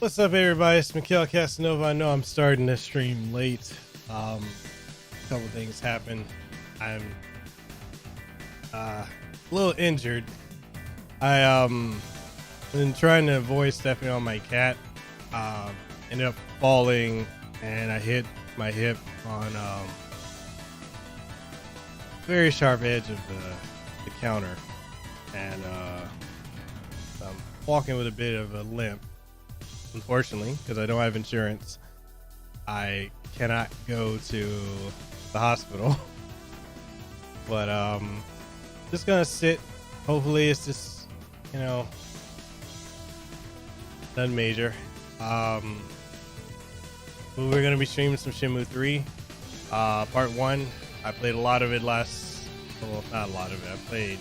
What's up, everybody? It's Miguela Casanova. I know I'm starting this stream late. A couple things happened. I'm a little injured. I been trying to avoid stepping on my cat. Ended up falling, and I hit my hip on very sharp edge of the counter, and I'm walking with a bit of a limp. Unfortunately, because I don't have insurance, I cannot go to the hospital. But just gonna sit. Hopefully it's just, nothing major. But we're gonna be streaming some Shenmue III, part 1. I played a lot of it well, not a lot of it. I played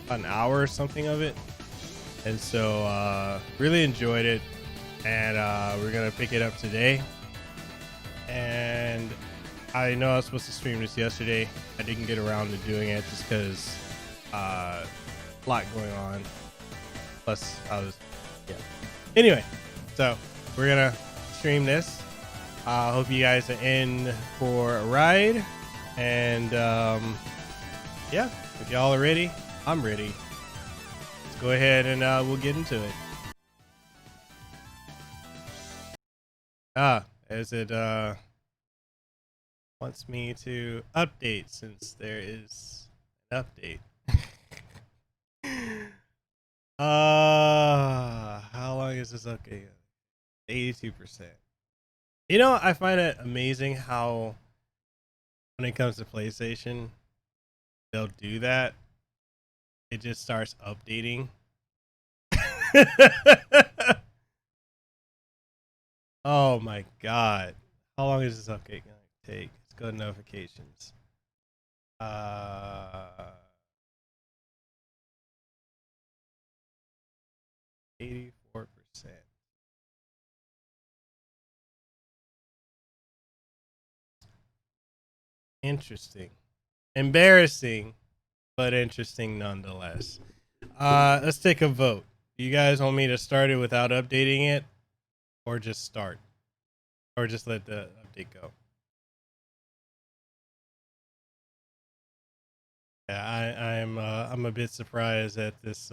about an hour or something of it, and so really enjoyed it. And we're gonna pick it up today. And I know I was supposed to stream this yesterday. I didn't get around to doing it just because a lot going on. Plus, Anyway, so we're gonna stream this. Hope you guys are in for a ride. And yeah, if y'all are ready, I'm ready. Let's go ahead and we'll get into it. As it wants me to update, since there is an update. How long is this okay? 82%. I find it amazing how when it comes to PlayStation, they'll do that. It just starts updating. Oh my god. How long is this update gonna take? Let's go to notifications. 84%. Interesting. Embarrassing, but interesting nonetheless. Let's take a vote. You guys want me to start it without updating it? Or just start? Or just let the update go? Yeah, I'm a bit surprised at this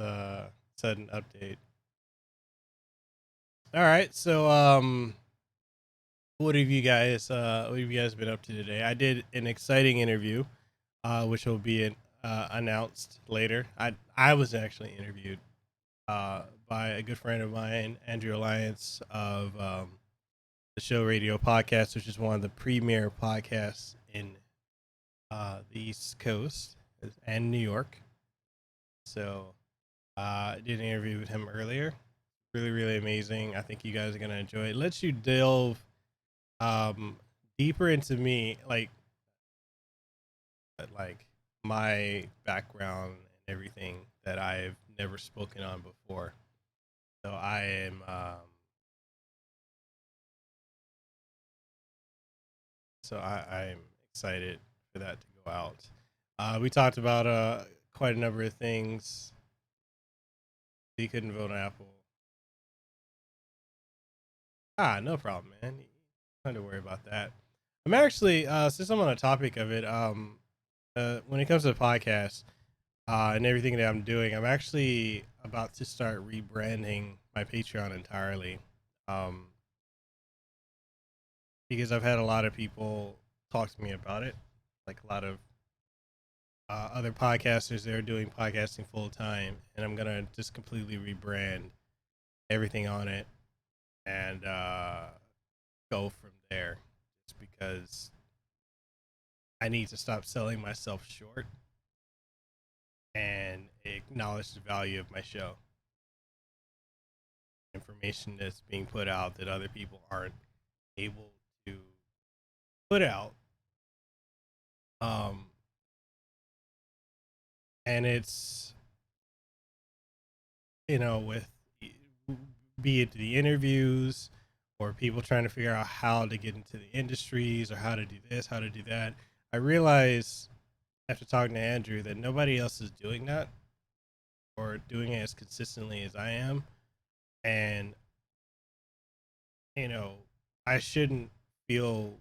sudden update. All right, so what have you guys been up to today? I did an exciting interview, which will be announced later. I was actually interviewed by a good friend of mine, Andrew Alliance of the Show Radio Podcast, which is one of the premier podcasts in the East Coast and New York. So I did an interview with him earlier. Really, really amazing. I think you guys are gonna enjoy it. Lets you delve deeper into me, like my background and everything that I've never spoken on before. So I'm excited for that to go out. We talked about quite a number of things. You couldn't vote on Apple. No problem, man. Don't have to worry about that. I'm actually, since I'm on the topic of it, when it comes to the podcast and everything that I'm doing, I'm actually about to start rebranding my Patreon entirely. Because I've had a lot of people talk to me about it, like a lot of other podcasters that are doing podcasting full time, and I'm gonna just completely rebrand everything on it and go from there. Just because I need to stop selling myself short and acknowledge the value of my show. Information that's being put out that other people aren't able to put out. And it's, with be it the interviews or people trying to figure out how to get into the industries or how to do this, how to do that. I realize after talking to Andrew that nobody else is doing that or doing it as consistently as I am. And you know, I shouldn't feel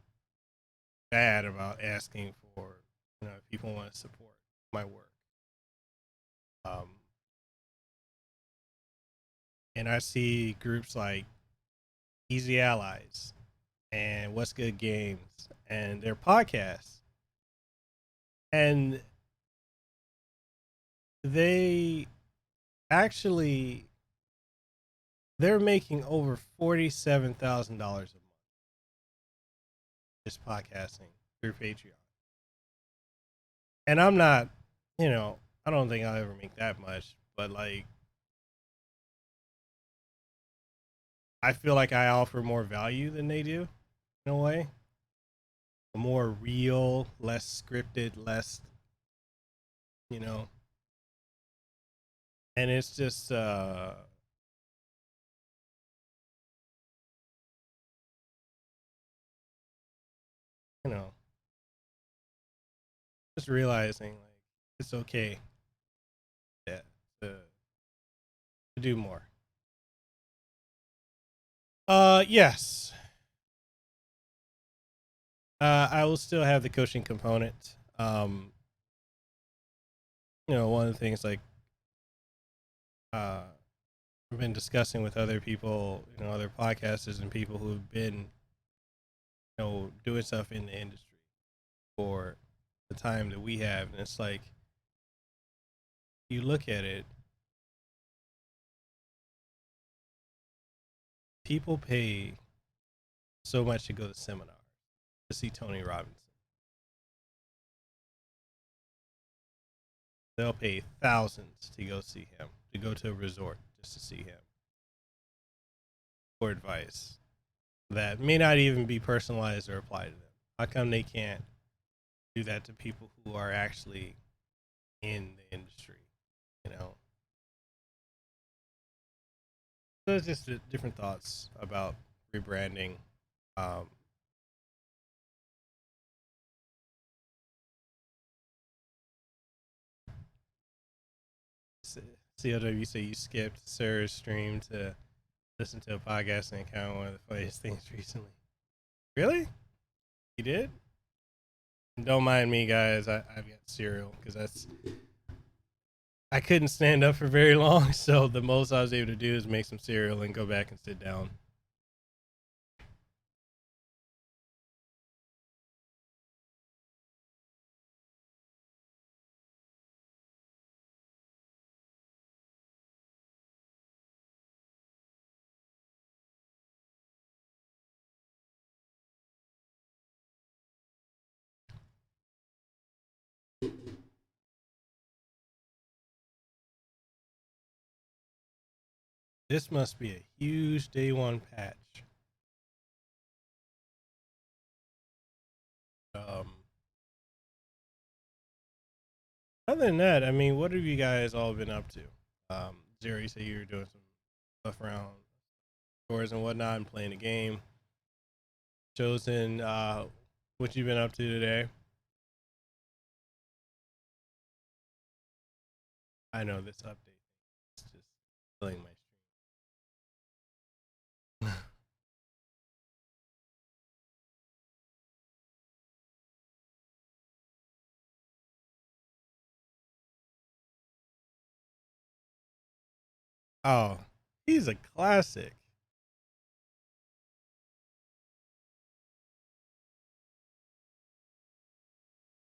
bad about asking for, if people want to support my work. Um, and I see groups like Easy Allies and What's Good Games and their podcasts, and they actually they're making over $47,000 a month just podcasting through Patreon. And I'm not, I don't think I'll ever make that much, but like I feel like I offer more value than they do in a way. More real, less scripted, less, you know. And it's just you know, just realizing like it's okay, yeah, to do more. Yes. I will still have the coaching component. One of the things like uh I've been discussing with other people, other podcasters and people who've been, doing stuff in the industry for the time that we have. And it's like, you look at it, people pay so much to go to seminars, to see Tony Robbins. They'll pay thousands to go see him, to go to a resort just to see him for advice that may not even be personalized or applied to them. How come they can't do that to people who are actually in the industry? You know, so it's just different thoughts about rebranding. Um, CLW say you skipped Sir's stream to listen to a podcasting account. One of the funniest things recently. Really? You did? Don't mind me, guys. I've got cereal because I couldn't stand up for very long, so the most I was able to do is make some cereal and go back and sit down. This must be a huge day one patch. Um, Other than that, I mean, what have you guys all been up to? Zero, you said you were doing some stuff around stores and whatnot and playing the game. Chosen, what you been up to today? I know this update is just killing my stream. Oh, he's a classic.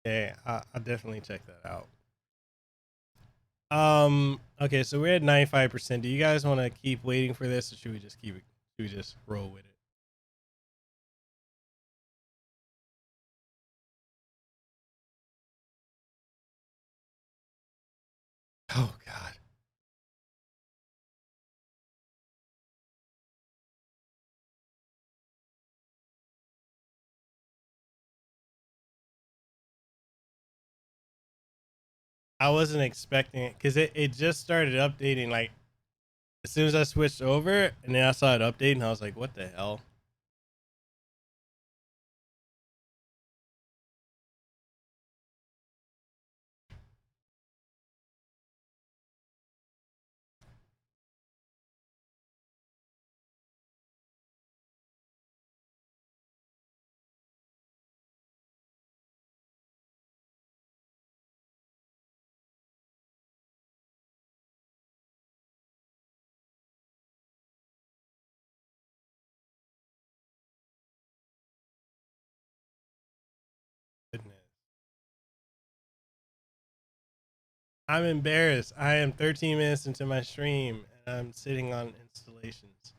Yeah, I'll definitely check that out. Okay, so we're at 95%. Do you guys want to keep waiting for this, or should we just keep it? Should we just roll with it? Oh God. I wasn't expecting it because it just started updating like as soon as I switched over, and then I saw it update, and I was like, "What the hell?" I'm embarrassed. I am 13 minutes into my stream and I'm sitting on installations.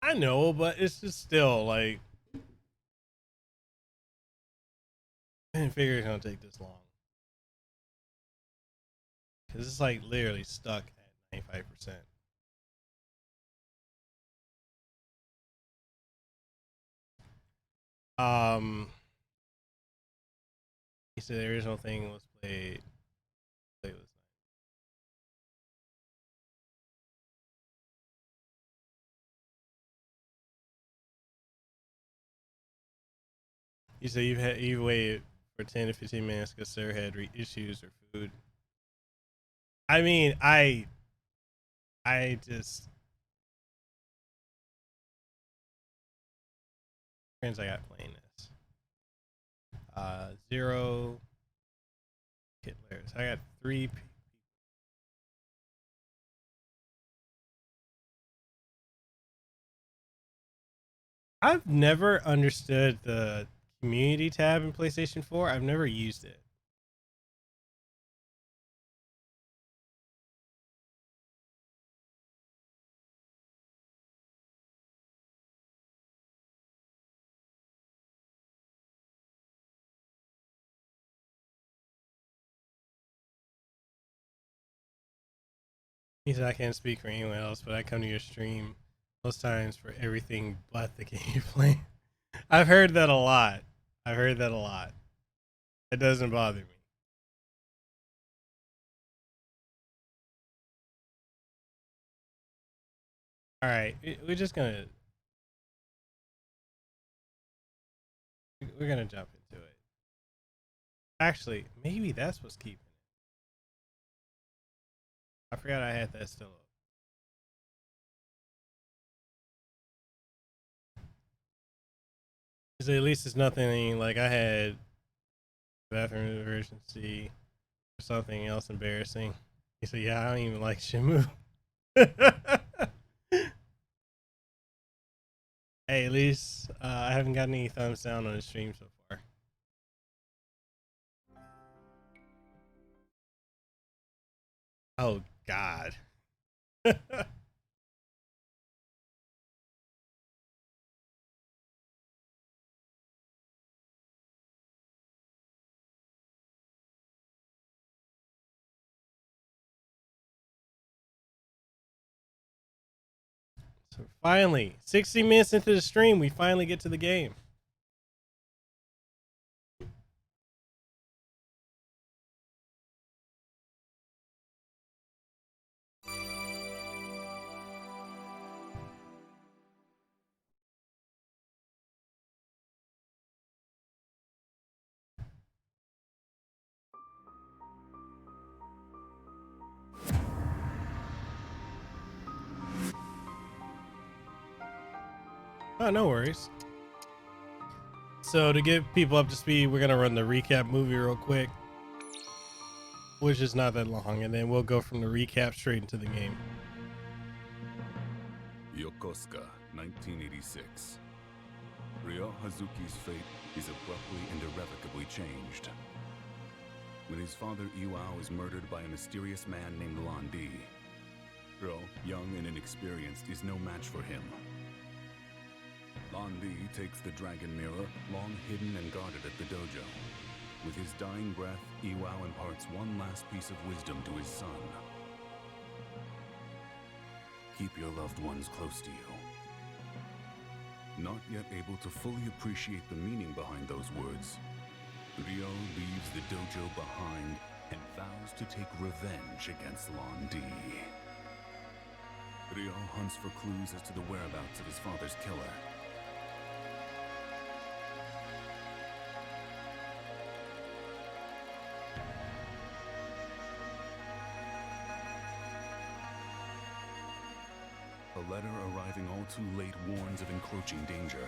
I know, but it's just still like, I didn't figure it's gonna take this long. Cause it's like literally stuck at 95%. He said the original thing was played was nice. He said you've waited for 10 to 15 minutes because Sarah had issues or food. I mean, I just friends I got playing this. Zero kit players. I got 3 I've never understood the community tab in PlayStation 4. I've never used it. He said I can't speak for anyone else, but I come to your stream most times for everything but the game you play. I've heard that a lot. I've heard that a lot. It doesn't bother me. All right, we're just gonna jump into it. Actually, maybe that's what's keeping it. I forgot I had that still up. Because at least it's nothing like I had bathroom emergency or something else embarrassing. He said, "Yeah, I don't even like Shenmue." Hey, at least I haven't got any thumbs down on the stream so far. Oh God. So finally, 60 minutes into the stream, we finally get to the game. Oh, no worries. So to get people up to speed, we're gonna run the recap movie real quick, which is not that long, and then we'll go from the recap straight into the game. Yokosuka, 1986. Ryo Hazuki's fate is abruptly and irrevocably changed. When his father Iwao is murdered by a mysterious man named Londi, Ryo, young and inexperienced, is no match for him. Londi takes the dragon mirror, long hidden and guarded at the dojo. With his dying breath, Iwao imparts one last piece of wisdom to his son. Keep your loved ones close to you. Not yet able to fully appreciate the meaning behind those words, Ryo leaves the dojo behind and vows to take revenge against Londi. Ryo hunts for clues as to the whereabouts of his father's killer. letter arriving all too late warns of encroaching danger.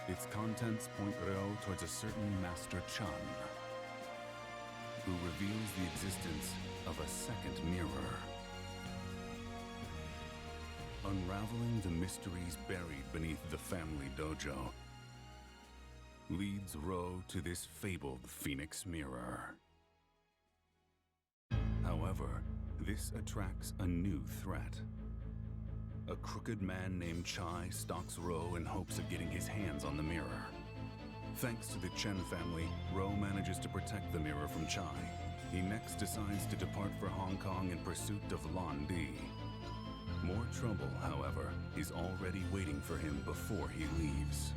Its contents point Ryo towards a certain Master Chan, who reveals the existence of a second mirror. Unraveling the mysteries buried beneath the family dojo leads Ro to this fabled Phoenix Mirror. However, this attracts a new threat. A crooked man named Chai stalks Ro in hopes of getting his hands on the mirror. Thanks to the Chen family, Ro manages to protect the mirror from Chai. He next decides to depart for Hong Kong in pursuit of Lan Di. More trouble, however, is already waiting for him before he leaves.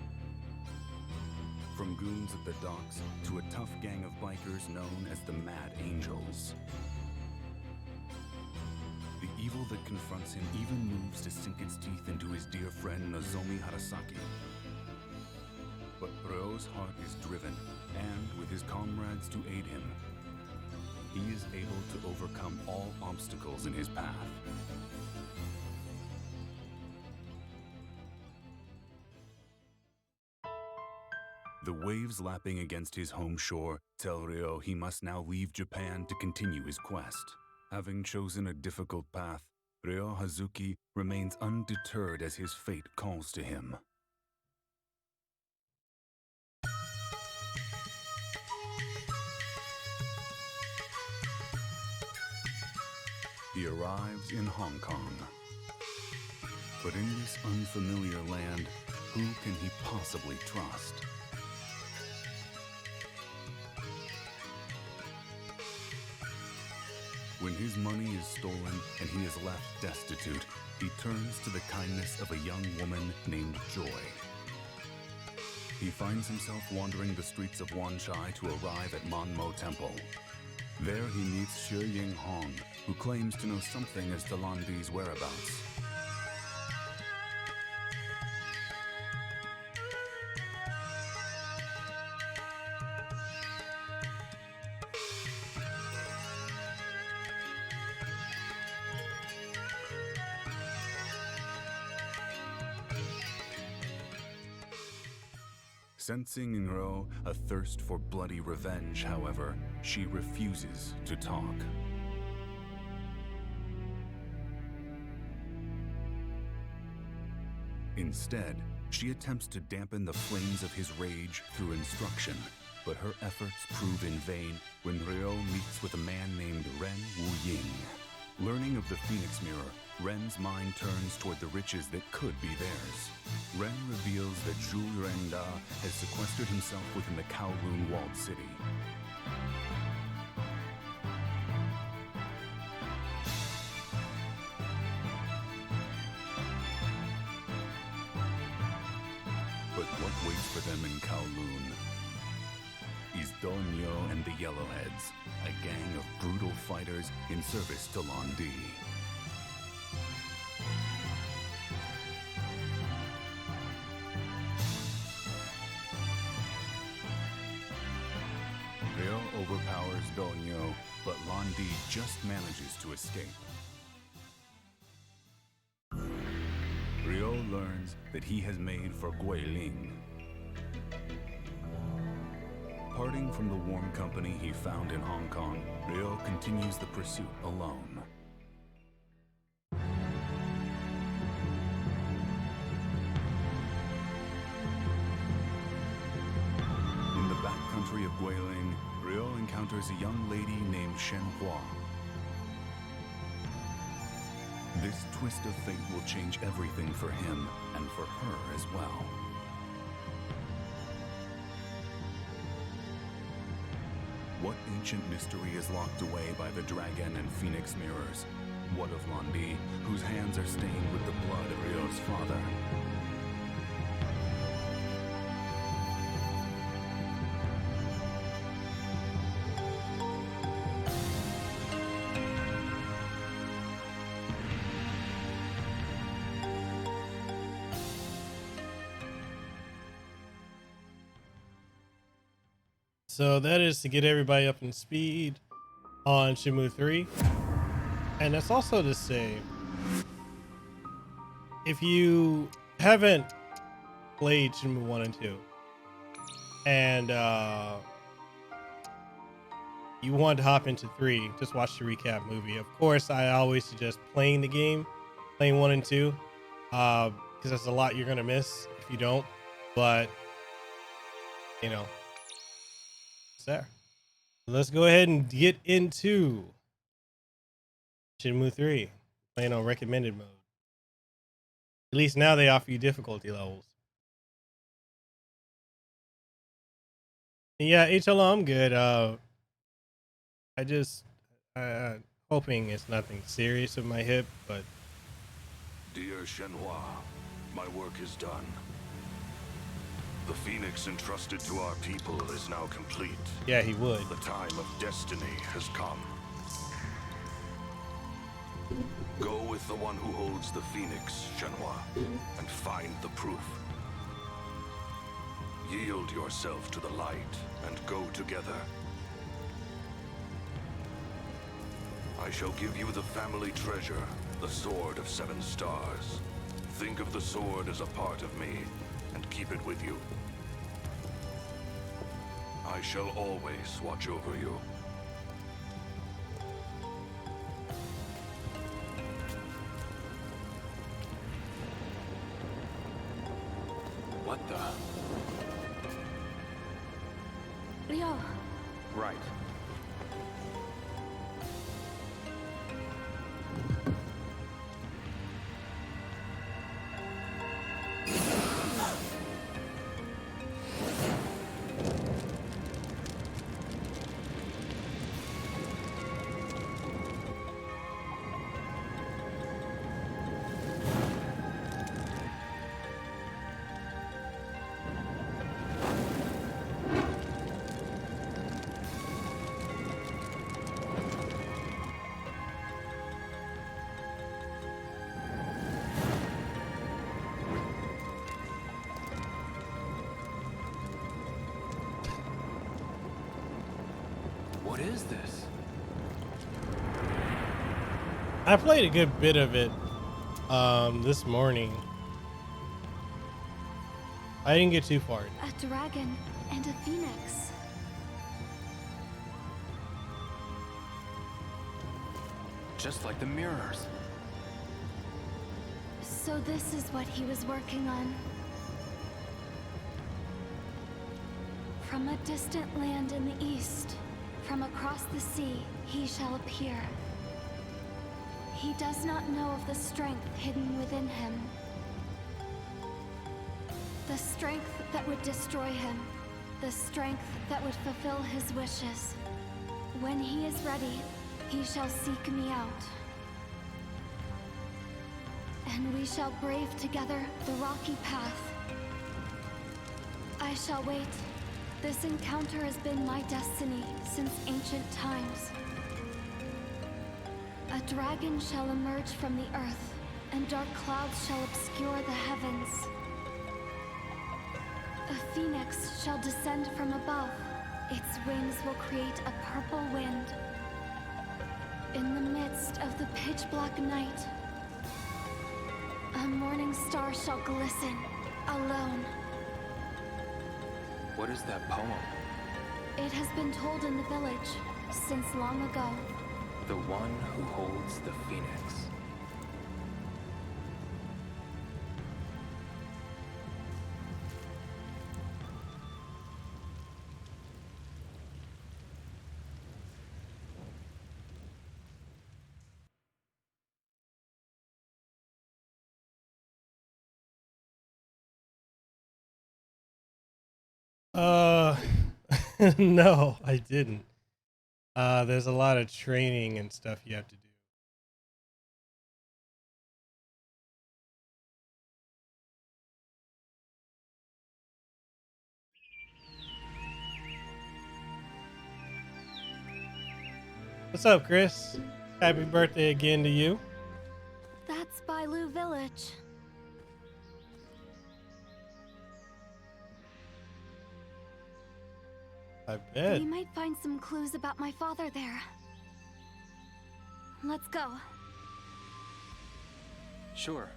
From goons at the docks to a tough gang of bikers known as the Mad Angels. The evil that confronts him even moves to sink its teeth into his dear friend Nozomi Harasaki. But Ryo's heart is driven, and with his comrades to aid him, he is able to overcome all obstacles in his path. The waves lapping against his home shore tell Ryo he must now leave Japan to continue his quest. Having chosen a difficult path, Ryo Hazuki remains undeterred as his fate calls to him. He arrives in Hong Kong. But in this unfamiliar land, who can he possibly trust? When his money is stolen and he is left destitute, he turns to the kindness of a young woman named Joy. He finds himself wandering the streets of Wanchai to arrive at Monmo Temple. There he meets Shi Ying Hong, who claims to know something as to Lan Di's whereabouts. Sensing in Ro a thirst for bloody revenge, however, she refuses to talk. Instead, she attempts to dampen the flames of his rage through instruction, but her efforts prove in vain when Ryo meets with a man named Ren Wu Ying. Learning of the Phoenix Mirror, Ren's mind turns toward the riches that could be theirs. Ren reveals that Zhu Renda has sequestered himself within the Kowloon walled city. But what waits for them in Kowloon is Donyo and the Yellowheads, a gang of brutal fighters in service to Lan Di. Ryo overpowers Donyo, but Lan Di just manages to escape. Ryo learns that he has made for Guiling. Parting from the warm company he found in Hong Kong, Ryo continues the pursuit alone. In the backcountry of Guiling, Ryo encounters a young lady named Shenhua. This twist of fate will change everything for him and for her as well. What ancient mystery is locked away by the dragon and phoenix mirrors? What of Lan Di, whose hands are stained with the blood of Ryo's father? So that is to get everybody up in speed on Shenmue III. And that's also to say, if you haven't played Shenmue 1 and 2 and you want to hop into 3, just watch the recap movie. Of course, I always suggest playing the game, playing 1 and 2, because there's a lot you're going to miss if you don't. But, you know, it's there. So let's go ahead and get into Shenmue 3, playing on recommended mode. At least now they offer you difficulty levels. And yeah, HLO, I'm good. I just hoping it's nothing serious with my hip, but Dear Shenhua, my work is done. The Phoenix entrusted to our people is now complete. yeah, he would. The time of destiny has come. Go with the one who holds the Phoenix, Shenhua, and find the proof. Yield yourself to the light and go together. I shall give you the family treasure, the Sword of 7 Stars. Think of the sword as a part of me, and keep it with you. I shall always watch over you. What the? Leo, Right. What is this? I played a good bit of it this morning. I didn't get too far. a dragon and a phoenix. Just like the mirrors. So this is what he was working on. From a distant land in the east, from across the sea, he shall appear. He does not know of the strength hidden within him. The strength that would destroy him. The strength that would fulfill his wishes. When he is ready, he shall seek me out. And we shall brave together the rocky path. I shall wait. This encounter has been my destiny since ancient times. A dragon shall emerge from the earth, and dark clouds shall obscure the heavens. A phoenix shall descend from above. Its wings will create a purple wind. In the midst of the pitch-black night, a morning star shall glisten, alone. What is that poem? It has been told in the village since long ago. The one who holds the Phoenix. No, I didn't. There's a lot of training and stuff you have to do. What's up, Chris? Happy birthday again to you. That's Bailu Village. I bet. We might find some clues about my father there. Let's go. Sure.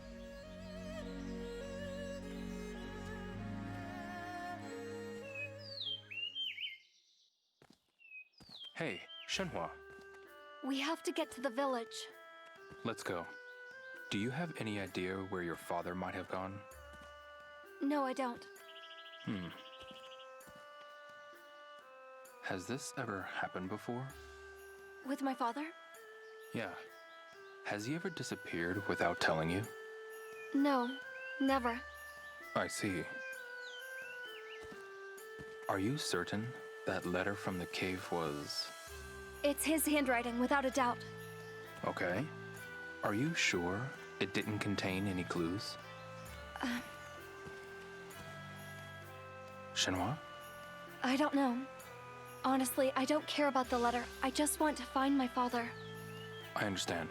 Hey, Shenhua, We have to get to the village. let's go. Do you have any idea where your father might have gone? No, I don't. Has this ever happened before? With my father? Yeah. Has he ever disappeared without telling you? No, never. I see. Are you certain that letter from the cave was... It's his handwriting, without a doubt. Okay. Are you sure it didn't contain any clues? Shenhua? I don't know. Honestly, I don't care about the letter. I just want to find my father. I understand.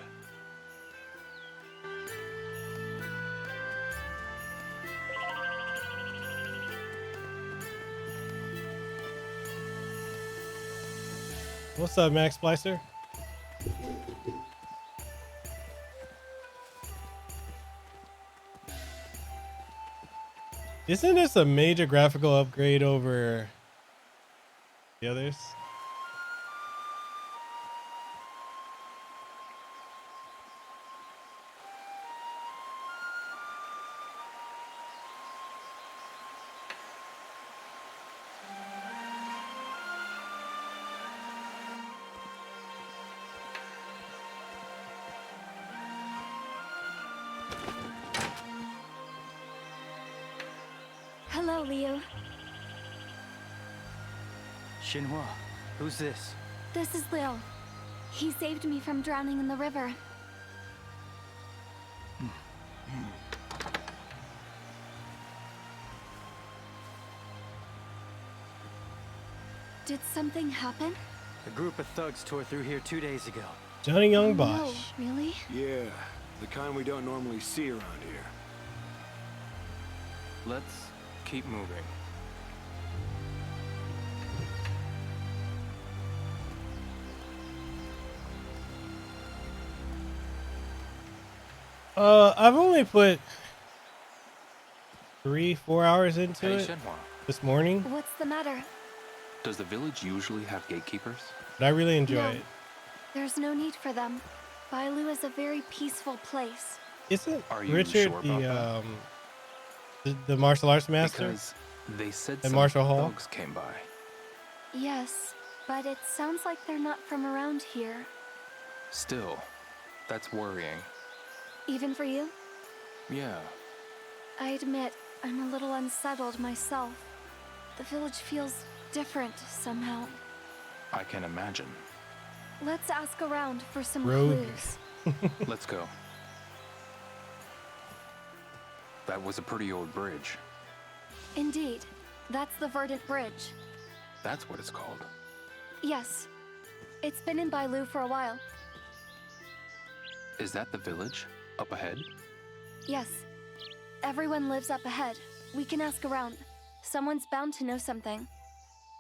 What's up, Max Splicer? Isn't this a major graphical upgrade over the others? Hello, Liu. Shenhua, who's this? This is Liu. He saved me from drowning in the river. Did something happen? A group of thugs tore through here 2 days ago. Johnny Young No, Bosch. really? Yeah, the kind we don't normally see around here. Let's keep moving. I've only put 3-4 hours into Hey, it Shenhua, this morning, What's the matter? does the village usually have gatekeepers? but I really enjoy No. it. There's no need for them. Bailu is a very peaceful place. Isn't Are you Richard sure about the martial arts master? Because they said At some Marshall Hall? thugs came by. Yes, but it sounds like they're not from around here. Still, that's worrying. Even for you? Yeah, I admit, I'm a little unsettled myself. The village feels different somehow. I can imagine. Let's ask around for some Rogue. clues. Let's go. That was a pretty old bridge. Indeed, that's the Verdant Bridge. That's what it's called. Yes, it's been in Bailu for a while. Is that the village? Up ahead? Yes, everyone lives up ahead. We can ask around. Someone's bound to know something.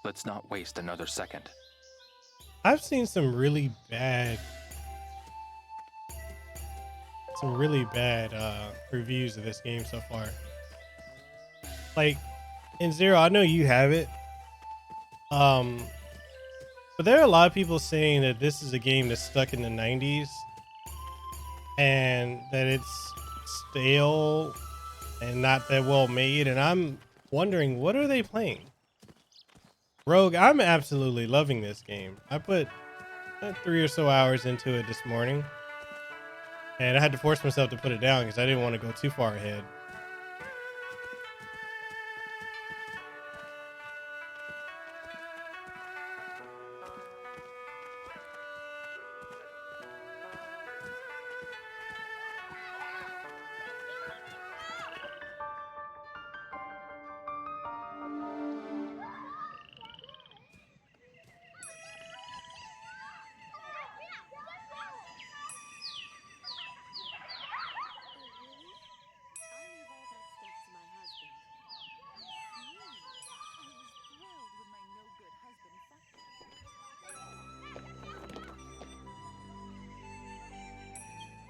Let's not waste another second. I've seen some really bad reviews of this game so far. Like in Zero, I know you have it. But there are a lot of people saying that this is a game that's stuck in the 90s and that it's stale and not that well made, and I'm wondering, what are they playing? Rogue, I'm absolutely loving this game. I put 3 or so hours into it this morning, and I had to force myself to put it down because I didn't want to go too far ahead.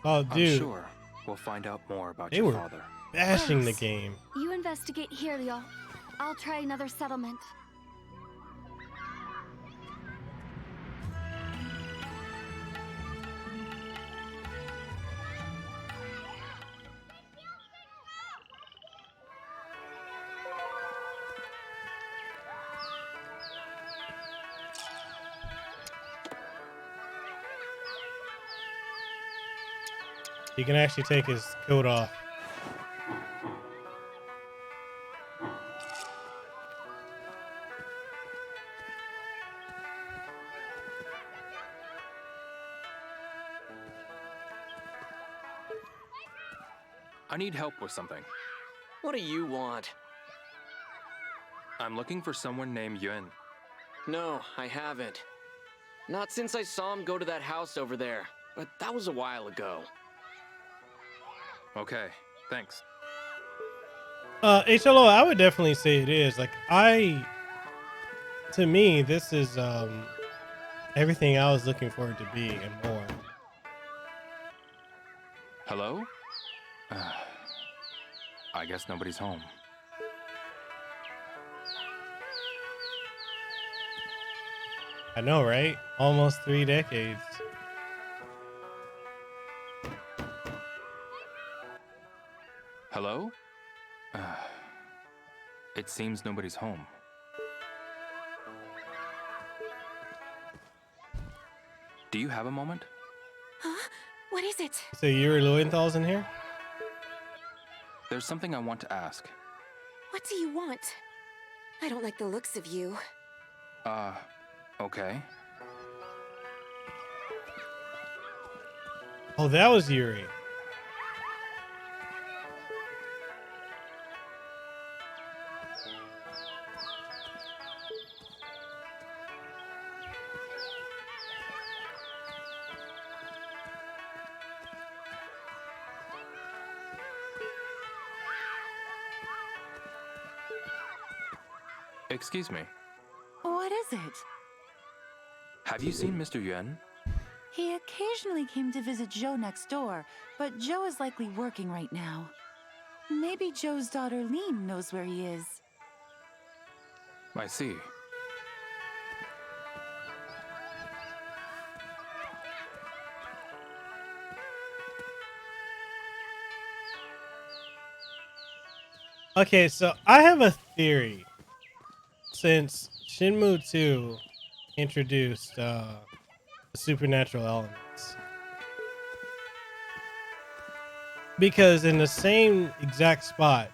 Oh, I'm dude, sure we'll find out more about They your were- father. bashing the Thanks. game. You investigate here, Liu. I'll try another settlement. You can actually take his coat off. I need help with something. What do you want? I'm looking for someone named Yuan. No, I haven't. Not since I saw him go to that house over there. But that was a while ago. Okay, thanks. HLO, I would definitely say it is. Like, to me, this is everything I was looking for it to be and more. Hello? I guess nobody's home. I know, right? Almost 3 decades. Hello? It seems nobody's home. Do you have a moment? Huh? What is it? So Yuri Lowenthal's in here? There's something I want to ask. What do you want? I don't like the looks of you. Okay. Oh, that was Yuri. Excuse me. What is it? Have you seen Mr. Yuan? He occasionally came to visit Joe next door, but Joe is likely working right now. Maybe Joe's daughter Lean knows where he is. I see. Okay, so I have a theory. Since Shenmue II introduced supernatural elements. Because in the same exact spot,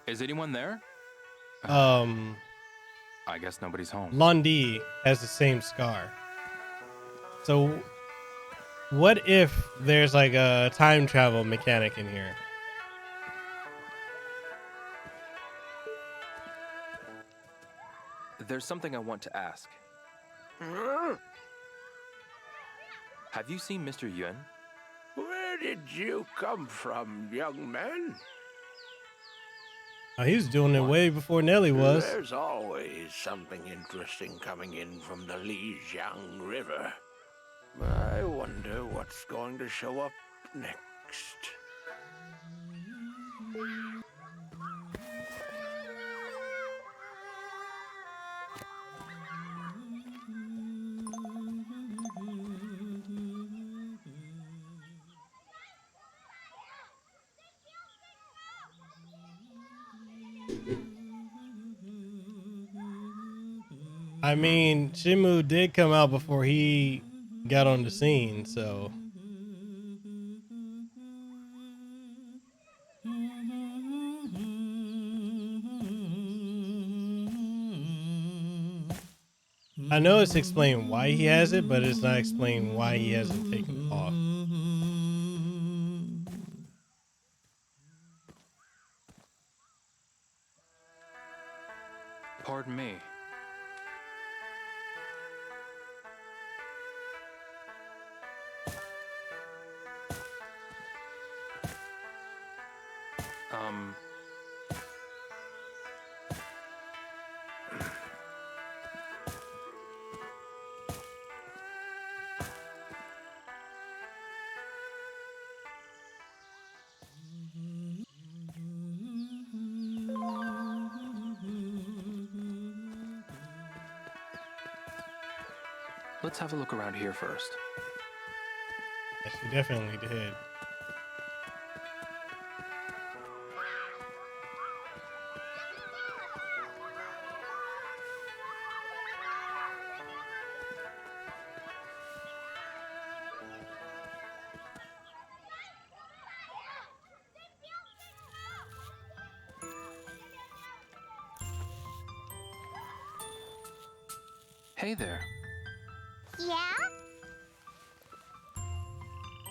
Is anyone there? um, I guess nobody's home. Londi has the same scar. So what if there's like a time travel mechanic in here? There's something I want to ask. Have you seen Mr. Yuan? Where did you come from, young man? Oh, he was doing it way before Nelly was. There's always something interesting coming in from the Lijiang River. I wonder what's going to show up next. I mean, Shenmue did come out before he got on the scene, so. I know it's explained why he has it, but it's not explained why he hasn't taken it off. Pardon me. Let's have a look around here first. Yes, you definitely did. Hey there. Yeah?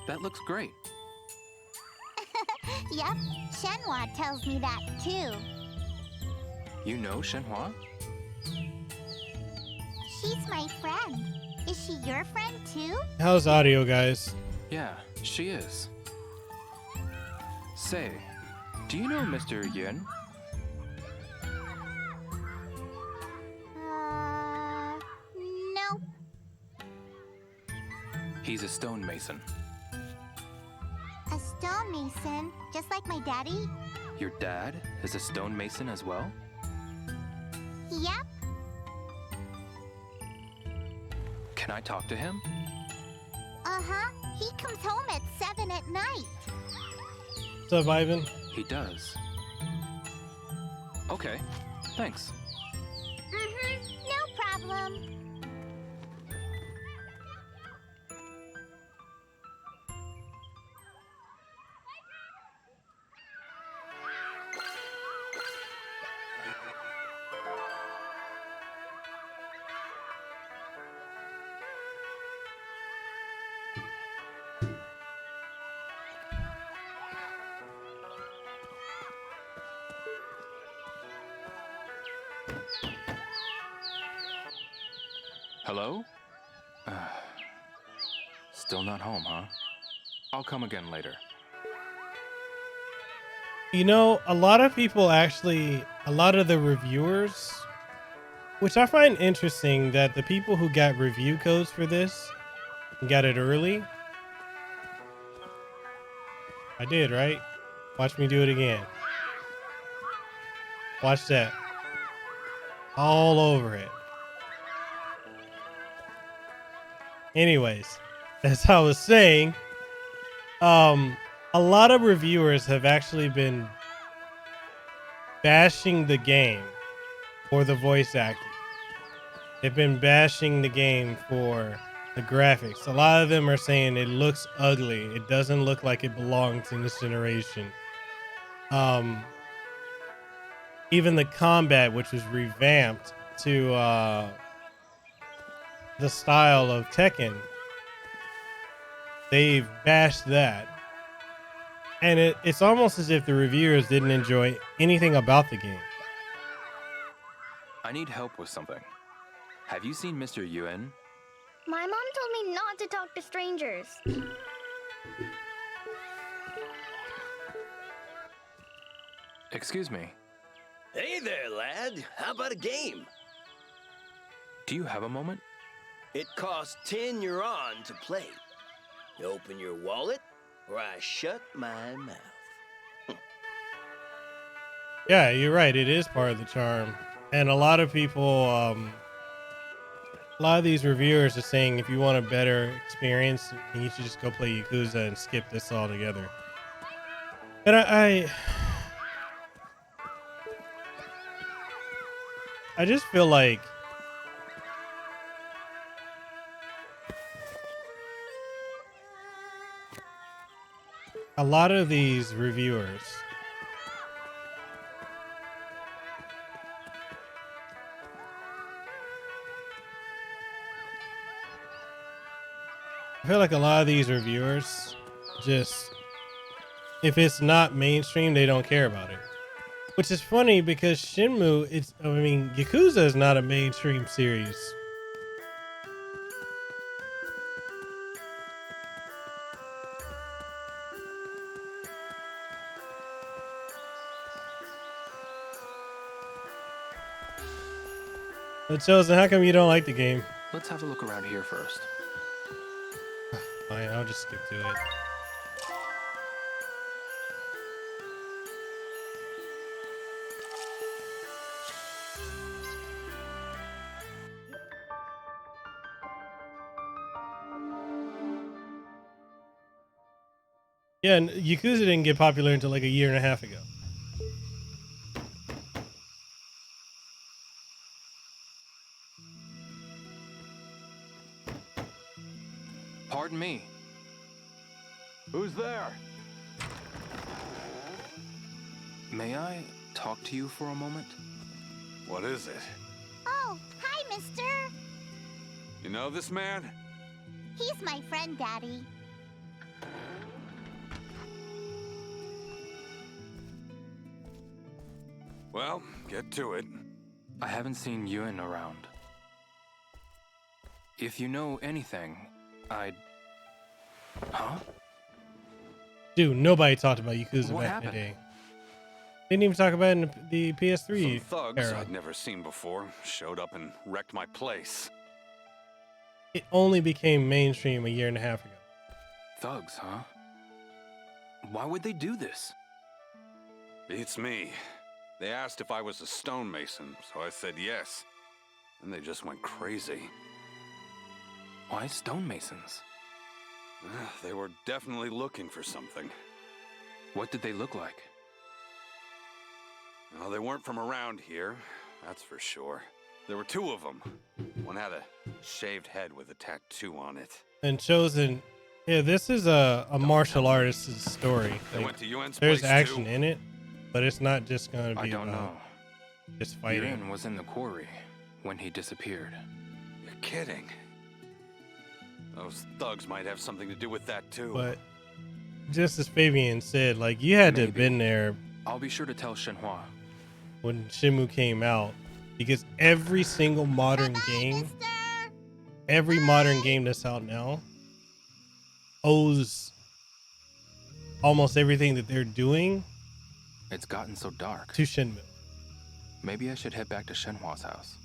That looks great. Yep, Shenhua tells me that too. You know Shenhua? She's my friend. Is she your friend too? How's audio, guys? Yeah, she is. Say, do you know Mr. Yun? No. He's a stonemason. A stonemason, just like my daddy? Your dad is a stonemason as well? Yep. Can I talk to him? Uh-huh. He comes home at 7 at night. What's up, Ivan? He does. Okay, thanks. No problem. Hello? Still not home, huh? I'll come again later. You know, a lot of people actually, a lot of the reviewers, which I find interesting that the people who got review codes for this got it early. I did, right? Watch me do it again. Watch that. All over it. Anyways, as I was saying, a lot of reviewers have actually been bashing the game for the voice acting. They've been bashing the game for the graphics. A lot of them are saying it looks ugly. It doesn't look like it belongs in this generation. Even the combat, which was revamped to the style of Tekken, they've bashed that. And it's almost as if the reviewers didn't enjoy anything about the game. I need help with something. Have you seen Mr. Yun? My mom told me not to talk to strangers. Excuse me. Hey there, lad. How about a game? Do you have a moment? It costs 10 yuan to play. You open your wallet, or I shut my mouth. Yeah, you're right. It is part of the charm. And a lot of people, a lot of these reviewers are saying if you want a better experience, you should just go play Yakuza and skip this altogether. And I just feel like a lot of these reviewers just, if it's not mainstream, they don't care about it. Which is funny because Shenmue, Yakuza is not a mainstream series. But Chosen, how come you don't like the game? Let's have a look around here first. Fine, I'll just skip to it. Yeah, and Yakuza didn't get popular until like a year and a half ago. Pardon me. Who's there? May I talk to you for a moment? What is it? Oh, hi, mister. know this man? He's my friend, Daddy. Well, get to it. I haven't seen Yuan around. If you know anything, I'd... Huh? Dude, nobody talked about Yakuza What back happened? in the day. Didn't even talk about it in the PS3 Some thugs era. I'd never seen before showed up and wrecked my place. It only became mainstream a year and a half ago. Thugs, huh? Why would they do this? Beats me. They asked if I was a stonemason, so I said yes. And they just went crazy. Why stonemasons? They were definitely looking for something. What did they look like? Well, they weren't from around here, that's for sure. There were two of them. One had a shaved head with a tattoo on it. And Chosen, yeah, this is a martial artist's story. They Like, went to Yuan's there's place action too. in it, but it's not just going to be I don't know. just fighting. Yuan was in the quarry when he disappeared. You're kidding. Those thugs might have something to do with that too. But just as Fabian said, like, you had to have been there I'll be sure to tell Shenhua. when Shenmue came out, because every single modern game, every modern game that's out now owes almost everything that they're doing It's gotten so dark. to Shenmue. Maybe I should head back to Shenhua's house.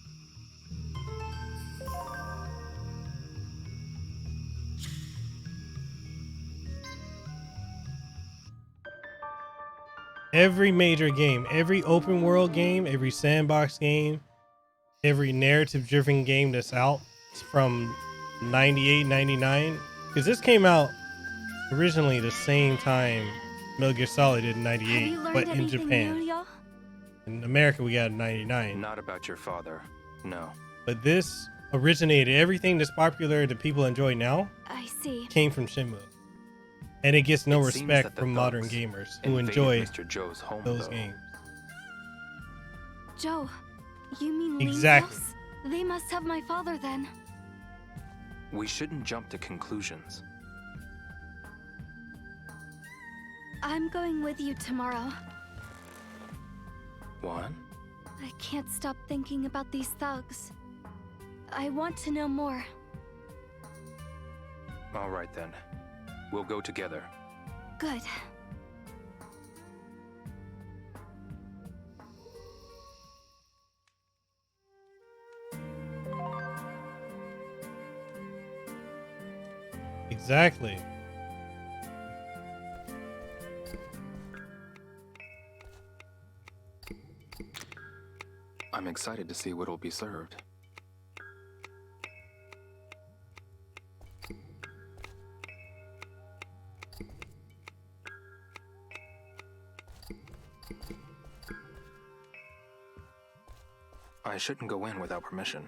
Every major game, every open world game, every sandbox game, every narrative driven game that's out from 98, 99, because this came out originally the same time Metal Gear Solid did in 98, but in Japan. In America, we got it in 99. Not about your father, no. But this originated, everything that's popular that people enjoy now I see. came from Shenmue. And it gets no It seems respect that the from modern thugs gamers who invaded enjoy Mr. Joe's home, those though. games. Joe, you mean Lee's Exactly. house? They must have my father then. We shouldn't jump to conclusions. I'm going with you tomorrow. What? I can't stop thinking about these thugs. I want to know more. All right then. We'll go together. Good. Exactly. I'm excited to see what'll be served. I shouldn't go in without permission.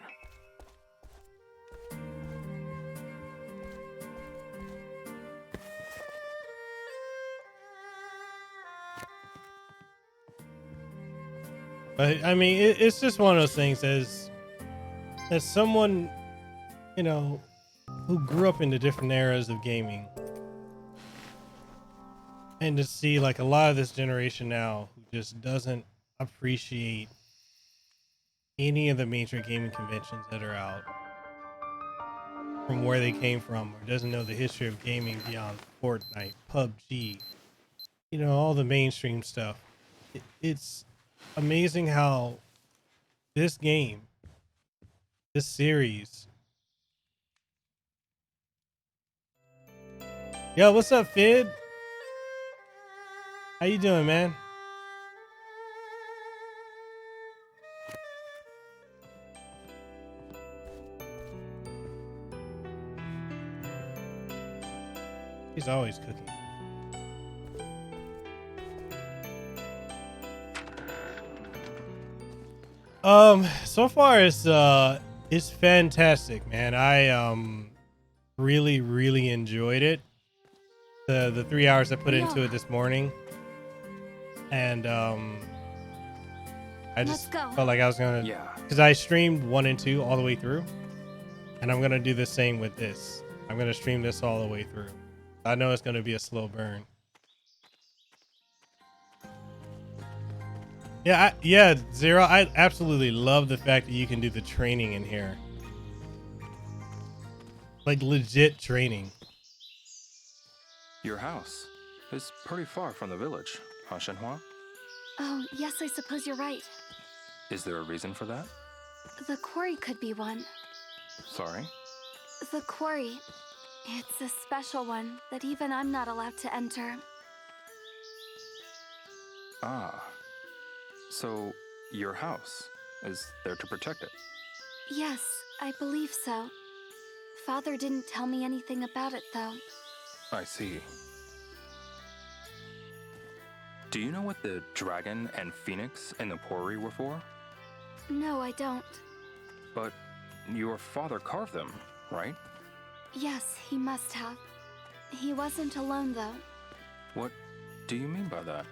But I mean, it's just one of those things as someone, you know, who grew up in the different eras of gaming, and to see like a lot of this generation now who just doesn't appreciate any of the major gaming conventions that are out, from where they came from, or doesn't know the history of gaming beyond Fortnite, PUBG, you know, all the mainstream stuff. It's amazing how this game, this series. Yo, what's up, Fid? How you doing, man? He's always cooking. So far it's fantastic, man. I really enjoyed it. The 3 hours I put into it this morning, and I just felt like I was gonna, because I streamed 1 and 2 all the way through, And I'm going to do the same with this. I'm going to stream this all the way through. I know it's going to be a slow burn. Yeah, Zero, I absolutely love the fact that you can do the training in here. Like legit training. Your house is pretty far from the village, huh, Shenhua? Oh, yes, I suppose you're right. Is there a reason for that? The quarry could be one. Sorry? The quarry. It's a special one that even I'm not allowed to enter. Ah. So, your house is there to protect it? Yes, I believe so. Father didn't tell me anything about it, though. I see. Do you know what the dragon and phoenix in the quarry were for? No, I don't. But your father carved them, right? Yes, he must have. He wasn't alone, though. What do you mean by that?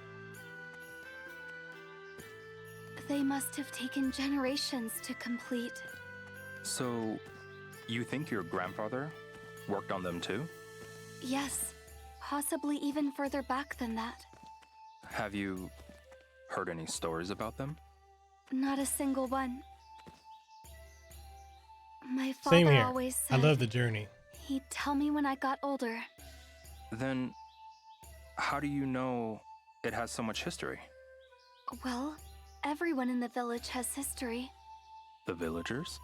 They must have taken generations to complete. So, you think your grandfather worked on them too? Yes, possibly even further back than that. Have you heard any stories about them? Not a single one. My Same father here. always I said love the journey. he'd tell me when I got older. Then, how do you know it has so much history? Well, everyone in the village has history. The villagers?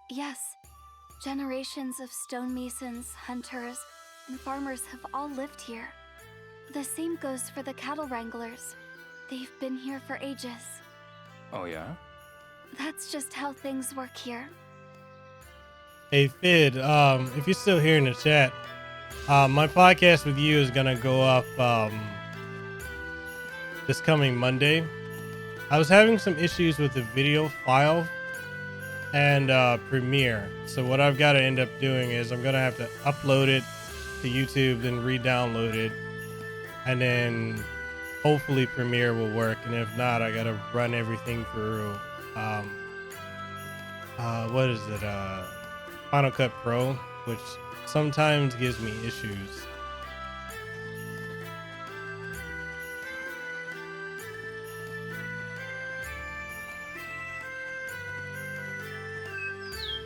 Yes. Generations of stonemasons, hunters, and farmers have all lived here. The same goes for the cattle wranglers. They've been here for ages. Oh yeah? That's just how things work here. Hey Fid, if you're still here in the chat, my podcast with you is gonna go up this coming Monday. I was having some issues with the video file and Premiere, so what I've got to end up doing is I'm gonna have to upload it to YouTube, then re-download it, and then hopefully Premiere will work. And if not, I gotta run everything through what is it? Final Cut Pro, which sometimes gives me issues.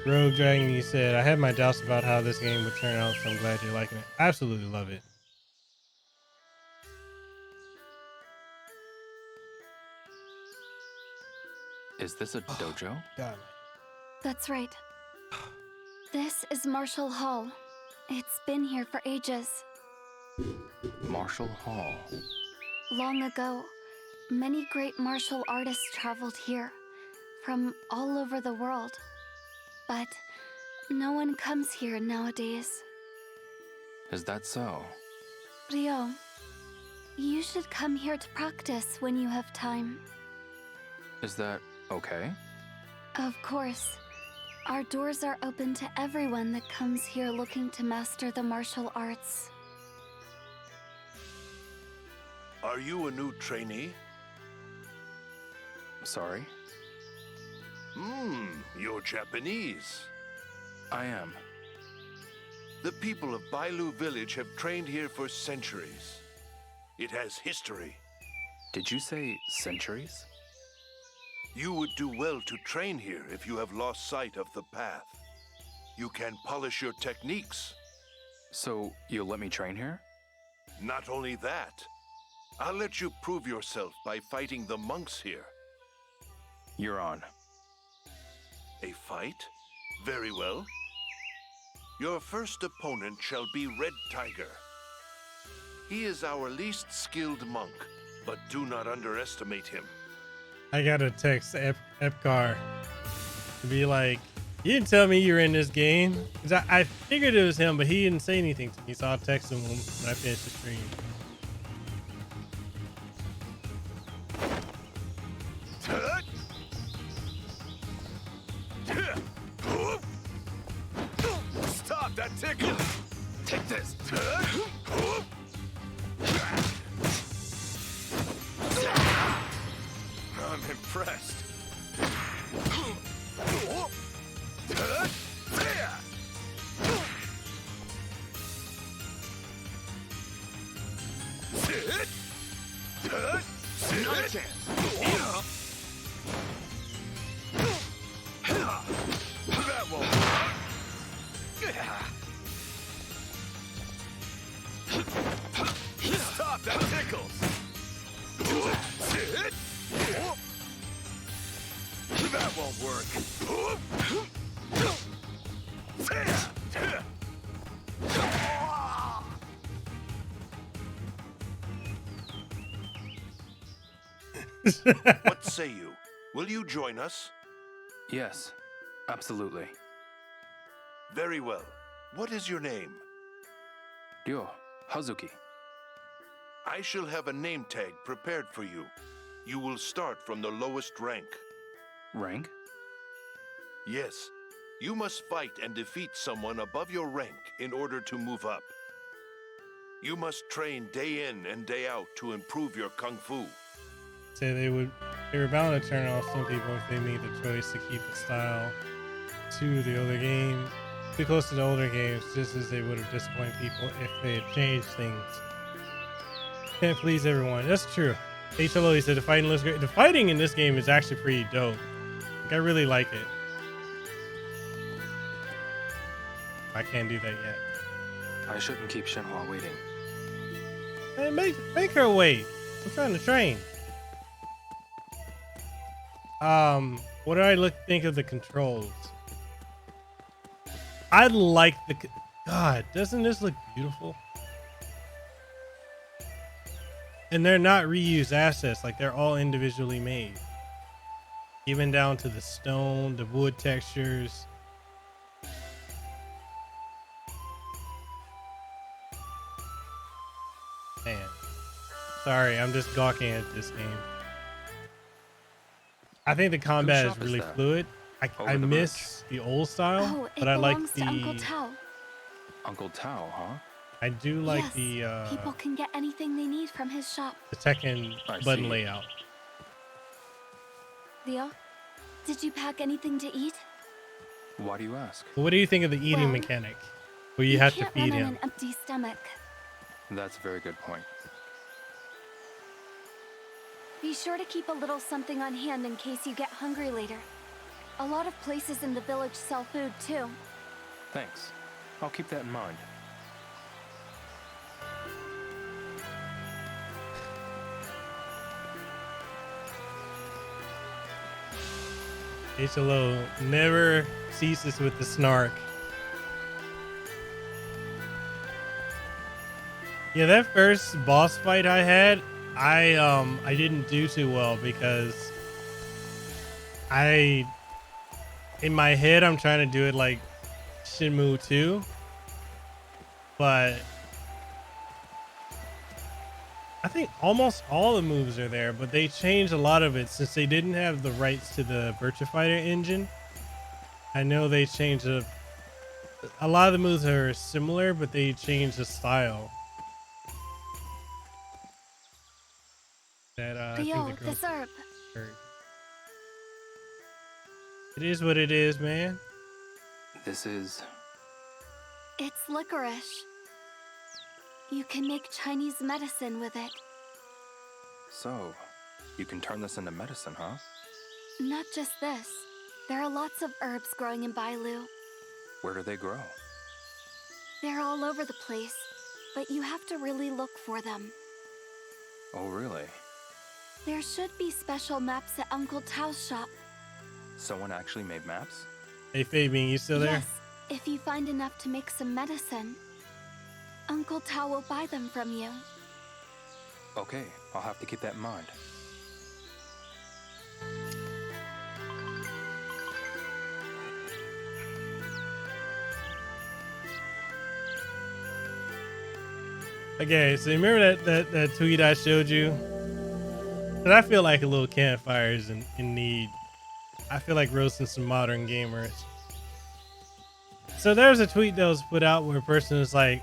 Rogue Dragon, you said, I had my doubts about how this game would turn out, so I'm glad you're liking it. I absolutely love it. Is this a dojo? God. That's right. This is Marshall Hall. It's been here for ages. Marshall Hall. Long ago, many great martial artists traveled here from all over the world. But no one comes here nowadays. Is that so? Ryo, you should come here to practice when you have time. Is that okay? Of course. Our doors are open to everyone that comes here looking to master the martial arts. Are you a new trainee? Sorry? You're Japanese. I am. The people of Bailu Village have trained here for centuries. It has history. Did you say centuries? You would do well to train here if you have lost sight of the path. You can polish your techniques. So, you'll let me train here? Not only that, I'll let you prove yourself by fighting the monks here. You're on. A fight? Very well. Your first opponent shall be Red Tiger. He is our least skilled monk, but do not underestimate him. I gotta text Epcar to be like, you didn't tell me you were in this game. 'Cause I figured it was him, but he didn't say anything to me, so I'll text him when I finish the stream. Stop that tickle! Take this. I'm impressed. What say you? Will you join us? Yes, absolutely. Very well. What is your name? Ryo Hazuki. I shall have a name tag prepared for you. You will start from the lowest rank. Rank? Yes. You must fight and defeat someone above your rank in order to move up. You must train day in and day out to improve your kung fu. Say they were bound to turn off some people if they made the choice to keep the style to the older games, too close to the older games, just as they would have disappointed people if they had changed things. Can't please everyone. That's true. HLO, he said the fighting looks great. The fighting in this game is actually pretty dope. Like, I really like it. I can't do that yet. I shouldn't keep Shenhua waiting. Hey, make her wait. I'm trying to train. What do I think of the controls? I like the... God, doesn't this look beautiful? And they're not reused assets. Like, they're all individually made. Even down to the stone, the wood textures. Man. Sorry, I'm just gawking at this game. I think the combat is really fluid. I miss the old style, but I like the... Uncle Thao. Uncle Thao, huh? I do like yes, the... people can get anything they need from his shop. The Tekken button layout. Leo, did you pack anything to eat? Why do you ask? What do you think of the eating mechanic? Where you have to feed him? On an empty stomach. That's a very good point. Be sure to keep a little something on hand in case you get hungry later. A lot of places in the village sell food too. Thanks. I'll keep that in mind. HLO never ceases with the snark. Yeah, that first boss fight I had, I didn't do too well because in my head I'm trying to do it like Shenmue II, but I think almost all the moves are there, but they changed a lot of it since they didn't have the rights to the Virtua Fighter engine. I know they changed a lot of the moves are similar, but they changed the style. That Leo, this herb. It is what it is, man. This is... It's licorice. You can make Chinese medicine with it. So, you can turn this into medicine, huh? Not just this. There are lots of herbs growing in Bailu. Where do they grow? They're all over the place, but you have to really look for them. Oh, really? There should be special maps at Uncle Tao's shop. Someone actually made maps? Hey, Fabian, you still there? Yes, if you find enough to make some medicine. Uncle Thao will buy them from you. Okay, I'll have to keep that in mind. Okay, so remember that tweet I showed you? But I feel like a little campfire is in need. I feel like roasting some modern gamers. So there was a tweet that was put out where a person was like,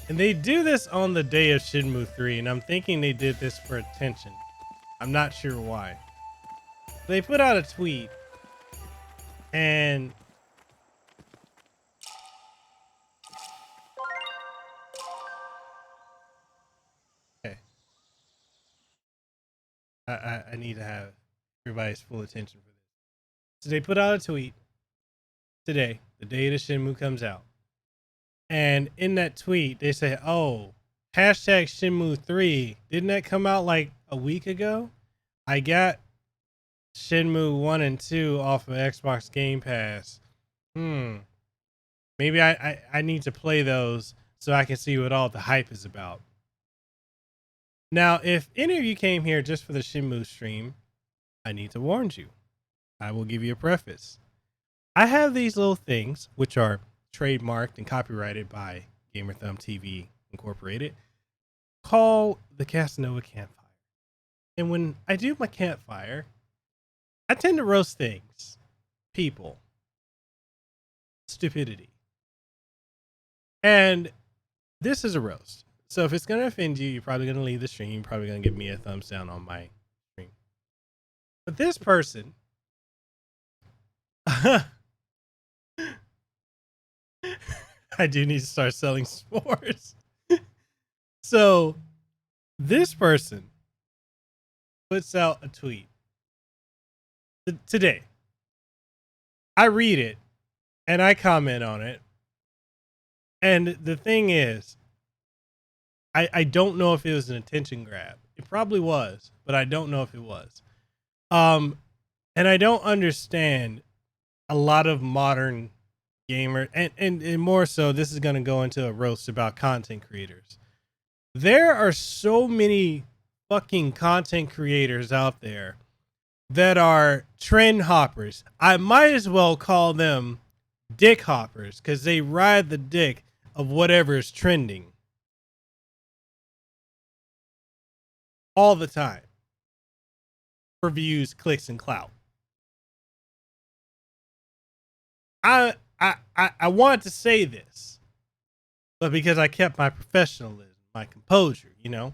and they do this on the day of Shenmue III, and I'm thinking they did this for attention. I'm not sure why. They put out a tweet, and okay, I need to have everybody's full attention for this. So they put out a tweet today, the day the Shenmue comes out. And in that tweet, they say, oh, hashtag Shenmue 3. Didn't that come out like a week ago? I got Shenmue 1 and 2 off of Xbox Game Pass. Maybe I need to play those so I can see what all the hype is about. Now, if any of you came here just for the Shenmue stream, I need to warn you. I will give you a preface. I have these little things, which are trademarked and copyrighted by GamerThumb TV Incorporated, called the Casanova Campfire. And when I do my campfire, I tend to roast things, people, stupidity. And this is a roast. So if it's going to offend you, you're probably going to leave the stream. You're probably going to give me a thumbs down on my stream. But this person, I do need to start selling s'mores. So this person puts out a tweet today. I read it and I comment on it. And the thing is, I don't know if it was an attention grab. It probably was, but I don't know if it was. And I don't understand a lot of modern gamer, and more so, this is going to go into a roast about content creators. There are so many fucking content creators out there that are trend hoppers. I might as well call them dick hoppers because they ride the dick of whatever is trending all the time for views, clicks, and clout. I wanted to say this, but because I kept my professionalism, my composure, you know,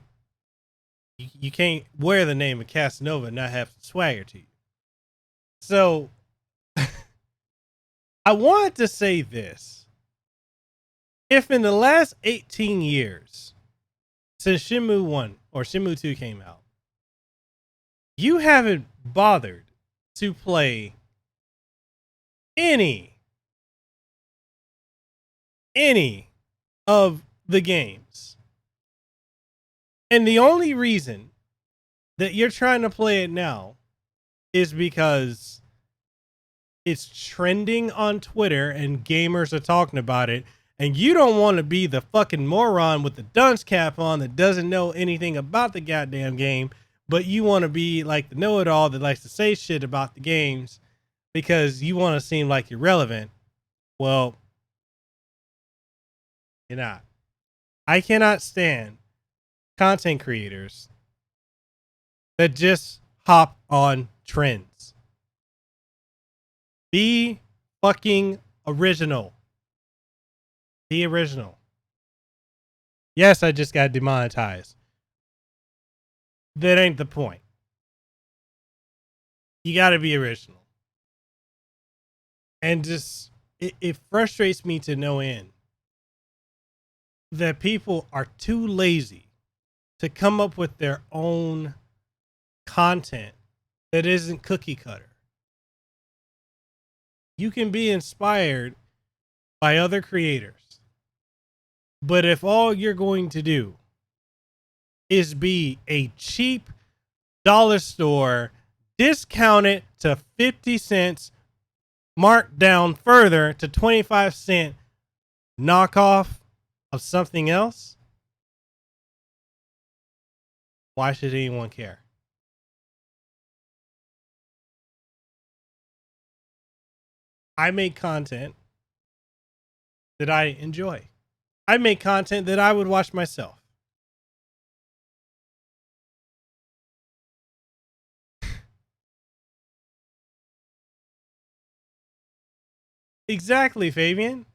you can't wear the name of Casanova and not have some swagger to you. So I wanted to say this. If in the last 18 years since Shenmue 1 or Shenmue 2 came out, you haven't bothered to play any of the games, and the only reason that you're trying to play it now is because it's trending on Twitter and gamers are talking about it, and you don't want to be the fucking moron with the dunce cap on that doesn't know anything about the goddamn game, but you want to be like the know-it-all that likes to say shit about the games because you want to seem like you're relevant. Well, you're not. I cannot stand content creators that just hop on trends. Be fucking original. Be original. Yes, I just got demonetized. That ain't the point. You got to be original. And just, it frustrates me to no end that people are too lazy to come up with their own content that isn't cookie cutter. You can be inspired by other creators, but if all you're going to do is be a cheap dollar store, discounted to 50 cents, marked down further to 25-cent knockoff of something else, why should anyone care? I make content that I enjoy. I make content that I would watch myself. Exactly, Fabian.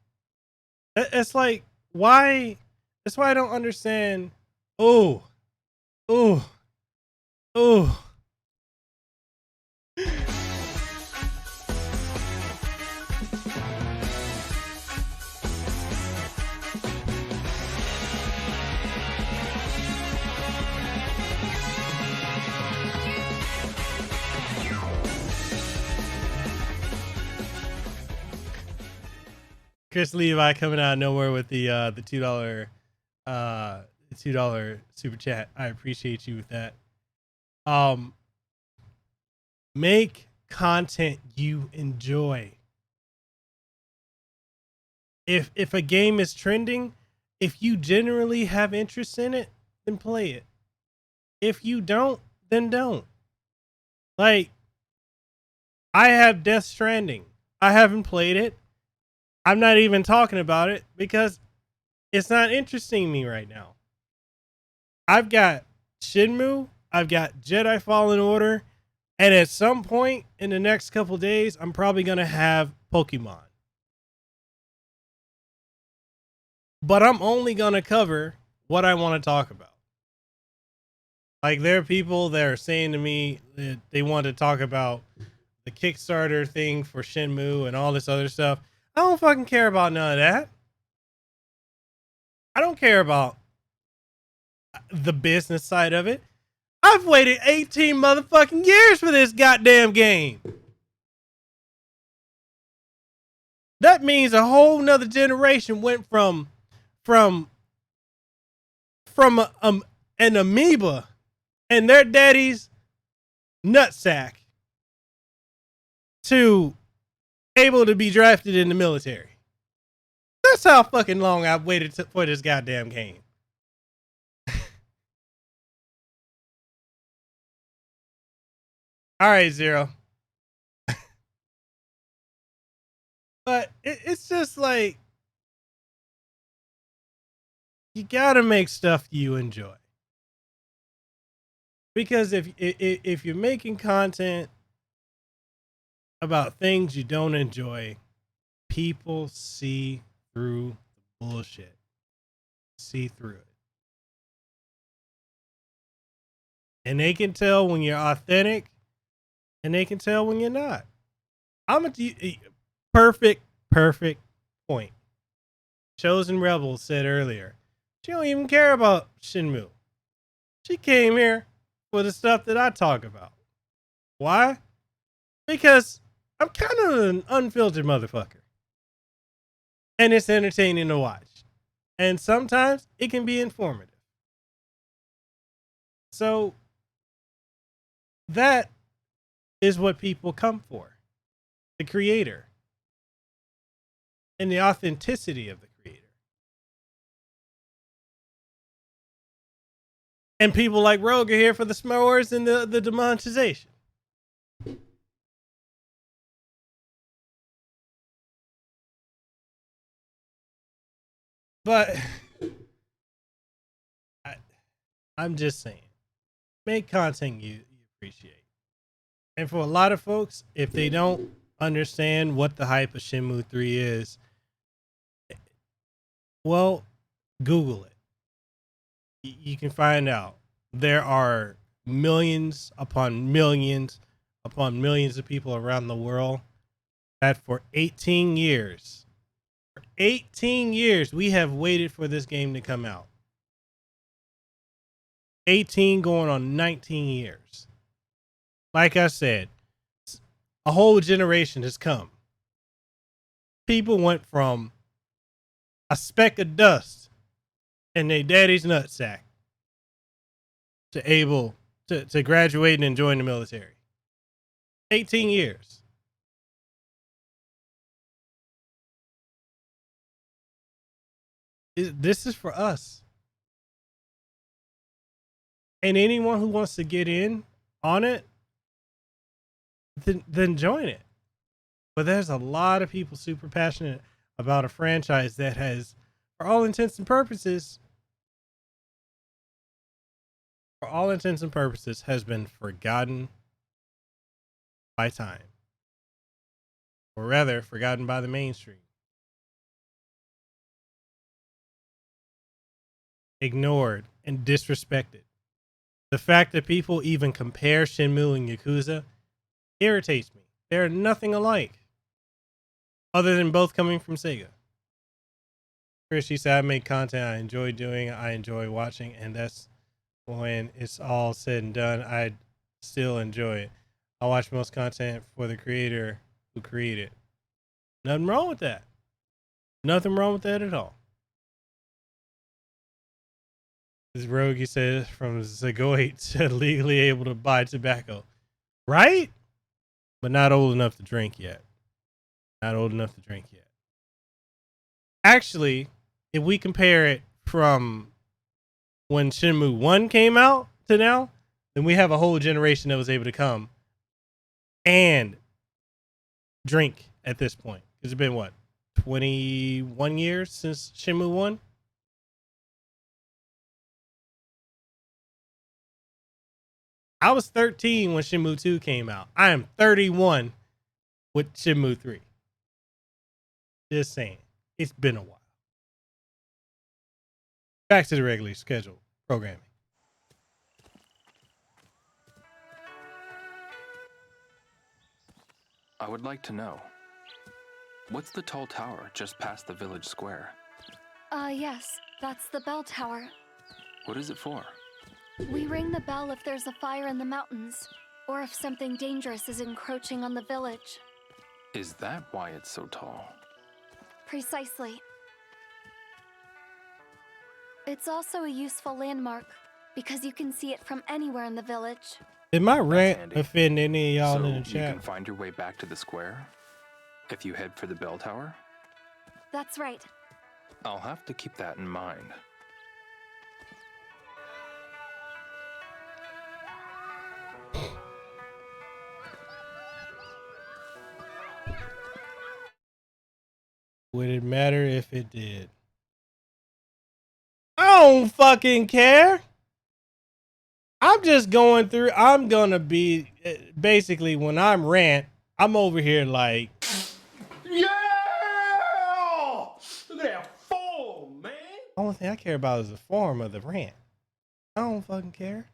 It's like, why? That's why I don't understand. Oh. Chris Levi coming out of nowhere with the $2 super chat. I appreciate you with that. Make content you enjoy. If a game is trending, if you generally have interest in it, then play it. If you don't, then don't. Like, I have Death Stranding. I haven't played it. I'm not even talking about it because it's not interesting me right now. I've got Shenmue. I've got Jedi Fallen Order. And at some point in the next couple days, I'm probably going to have Pokemon. But I'm only going to cover what I want to talk about. Like, there are people that are saying to me that they want to talk about the Kickstarter thing for Shenmue and all this other stuff. I don't fucking care about none of that. I don't care about the business side of it. I've waited 18 motherfucking years for this goddamn game. That means a whole nother generation went from an amoeba and their daddy's nutsack to able to be drafted in the military. That's how fucking long I've waited for this goddamn game. All right, Zero. But it's just like, you gotta make stuff you enjoy. Because if you're making content about things you don't enjoy, people see through the bullshit. See through it. And they can tell when you're authentic, and they can tell when you're not. Perfect point. Chosen Rebel said earlier, she don't even care about Shenmue. She came here for the stuff that I talk about. Why? Because I'm kind of an unfiltered motherfucker. And it's entertaining to watch. And sometimes it can be informative. So that is what people come for. The creator. And the authenticity of the creator. And people like Rogue are here for the s'mores and the demonetization. But I'm just saying, make content you appreciate. And for a lot of folks, if they don't understand what the hype of Shenmue III is, well, Google it. You can find out. There are millions upon millions of people around the world that for 18 years, we have waited for this game to come out. 18 going on 19 years. Like I said, a whole generation has come. People went from a speck of dust in their daddy's nutsack to able to graduate and join the military. 18 years. This is for us. And anyone who wants to get in on it, then join it. But there's a lot of people super passionate about a franchise that has, for all intents and purposes, has been forgotten by time. Or rather, forgotten by the mainstream. Ignored and disrespected. The fact that people even compare Shenmue and Yakuza irritates me. They're nothing alike. Other than both coming from Sega. Chris, she said, I make content I enjoy doing, I enjoy watching, and that's when it's all said and done, I still enjoy it. I watch most content for the creator who created. Nothing wrong with that. Nothing wrong with that at all. This Rogue, he says, from Zagoit to legally able to buy tobacco. Right? But not old enough to drink yet. Not old enough to drink yet. Actually, if we compare it from when Shenmue 1 came out to now, then we have a whole generation that was able to come and drink at this point. It's been what, 21 years since Shenmue 1? I was 13 when Shenmue 2 came out. I am 31 with Shenmue 3. Just saying. It's been a while. Back to the regularly scheduled programming. I would like to know, what's the tall tower just past the village square? Yes, that's the bell tower. What is it for? We ring the bell if there's a fire in the mountains, or if something dangerous is encroaching on the village. Is that why it's so tall? Precisely. It's also a useful landmark, because you can see it from anywhere in the village. Did my rant offend any of y'all So in the you chat? can find your way back to the square if you head for the bell tower? That's right. I'll have to keep that in mind. Would it matter if it did? I don't fucking care. I'm just going through. I'm gonna be basically when I'm rant, I'm over here like, Yeah! Look at that form, man. only thing I care about is the form of the rant. I don't fucking care.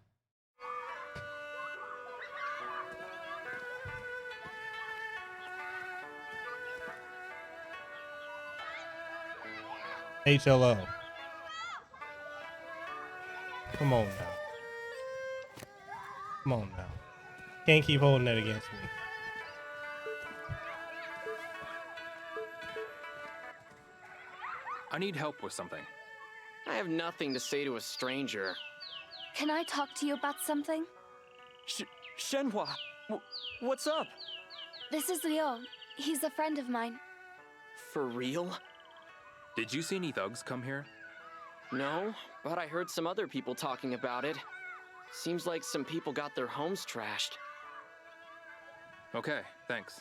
HLO. Come on now. Come on now. Can't keep holding that against me. I need help with something. I have nothing to say to a stranger. Can I talk to you about something? Shenhua, what's up? This is Leo. He's a friend of mine. For real? Did you see any thugs come here? No, but I heard some other people talking about it. Seems like some people got their homes trashed. Okay, thanks.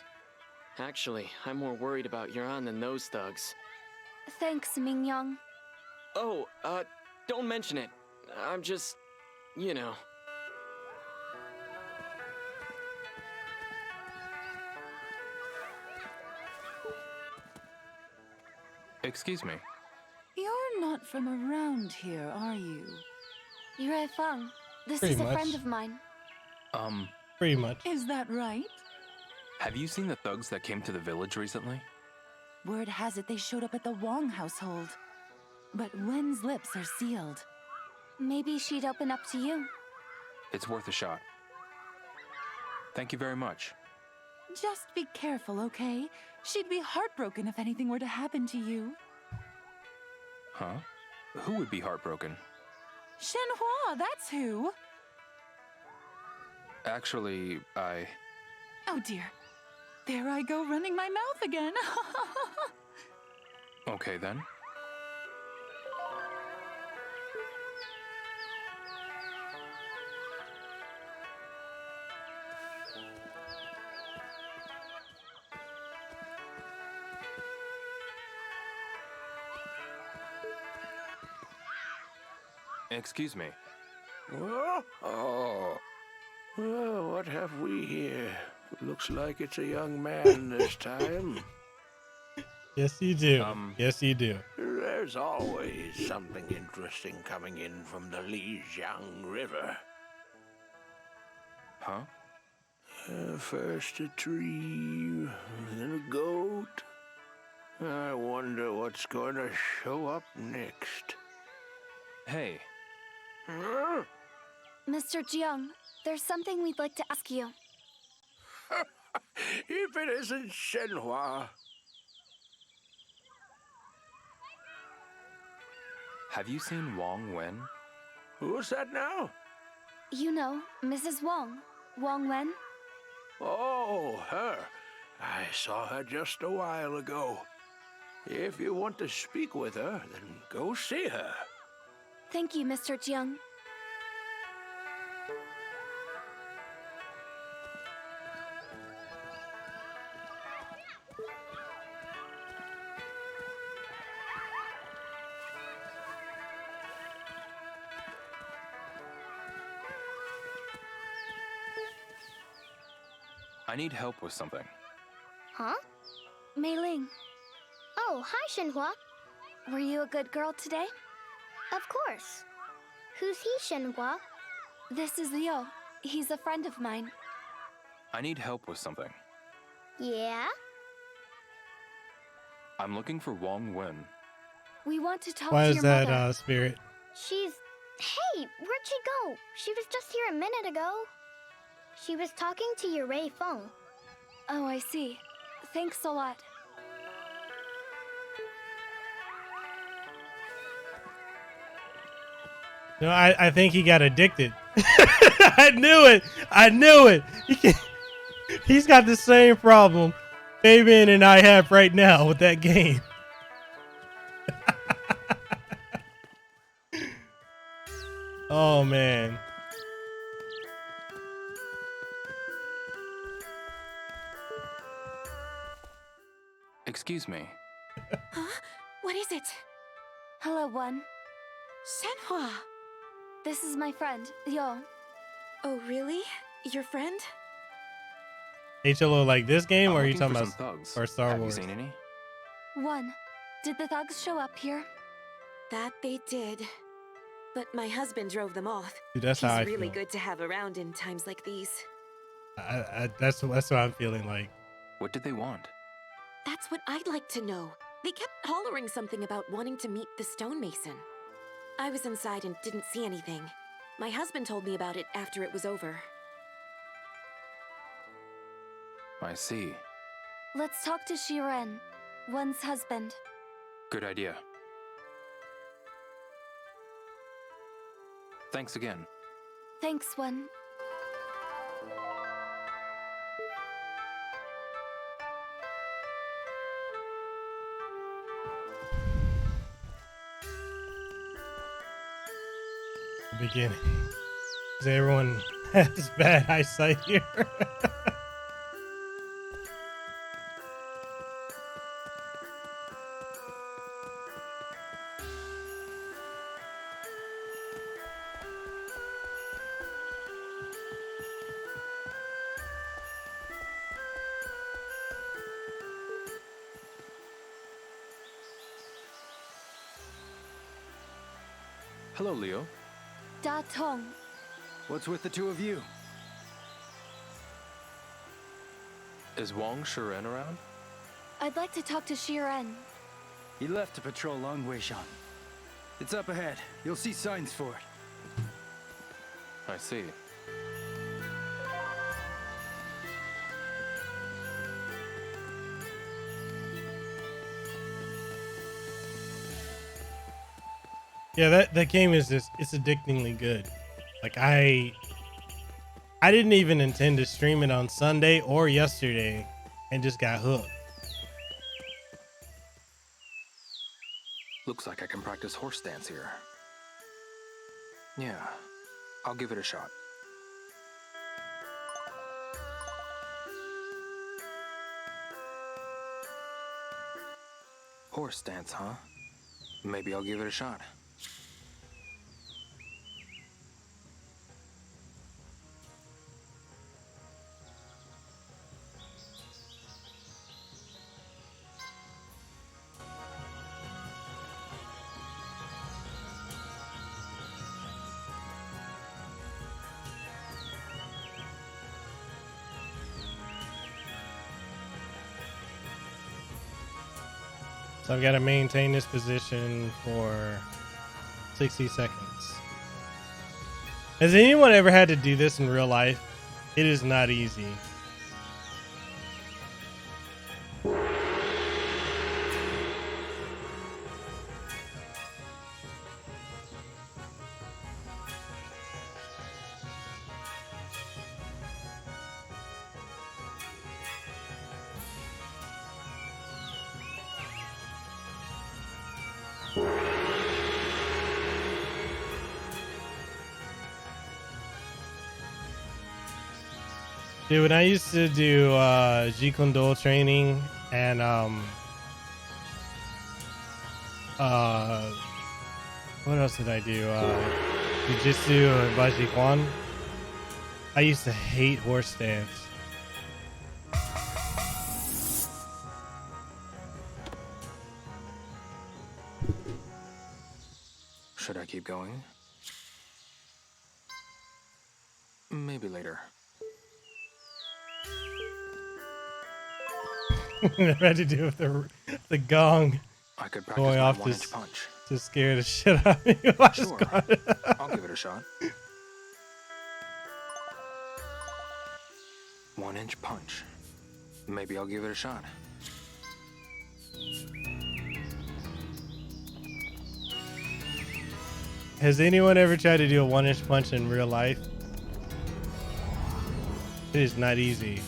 Actually, I'm more worried about Yuan than those thugs. Thanks, Ming-Young. Oh, don't mention it. I'm just, you know. Excuse me. You're not from around here, are you? Yue Feng. This Pretty is a much. friend of mine. Pretty much. Is that right? Have you seen the thugs that came to the village recently? Word has it they showed up at the Wong household. But Wen's lips are sealed. Maybe she'd open up to you. It's worth a shot. Thank you very much. Just be careful, okay? She'd be heartbroken if anything were to happen to you. Huh? Who would be heartbroken? Shenhua, that's who. Actually, Oh dear. There I go running my mouth again. Okay then. Excuse me. Oh. Well, what have we here? Looks like it's a young man this time. Yes, you do. Yes, you do. There's always something interesting coming in from the Lijiang River. Huh? First a tree, then a goat. I wonder what's going to show up next. Hey. Mr. Jiang, there's something we'd like to ask you. If it isn't Shenhua. Have you seen Wong Wen? Who's that now? You know, Mrs. Wong. Wong Wen. Oh, her. I saw her just a while ago. If you want to speak with her, then go see her. Thank you, Mr. Jiang. I need help with something. Huh? Mei Ling. Oh, hi, Shenhua. Were you a good girl today? Of course. Who's he, Shenhua? This is Leo. He's a friend of mine. I need help with something. Yeah? I'm looking for Wong Wen. We want to talk Why to is your that, mother. Spirit? She's... Hey, where'd she go? She was just here a minute ago. She was talking to your Ray Feng. Oh, I see. Thanks a lot. No, I think he got addicted. I knew it. I knew it. He's got the same problem Fabian and I have right now with that game. Oh, man. Excuse me. Huh? What is it? Hello, One. Shenhua! This is my friend, Yo. Oh, really? Your friend? HLO like this game, or are you looking talking for about some thugs. or Star Have Wars? you seen any? One. Did the thugs show up here? That they did. But my husband drove them off. Dude, that's He's how I really feel. good to have around in times like these. That's what I'm feeling like. What did they want? That's what I'd like to know. They kept hollering something about wanting to meet the stonemason. I was inside and didn't see anything. My husband told me about it after it was over. I see. Let's talk to Shiren, One's husband. Good idea. Thanks again. Thanks, One. The beginning. 'Cause everyone has bad eyesight here. Hello, Leo. Da Tong. What's with the two of you? Is Wong Shiren around? I'd like to talk to Shiren. He left to patrol Long Weishan. It's up ahead. You'll see signs for it. I see. Yeah, that game is just, it's addictingly good. Like I didn't even intend to stream it on Sunday or yesterday and just got hooked. Looks like I can practice horse dance here. Yeah, I'll give it a shot. Horse dance, huh? Maybe I'll give it a shot. So I've got to maintain this position for 60 seconds. Has anyone ever had to do this in real life? It is not easy. Dude, when I used to do Jeet Kune Do training and what else did I do? Jiu-Jitsu and Baji Quan. I used to hate horse stance. Should I keep going? Maybe later. I had to do with the gong I could practice going my off one-inch punch. to scare the shit out of me. I just Sure. got it. I'll give it a shot. 1-inch punch. Maybe I'll give it a shot. Has anyone ever tried to do a 1-inch punch in real life? It is not easy.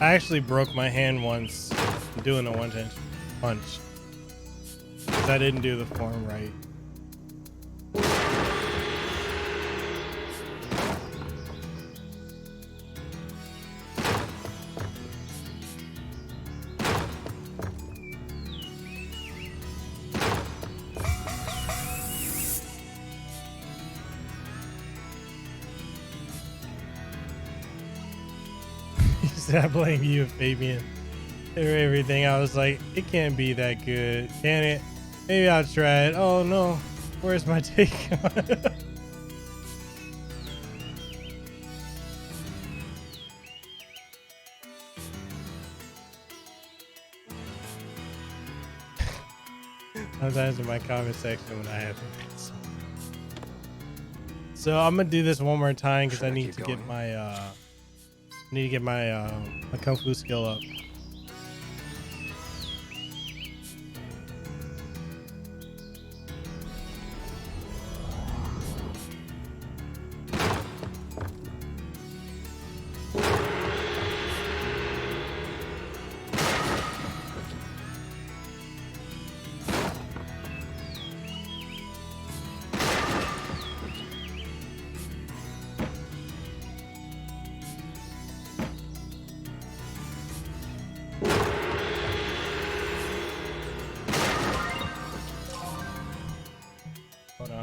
I actually broke my hand once doing a 1-inch punch because I didn't do the form right. I blame you, Fabian, for everything. I was like, it can't be that good, can it? Maybe I'll try it. Oh no, where's my take on it? Sometimes in my comment section when I have it. So I'm gonna do this one more time because I need to get my my Kung Fu skill up.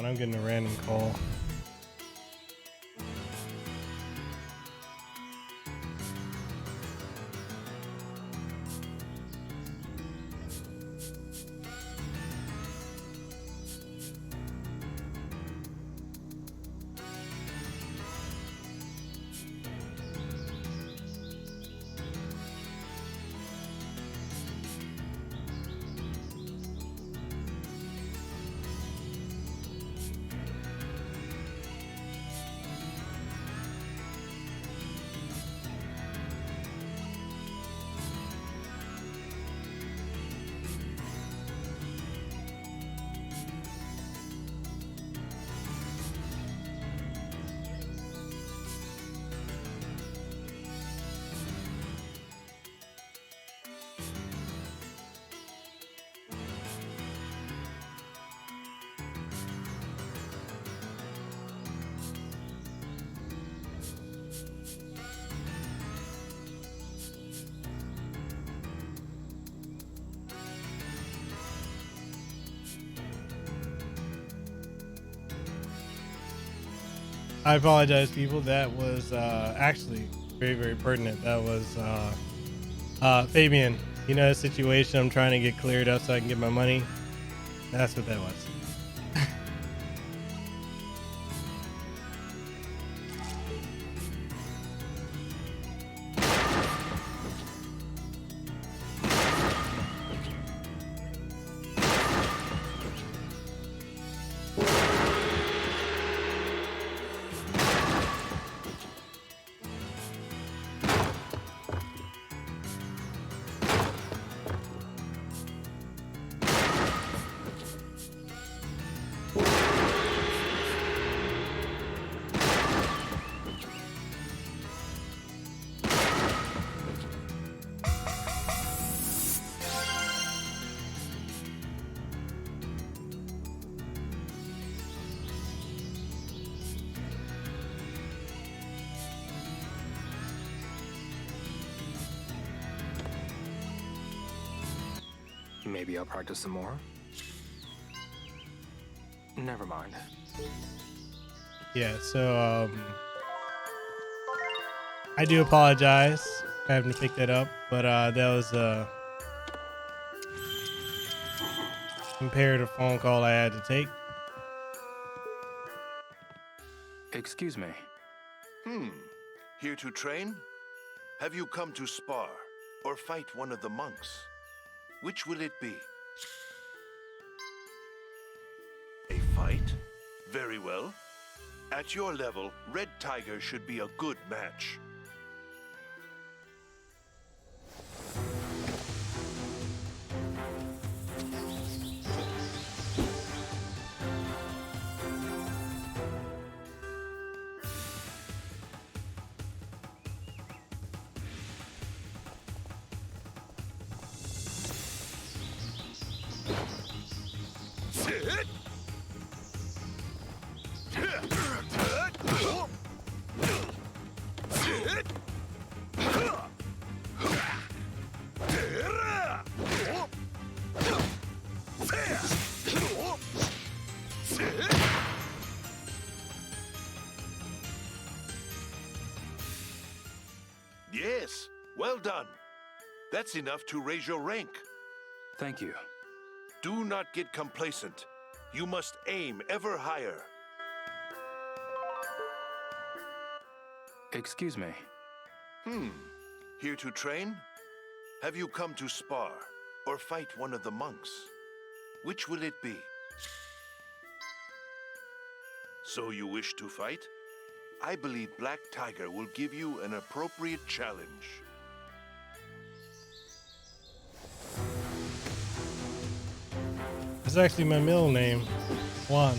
I'm getting a random call. I apologize, people. That was actually very, very pertinent. That was Fabian. You know the situation I'm trying to get cleared up so I can get my money? That's what that was. Maybe I'll practice some more. Never mind. Yeah, so I do apologize for having to pick that up, but that was a imperative phone call I had to take. Excuse me. Here to train? Have you come to spar or fight one of the monks? Which will it be? A fight? Very well. At your level, Red Tiger should be a good match. Yes, well done. That's enough to raise your rank. Thank you. Do not get complacent. You must aim ever higher. Excuse me. Here to train? Have you come to spar or fight one of the monks? Which will it be? So you wish to fight? I believe Black Tiger will give you an appropriate challenge. That's actually my middle name, Juan.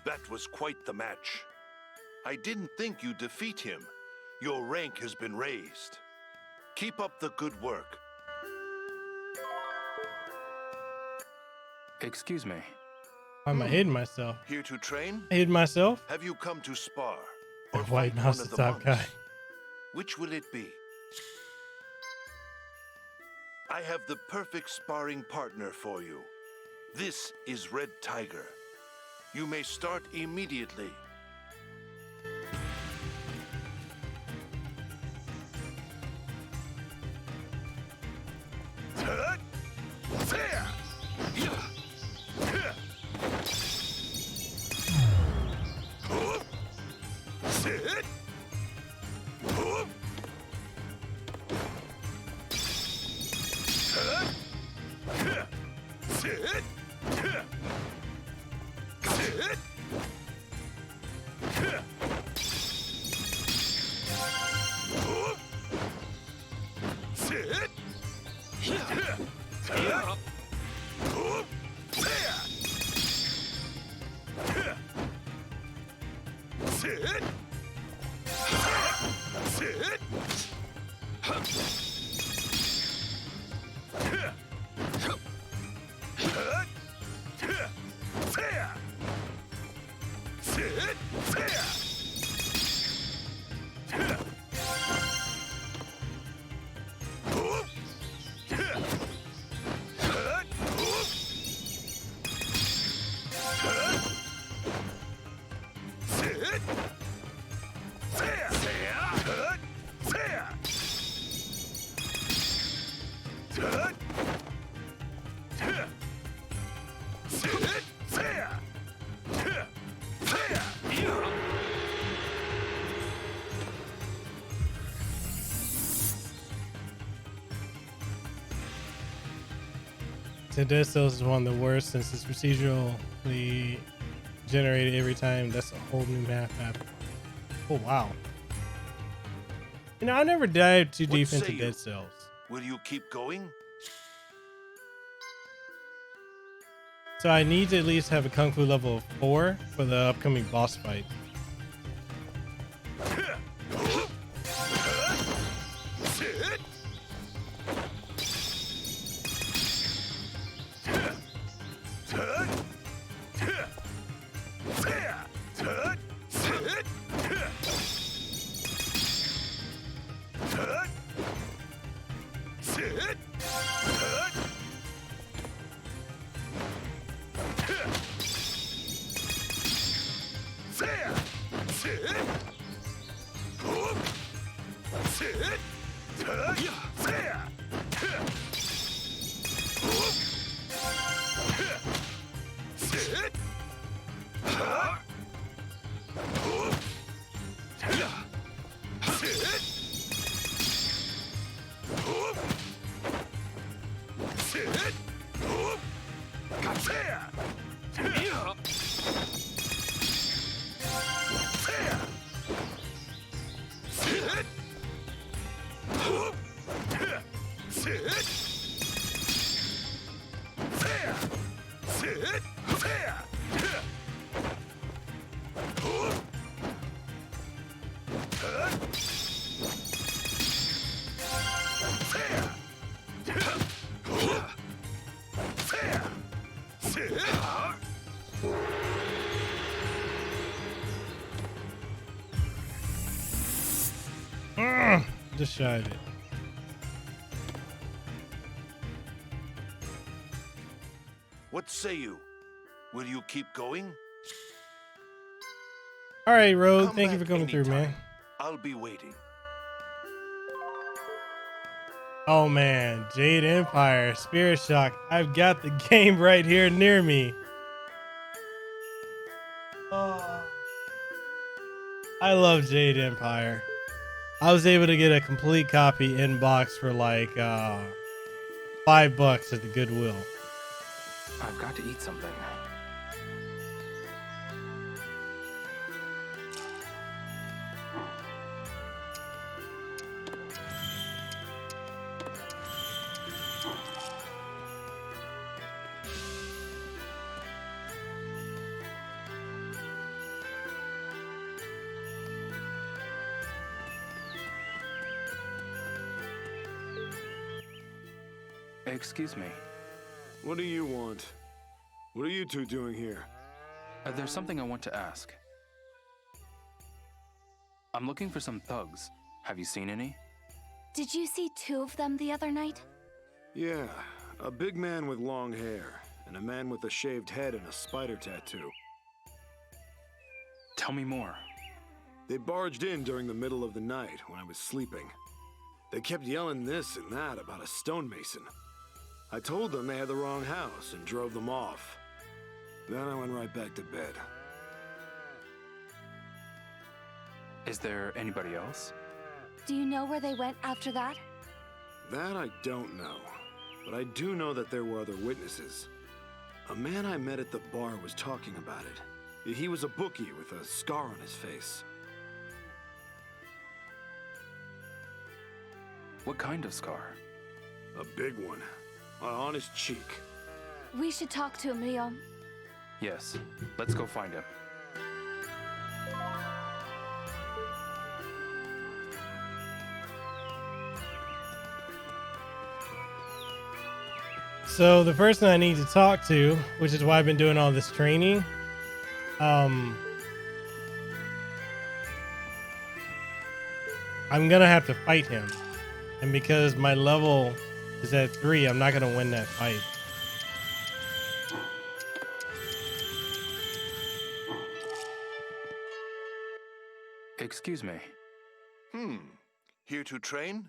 That was quite the match. I didn't think you'd defeat him. Your rank has been raised. Keep up the good work. Excuse me. Why am I hitting myself? Here to train? I hit myself? Have you come to spar or White fight Mouse one of the the top monks? guy. Which will it be? I have the perfect sparring partner for you. This is Red Tiger. You may start immediately. This is one of the worst since it's procedurally generated every time. That's a whole new map. Oh wow. You know, I never dived too What deep say into you? Dead Cells. Will you keep going? So I need to at least have a Kung Fu level of 4 for the upcoming boss fight. Just shy of it. What say you? Will you keep going? All right, Rogue. Come Thank you back for coming through, man. anytime. I'll be waiting. Oh man, Jade Empire, Spirit Shock. I've got the game right here near me. Oh. I love Jade Empire. I was able to get a complete copy in box for like $5 at the Goodwill. I've got to eat something. Excuse me. What do you want? What are you two doing here? There's something I want to ask. I'm looking for some thugs. Have you seen any? Did you see 2 of them the other night? Yeah, a big man with long hair, and a man with a shaved head and a spider tattoo. Tell me more. They barged in during the middle of the night when I was sleeping. They kept yelling this and that about a stonemason. I told them they had the wrong house and drove them off. Then I went right back to bed. Is there anybody else? Do you know where they went after that? That I don't know, but I do know that there were other witnesses. A man I met at the bar was talking about it. He was a bookie with a scar on his face. What kind of scar? A big one. On his cheek. We should talk to him, Leon. Yes, let's go find him. So the person I need to talk to, which is why I've been doing all this training, I'm gonna have to fight him, and because my level is at 3, I'm not gonna win that fight. Excuse me. Here to train?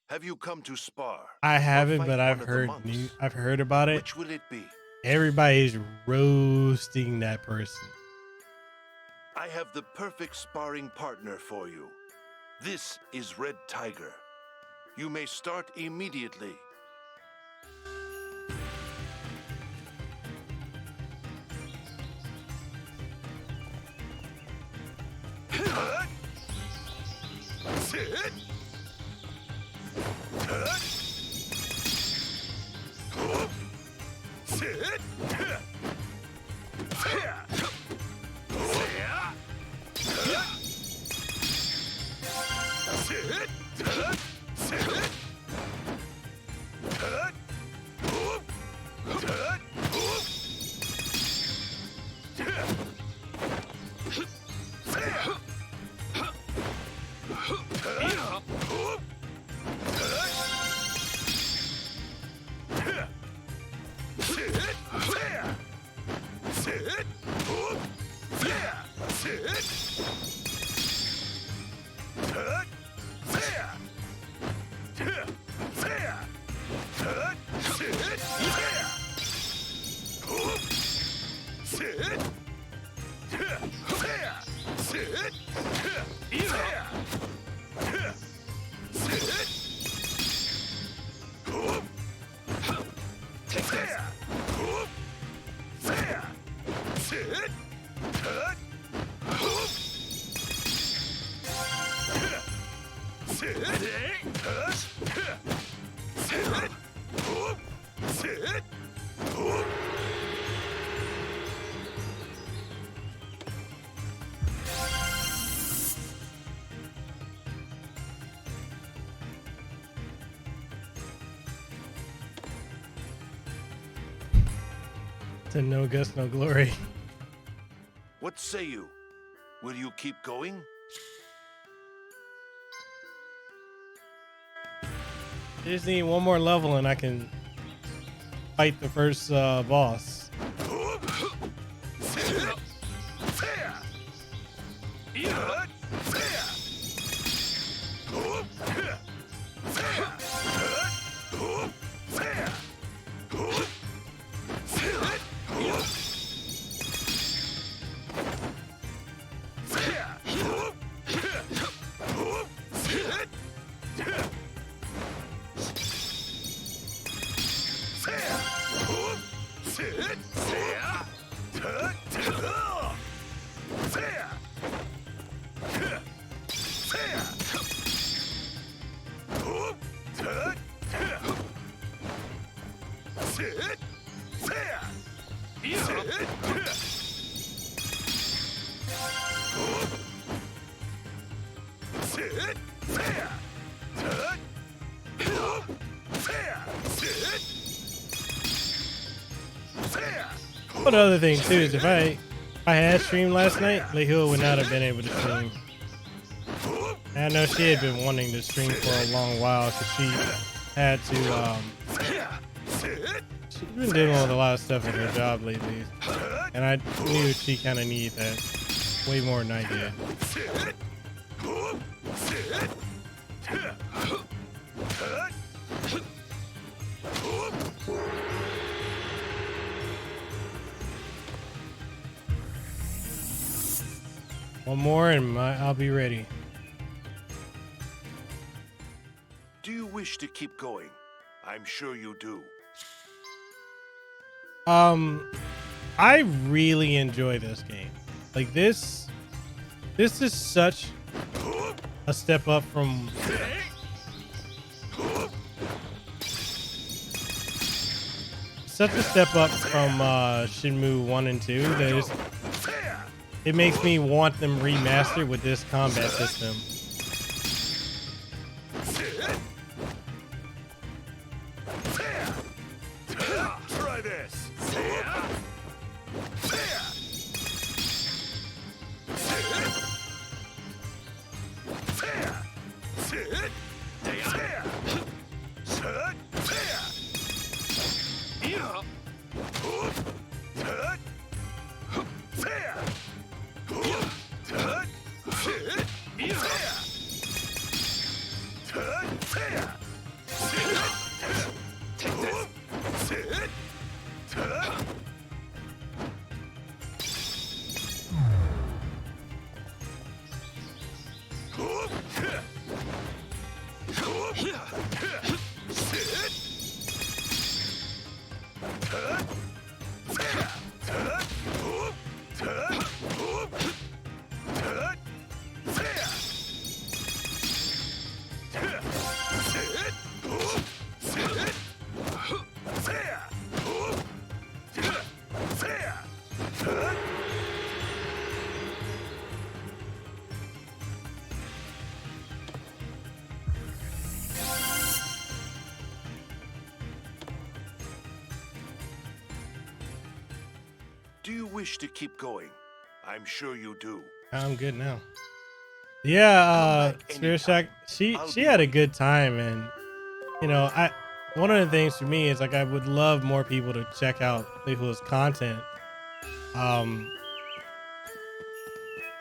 Have you come to spar? I Or haven't, fight but one I've of the heard monks? I've heard about it. Which will it be? Everybody's roasting that person. I have the perfect sparring partner for you. This is Red Tiger. You may start immediately. To no guts, no glory. What say you? Will you keep going? I just need one more level and I can fight the first boss. One other thing too is if I had streamed last night, Lehua would not have been able to stream. And I know she had been wanting to stream for a long while because she had to she's been dealing with a lot of stuff at her job lately, and I knew she kind of needed that way more than I did. One more and I'll be ready. Do you wish to keep going? I'm sure you do. I really enjoy this game. Like this is such a step up from Shenmue 1 and 2 that it makes me want them remastered with this combat system. Try this. Do you wish to keep going? I'm sure you do. I'm good now. Yeah, Spirit Shock, she had a good time, and you know, one of the things for me is like I would love more people to check out Lehua's content. 'Cause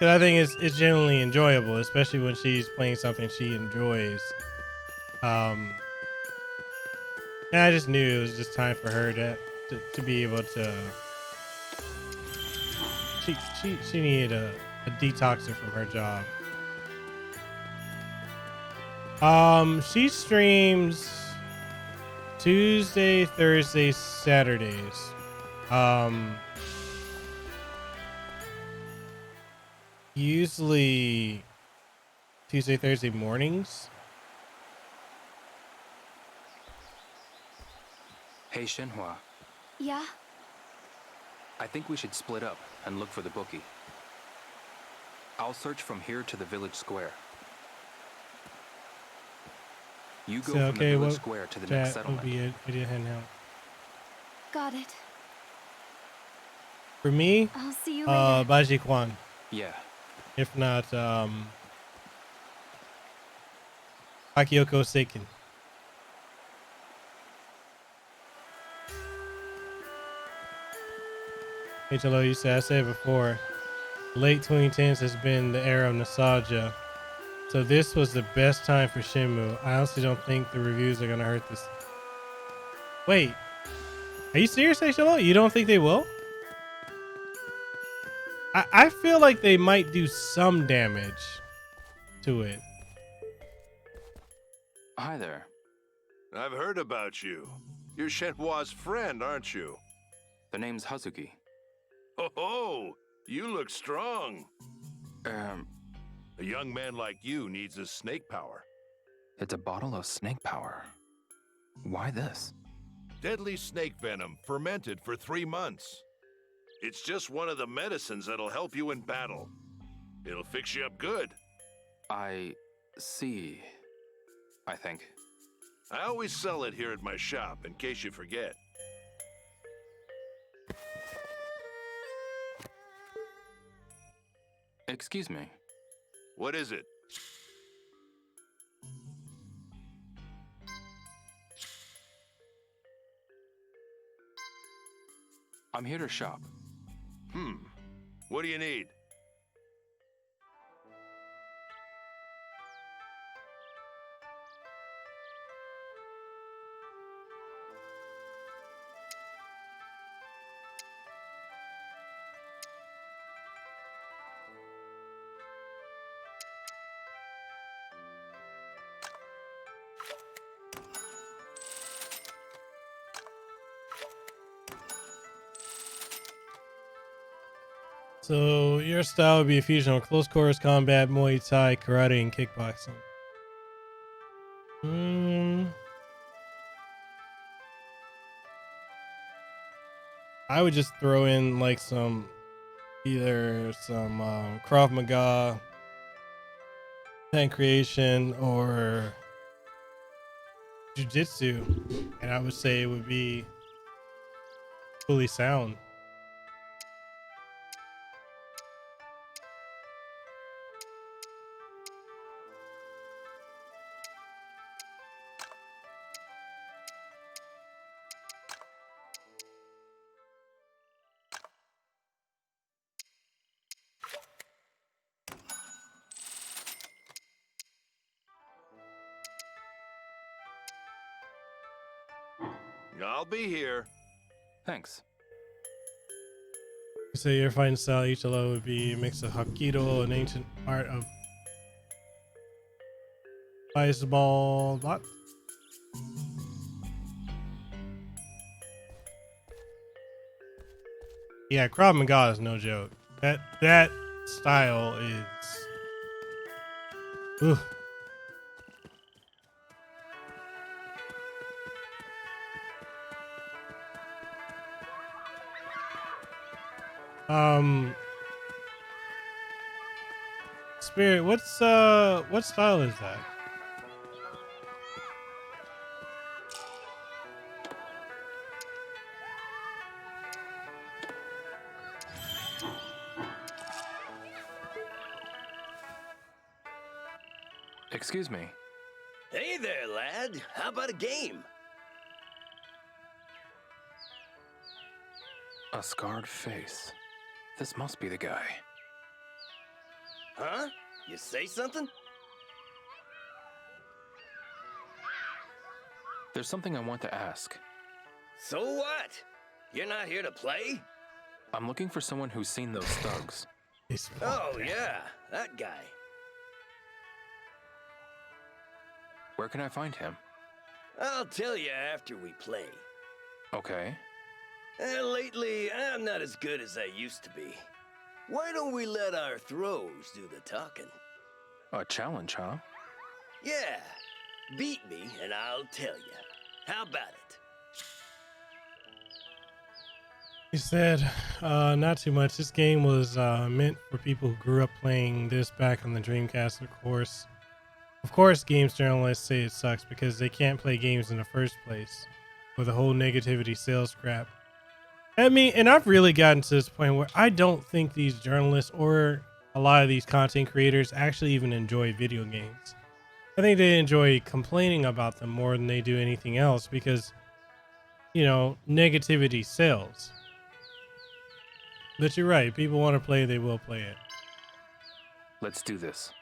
I think it's generally enjoyable, especially when she's playing something she enjoys. And I just knew it was just time for her to be able to. She needed a detoxer from her job. She streams Tuesday, Thursday, Saturdays. Usually Tuesday, Thursday mornings. Hey, Shenhua. Yeah? I think we should split up and look for the bookie. I'll search from here to the village square. You go from the village square to the next settlement. Video handout. Got it. For me, I'll see you later. Baji Kwan. Yeah. If not, Akioko Seiken. Hey, Chalo, you said, I said it before, late 2010s has been the era of nostalgia. So this was the best time for Shenmue. I honestly don't think the reviews are going to hurt this. Wait, are you serious, hey, Chalo? You don't think they will? I feel like they might do some damage to it. Hi there. I've heard about you. You're Shenhua's friend, aren't you? The name's Hazuki. Oh, you look strong. A young man like you needs a snake power. It's a bottle of snake power. Why this? Deadly snake venom, fermented for 3 months. It's just one of the medicines that'll help you in battle. It'll fix you up good. I see, I think. I always sell it here at my shop, in case you forget. Excuse me. What is it? I'm here to shop. What do you need? So your style would be a fusion of close quarters combat, Muay Thai, karate, and kickboxing. I would just throw in like either some Krav Maga, pancreation, or Jiu-Jitsu, and I would say it would be fully sound. I'll be here. Thanks. So your fighting style, Ichilo, would be a mix of Hapkido, an ancient art of baseball. What? Yeah, Krav Maga is no joke. That style is. Ooh. Spirit, what style is that? Excuse me. Hey there, lad. How about a game? A scarred face. This must be the guy. Huh? You say something? There's something I want to ask. So what? You're not here to play? I'm looking for someone who's seen those thugs. Oh, yeah, that guy. Where can I find him? I'll tell you after we play. Okay. Lately, I'm not as good as I used to be. Why don't we let our throws do the talking? A challenge, huh? Yeah. Beat me and I'll tell you. How about it? He said, not too much. This game was meant for people who grew up playing this back on the Dreamcast, of course. Of course, games journalists say it sucks because they can't play games in the first place with the whole negativity sales crap. I mean, and I've really gotten to this point where I don't think these journalists or a lot of these content creators actually even enjoy video games. I think they enjoy complaining about them more than they do anything else because, you know, negativity sells. But you're right. People want to play, they will play it. Let's do this.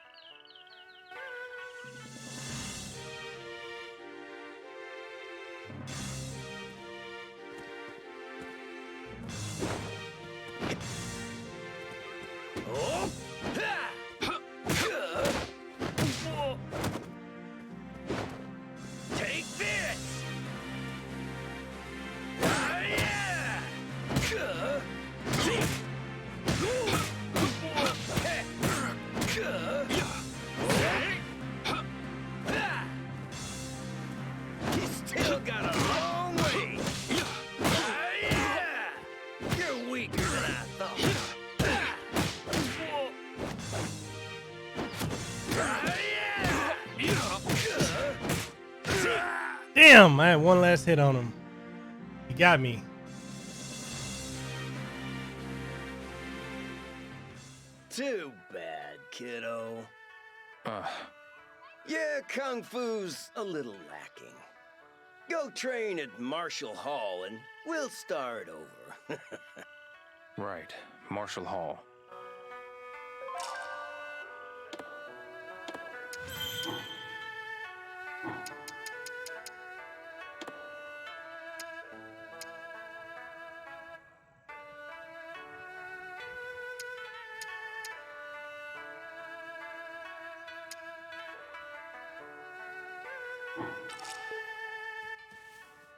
Oh! Take this! Yeah! You still got a long way. Yeah! You're weaker than I thought. Damn, I had one last hit on him. He got me. Too bad, kiddo. Yeah, Kung Fu's a little lacking. Go train at Marshall Hall and we'll start over. Right, Marshall Hall.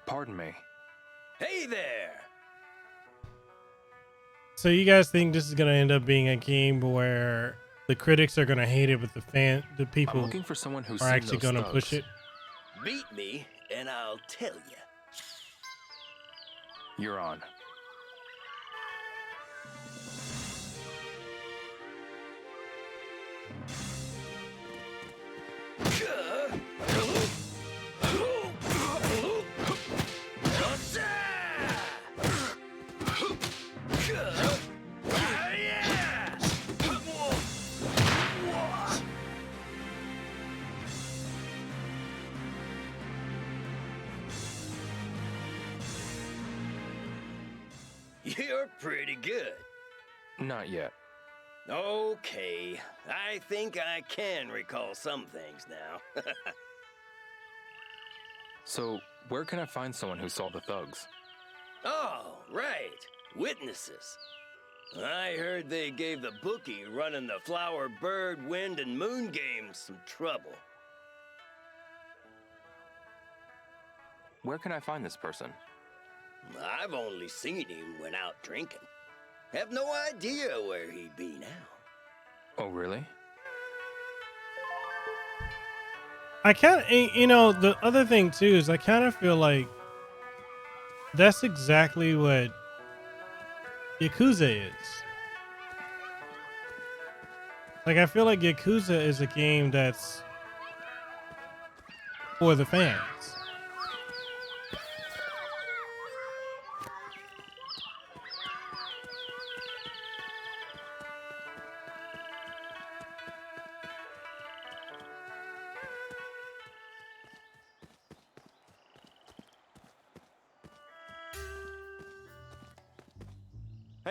Pardon me. Hey there! So you guys think this is gonna end up being a game where the critics are gonna hate it, but the people I'm looking for someone who's are seen actually those gonna thugs. push it? Beat me and I'll tell you. You're on. You're pretty good. Not yet. Okay, I think I can recall some things now. So, where can I find someone who saw the thugs? Oh, right. Witnesses. I heard they gave the bookie running the Flower, Bird, Wind, and Moon games some trouble. Where can I find this person? I've only seen him when out drinking. Have no idea where he'd be now. Oh, really? I kind of, you know, the other thing too is I kind of feel like that's exactly what Yakuza is. Like, I feel like Yakuza is a game that's for the fans.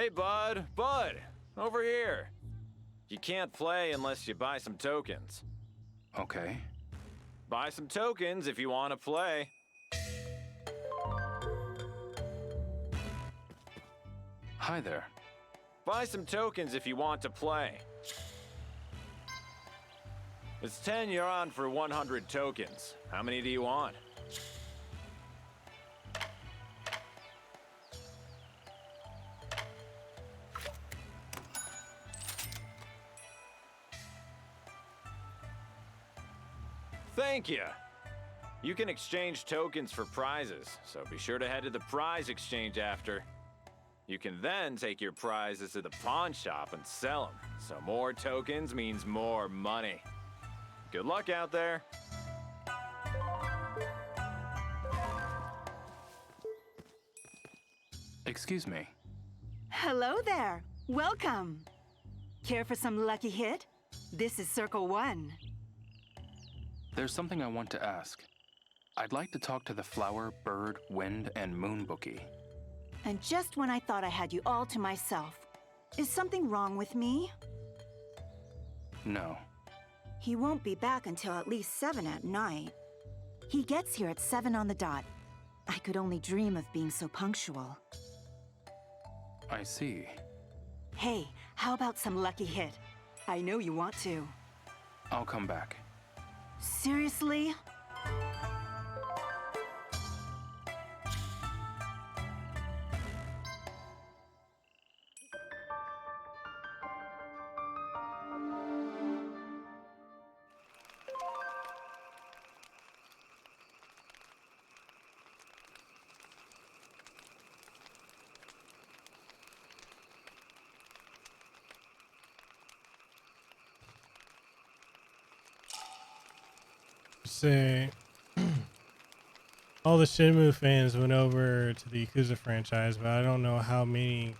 Hey, bud. Bud, over here. You can't play unless you buy some tokens. Okay. Buy some tokens if you want to play. Hi there. Buy some tokens if you want to play. It's 10 yuan for 100 tokens. How many do you want? Thank you. You can exchange tokens for prizes, so be sure to head to the prize exchange after. You can then take your prizes to the pawn shop and sell them, so more tokens means more money. Good luck out there. Excuse me. Hello there. Welcome. Care for some lucky hit? This is Circle 1. There's something I want to ask. I'd like to talk to the flower, bird, wind, and moon bookie. And just when I thought I had you all to myself. Is something wrong with me? No. He won't be back until at least 7 at night. He gets here at 7 on the dot. I could only dream of being so punctual. I see. Hey, how about some lucky hit? I know you want to. I'll come back. Seriously? Say all the Shenmue fans went over to the Yakuza franchise, but I don't know how many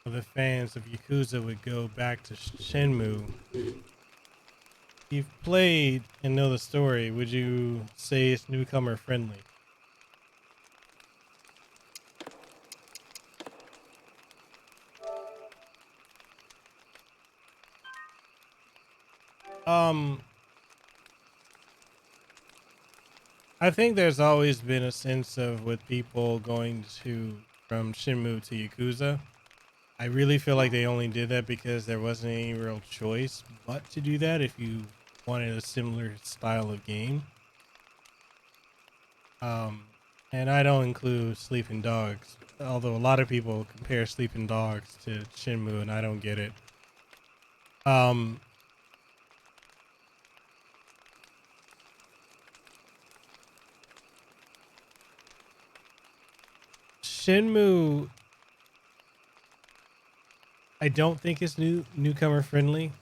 of the fans of Yakuza would go back to Shenmue. If you've played and know the story, would you say it's newcomer friendly? I think there's always been a sense of with people going from Shenmue to Yakuza. I really feel like they only did that because there wasn't any real choice but to do that if you wanted a similar style of game. And I don't include Sleeping Dogs, although a lot of people compare Sleeping Dogs to Shenmue, and I don't get it. Shenmue, I don't think it's newcomer friendly.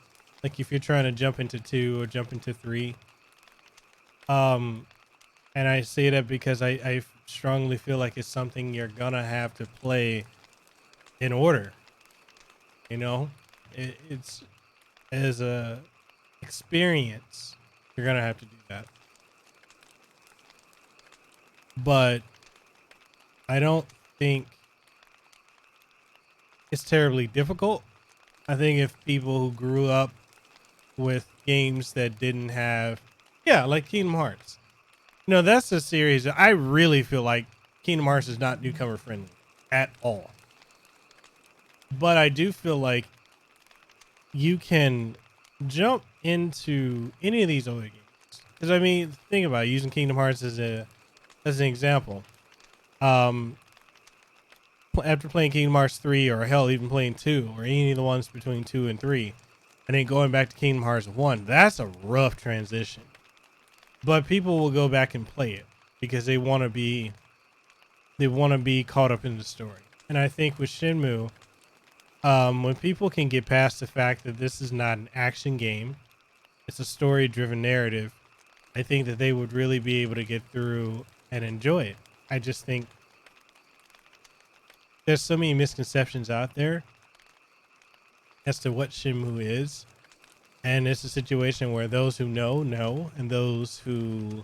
Like if you're trying to jump into 2 or jump into 3. And I say that because I strongly feel like it's something you're gonna have to play in order. You know, it's as a experience, you're gonna have to do that. But I don't think it's terribly difficult. I think if people who grew up with games that didn't have, like Kingdom Hearts, that's a series that I really feel like Kingdom Hearts is not newcomer friendly at all. But I do feel like you can jump into any of these older games. Because I mean, think about it, using Kingdom Hearts as an example. After playing Kingdom Hearts 3, or hell, even playing 2, or any of the ones between 2 and 3, and then going back to Kingdom Hearts 1, that's a rough transition. But people will go back and play it because they want to be caught up in the story. And I think with Shenmue, when people can get past the fact that this is not an action game, it's a story-driven narrative, I think that they would really be able to get through and enjoy it. I just think there's so many misconceptions out there as to what Shenmue is. And it's a situation where those who know, and those who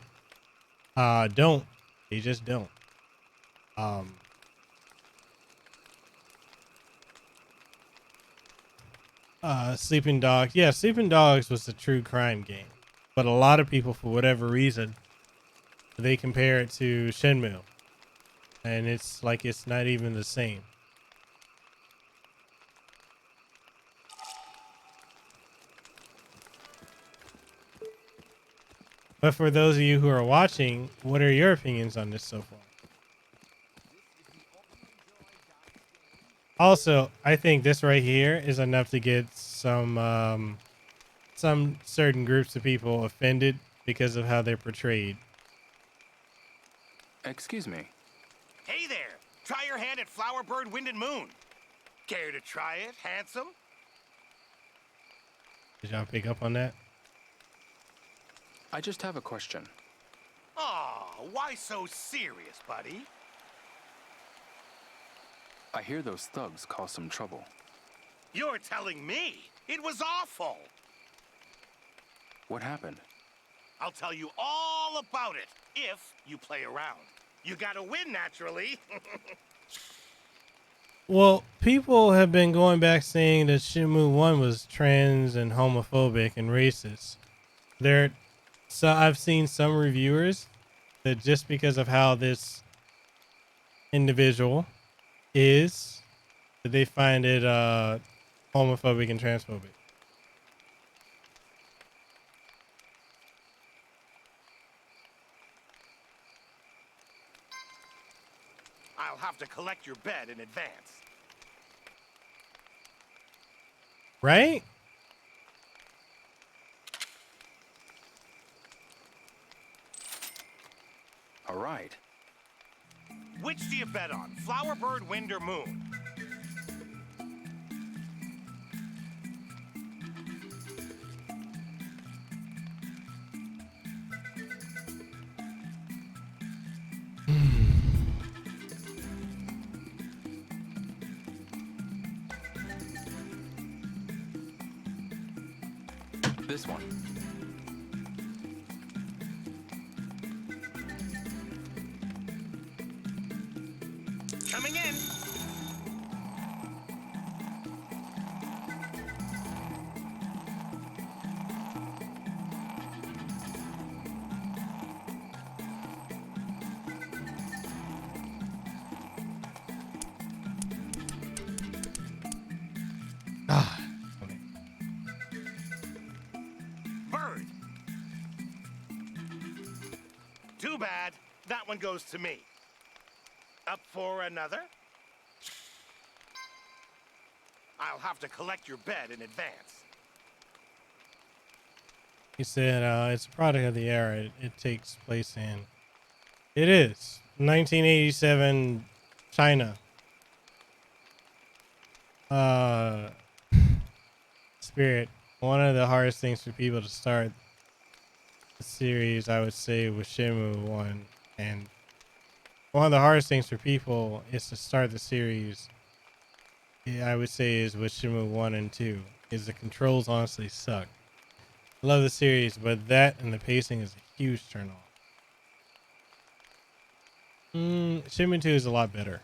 don't, they just don't. Sleeping Dogs. Yeah, Sleeping Dogs was a true crime game, but a lot of people, for whatever reason, they compare it to Shenmue, and it's like it's not even the same. But for those of you who are watching, what are your opinions on this so far? Also, I think this right here is enough to get some certain groups of people offended because of how they're portrayed. Excuse me. Hey there! Try your hand at Flower Bird, Wind and Moon. Care to try it, handsome? Did y'all pick up on that? I just have a question. Aw, why so serious, buddy? I hear those thugs caused some trouble. You're telling me? It was awful! What happened? I'll tell you all about it, if you play around. You gotta win, naturally. Well, people have been going back saying that Shenmue 1 was trans and homophobic and racist. So I've seen some reviewers that just because of how this individual is, that they find it homophobic and transphobic. I'll have to collect your bet in advance. Right? All right. Which do you bet on? Flower Bird, Wind, or Moon? This one. Coming in. Bird. Too bad. That one goes to me. Up for another? I'll have to collect your bet in advance. He said it's a product of the era. It takes place in. It is 1987 China. Spirit. One of the hardest things for people to start the series, I would say, was Shenmue 1, and one of the hardest things for people is to start the series. I would say is with Shenmue 1 and 2. Is the controls honestly suck. Love the series, but that and the pacing is a huge turn off. Shenmue 2 is a lot better,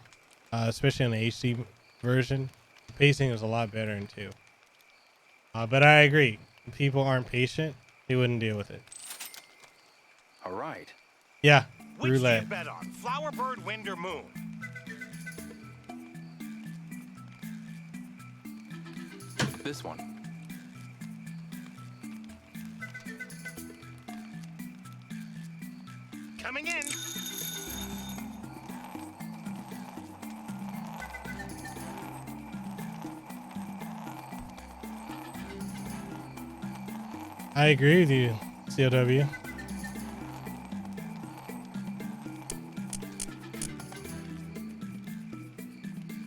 especially on the HD version. The pacing is a lot better in 2. But I agree. If people aren't patient, they wouldn't deal with it. All right. Yeah, Which roulette. do you bet on? Flower Bird, Wind, or Moon? This one. Coming in. I agree with you, CLW.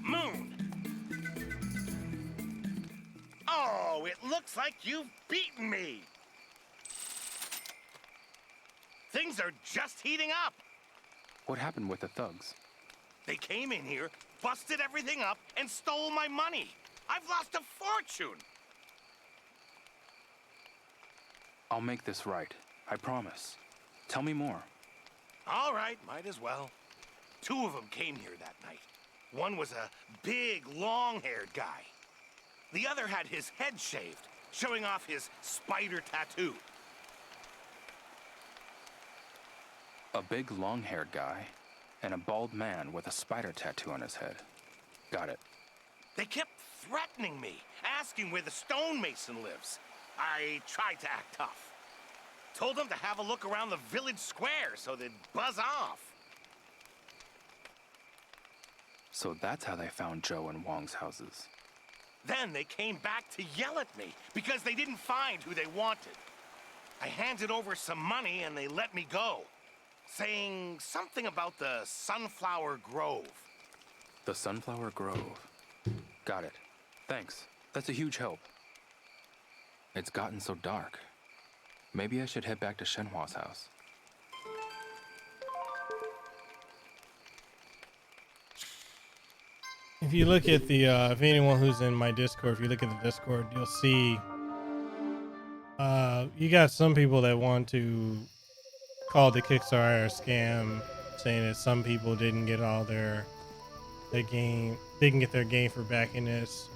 Moon. Oh, it looks like you've beaten me. Things are just heating up. What happened with the thugs? They came in here, busted everything up, and stole my money. I've lost a fortune. I'll make this right. I promise. Tell me more. All right, might as well. 2 of them came here that night. One was a big, long-haired guy. The other had his head shaved, showing off his spider tattoo. A big long-haired guy and a bald man with a spider tattoo on his head. Got it. They kept threatening me, asking where the stonemason lives. I tried to act tough. Told them to have a look around the village square so they'd buzz off. So that's how they found Joe and Wong's houses. Then they came back to yell at me because they didn't find who they wanted. I handed over some money and they let me go, saying something about the Sunflower Grove. The Sunflower Grove. Got it. Thanks. That's a huge help. It's gotten so dark. Maybe I should head back to Shenhua's house. If you look at the, if anyone who's in my Discord, if you look at the Discord, you'll see, you got some people that want to call the Kickstarter a scam, saying that some people didn't get all their game, didn't get their game for backing this.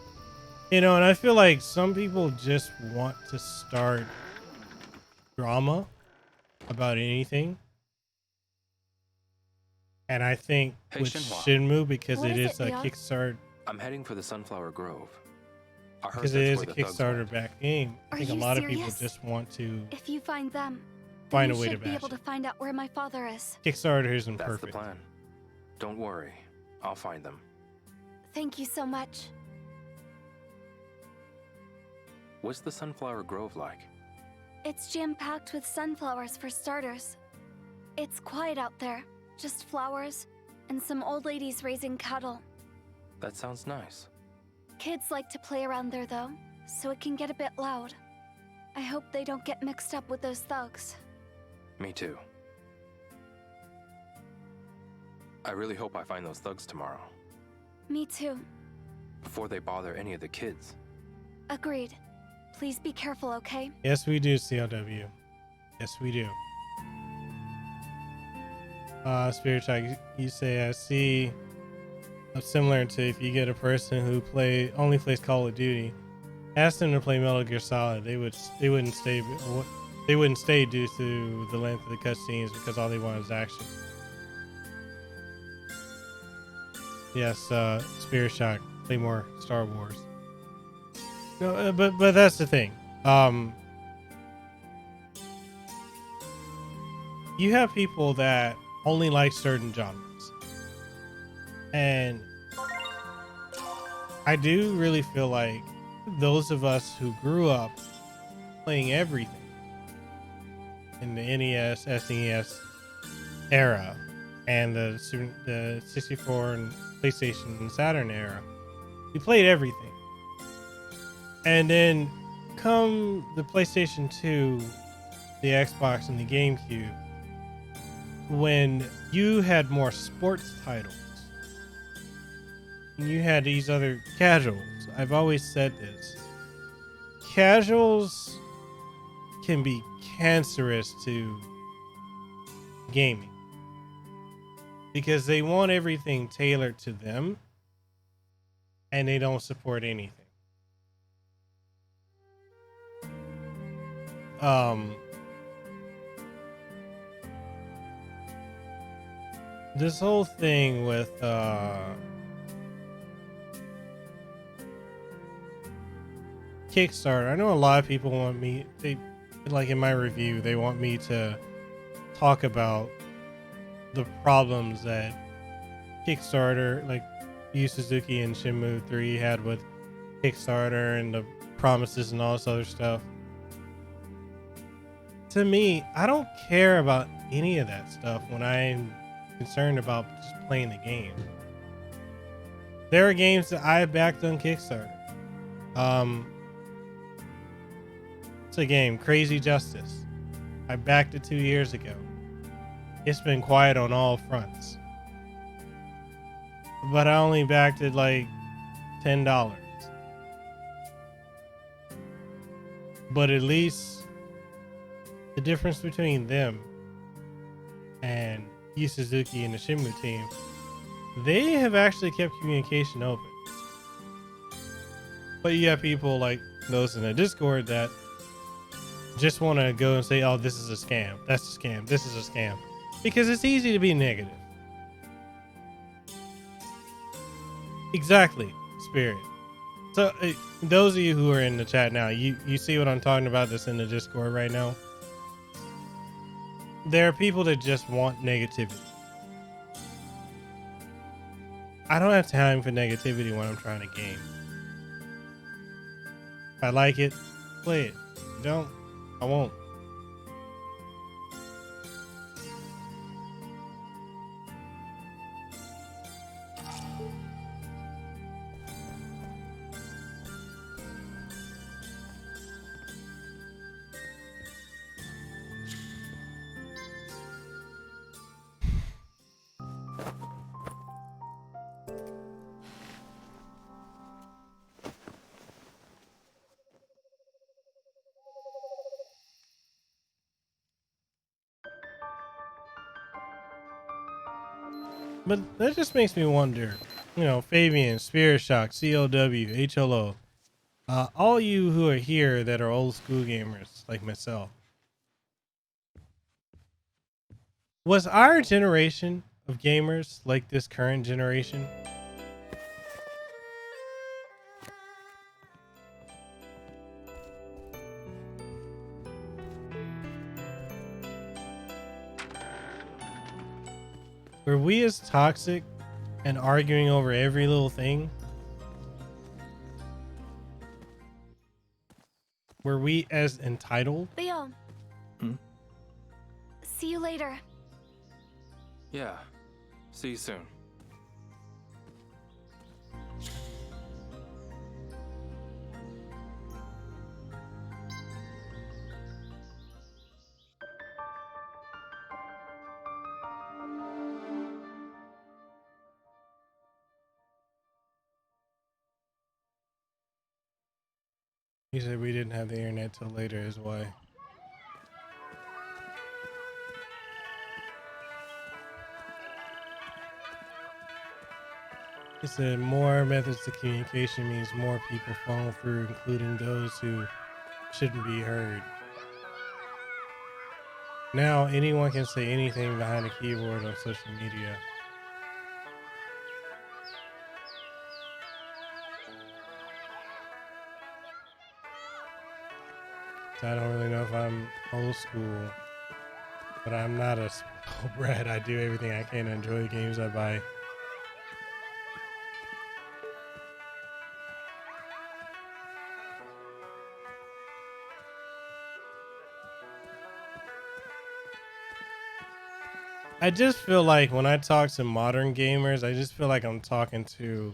You know, and I feel like some people just want to start drama about anything. And I think with Shenmue, because it is a Kickstarter. I'm heading for the Sunflower Grove. Because it is a Kickstarter backed game. I think a lot of people just want to If you find them, find then a way you to should be bash able to find out where my father is. Kickstarter isn't That's perfect. the plan. Don't worry. I'll find them. Thank you so much. What's the Sunflower Grove like? It's jam-packed with sunflowers for starters. It's quiet out there. Just flowers and some old ladies raising cattle. That sounds nice. Kids like to play around there though, so it can get a bit loud. I hope they don't get mixed up with those thugs. Me too. I really hope I find those thugs tomorrow. Me too. Before they bother any of the kids. Agreed. Please be careful, okay? Yes, we do, CLW. Yes, we do. Spirit Shock, you say, I see similar to if you get a person who only plays Call of Duty, ask them to play Metal Gear Solid, they wouldn't stay due to the length of the cutscenes because all they want is action. Yes, Spirit Shock, play more Star Wars. No, but that's the thing. You have people that only like certain genres, and I do really feel like those of us who grew up playing everything in the NES, SNES era, and the 64 and PlayStation and Saturn era, we played everything. And then come the PlayStation 2, the Xbox, and the GameCube, when you had more sports titles and you had these other casuals. I've always said this. Casuals can be cancerous to gaming because they want everything tailored to them and they don't support anything. This whole thing with Kickstarter, I know a lot of people want me, like in my review, they want me to talk about the problems that Kickstarter, like Yu Suzuki and Shenmue III had with Kickstarter and the promises and all this other stuff. To me, I don't care about any of that stuff when I'm concerned about just playing the game. There are games that I backed on Kickstarter. It's a game, Crazy Justice. I backed it 2 years ago. It's been quiet on all fronts. But I only backed it like $10. But at least the difference between them and Yu Suzuki and the Shenmue team, they have actually kept communication open. But you have people like those in the Discord that just want to go and say, oh, this is a scam. That's a scam. This is a scam. Because it's easy to be negative. Exactly, Spirit. So those of you who are in the chat now, you see what I'm talking about that's in the Discord right now? There are people that just want negativity. I don't have time for negativity when I'm trying to game. If I like it, play it. If I don't, I won't. But that just makes me wonder, you know, Fabian, Spirit Shock, COW, HLO, all you who are here that are old school gamers like myself. Was our generation of gamers like this current generation? Were we as toxic and arguing over every little thing? Were we as entitled? Leo. See you later. Yeah. See you soon. He said we didn't have the internet till later is why. He said more methods to communication means more people fall through, including those who shouldn't be heard. Now anyone can say anything behind a keyboard on social media. So I don't really know if I'm old school, but I'm not a spoiled brat. I do everything I can to enjoy the games I buy. I just feel like when I talk to modern gamers, I just feel like I'm talking to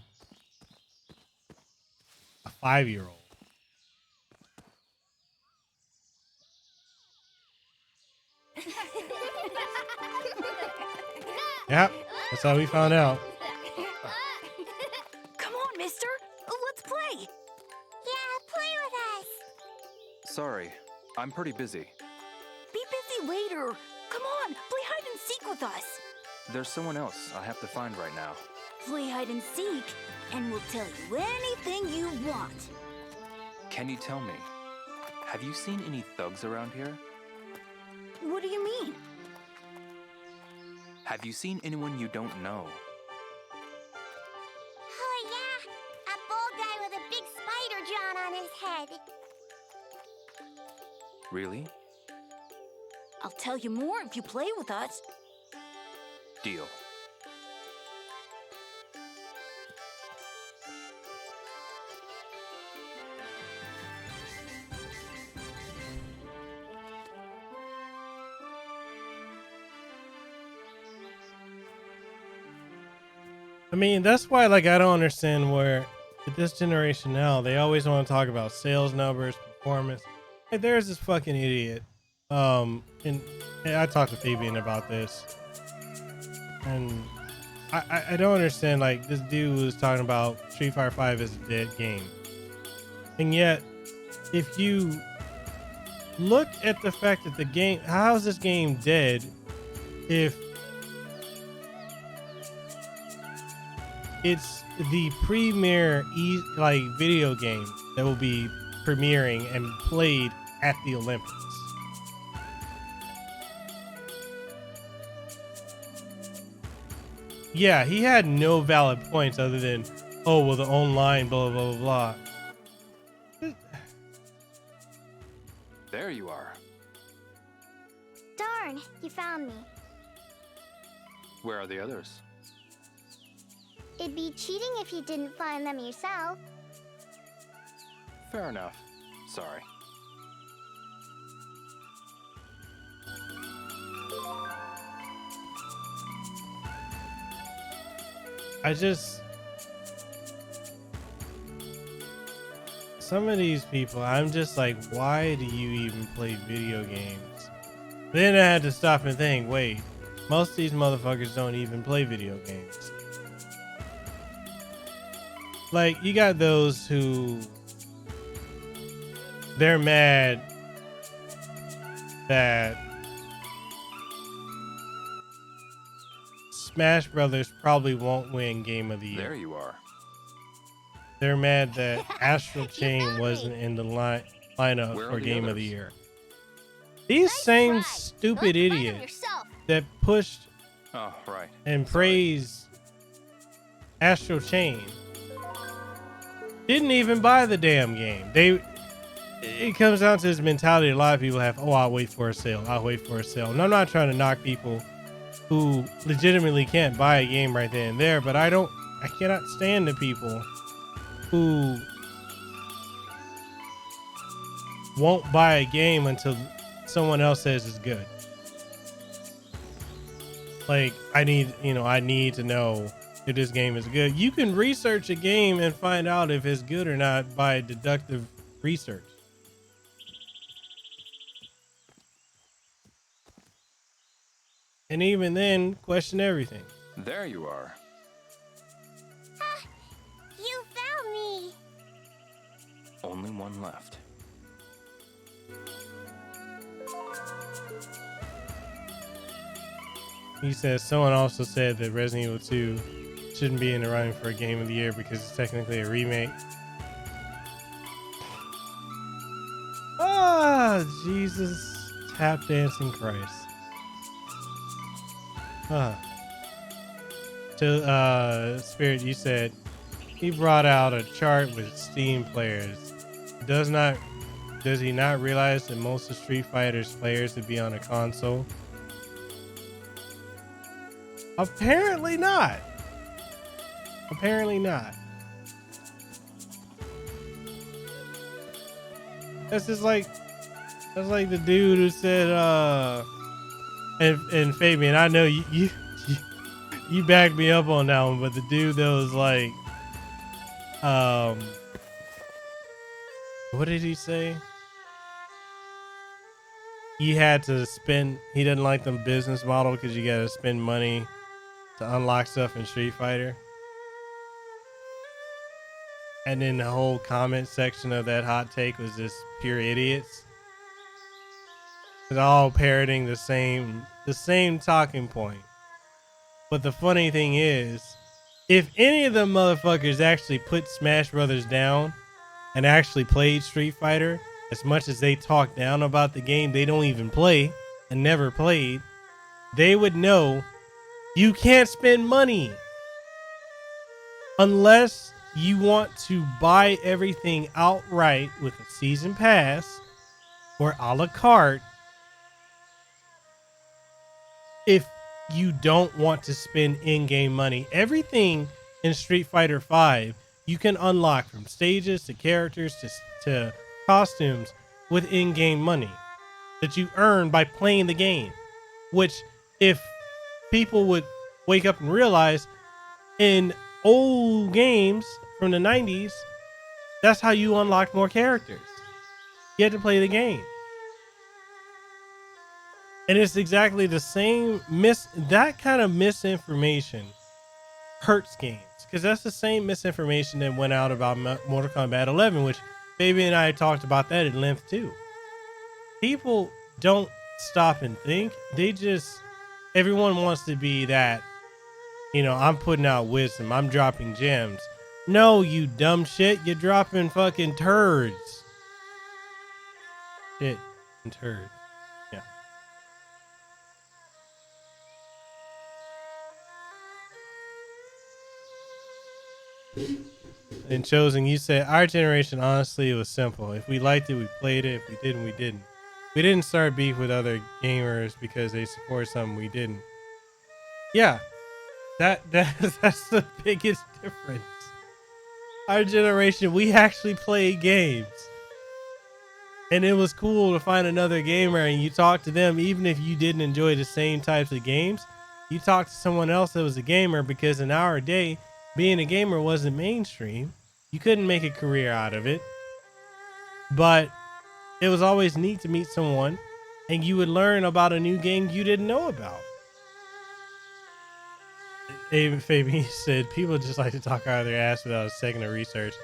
a 5-year-old. Yep, that's how we found out. Come on, mister. Let's play. Yeah, play with us. Sorry, I'm pretty busy. Be busy later. Come on, play hide and seek with us. There's someone else I have to find right now. Play hide and seek, and we'll tell you anything you want. Can you tell me, have you seen any thugs around here? What do you mean? Have you seen anyone you don't know? Oh, yeah. A bald guy with a big spider drawn on his head. Really? I'll tell you more if you play with us. Deal. I mean, that's why, like, I don't understand where at this generation now, they always want to talk about sales numbers, performance. Like, there's this fucking idiot. And I talked to Fabian about this. And I don't understand, like, this dude was talking about Street Fighter 5 is a dead game. And yet, if you look at the fact that the game, how is this game dead if It's the premier like video game that will be premiering and played at the Olympics. Yeah, he had no valid points other than, oh, well, the online, blah, blah, blah, blah. There you are. Darn, you found me. Where are the others? It'd be cheating if you didn't find them yourself. Fair enough. Sorry. Some of these people, I'm just like, why do you even play video games? Then I had to stop and think, wait, most of these motherfuckers don't even play video games. Like, you got those who, they're mad that Smash Brothers probably won't win Game of the Year. There you are. They're mad that Astral Chain wasn't in the lineup Where are for the Game of others? the Year. These same stupid idiots that pushed Oh, right. and praised Astral Chain didn't even buy the damn game. It comes down to this mentality a lot of people have, oh, I'll wait for a sale. I'll wait for a sale. And I'm not trying to knock people who legitimately can't buy a game right then and there, but I cannot stand the people who won't buy a game until someone else says it's good. Like, I need to know if this game is good. You can research a game and find out if it's good or not by deductive research. And even then, question everything. There you are. You found me. Only one left. He says someone also said that Resident Evil 2 shouldn't be in the running for a Game of the Year because it's technically a remake. Ah, Jesus, tap dancing Christ. Spirit, you said he brought out a chart with Steam players. Does he not realize that most of Street Fighter's players would be on a console? Apparently not. Apparently not. That's like the dude who said, and Fabian, I know you backed me up on that one, but the dude that was like, what did he say? He didn't like the business model because you gotta spend money to unlock stuff in Street Fighter. And then the whole comment section of that hot take was just pure idiots. They're all parroting the same talking point. But the funny thing is, if any of them motherfuckers actually put Smash Brothers down and actually played Street Fighter, as much as they talk down about the game they don't even play and never played, they would know you can't spend money unless you want to buy everything outright with a season pass or a la carte. If you don't want to spend in-game money, everything in Street Fighter V you can unlock, from stages to characters to costumes, with in-game money that you earn by playing the game. Which, if people would wake up and realize, in old games from the 90s, that's how you unlocked more characters. You had to play the game. And it's exactly the same that kind of misinformation hurts games, because that's the same misinformation that went out about Mortal Kombat 11, which Baby and I talked about that at length too. People don't stop and think. Everyone wants to be that You know, I'm putting out wisdom. I'm dropping gems. No, you dumb shit. You're dropping fucking turds. Shit and turds. Yeah. And Chosen, you said our generation, honestly, it was simple. If we liked it, we played it. If we didn't, we didn't. We didn't start beef with other gamers because they support something we didn't. Yeah, that's the biggest difference. Our generation, we actually played games. And it was cool to find another gamer and you talk to them, even if you didn't enjoy the same types of games. You talk to someone else that was a gamer, because in our day, being a gamer wasn't mainstream. You couldn't make a career out of it. But it was always neat to meet someone and you would learn about a new game you didn't know about. Even Fabian said people just like to talk out of their ass without a second of research.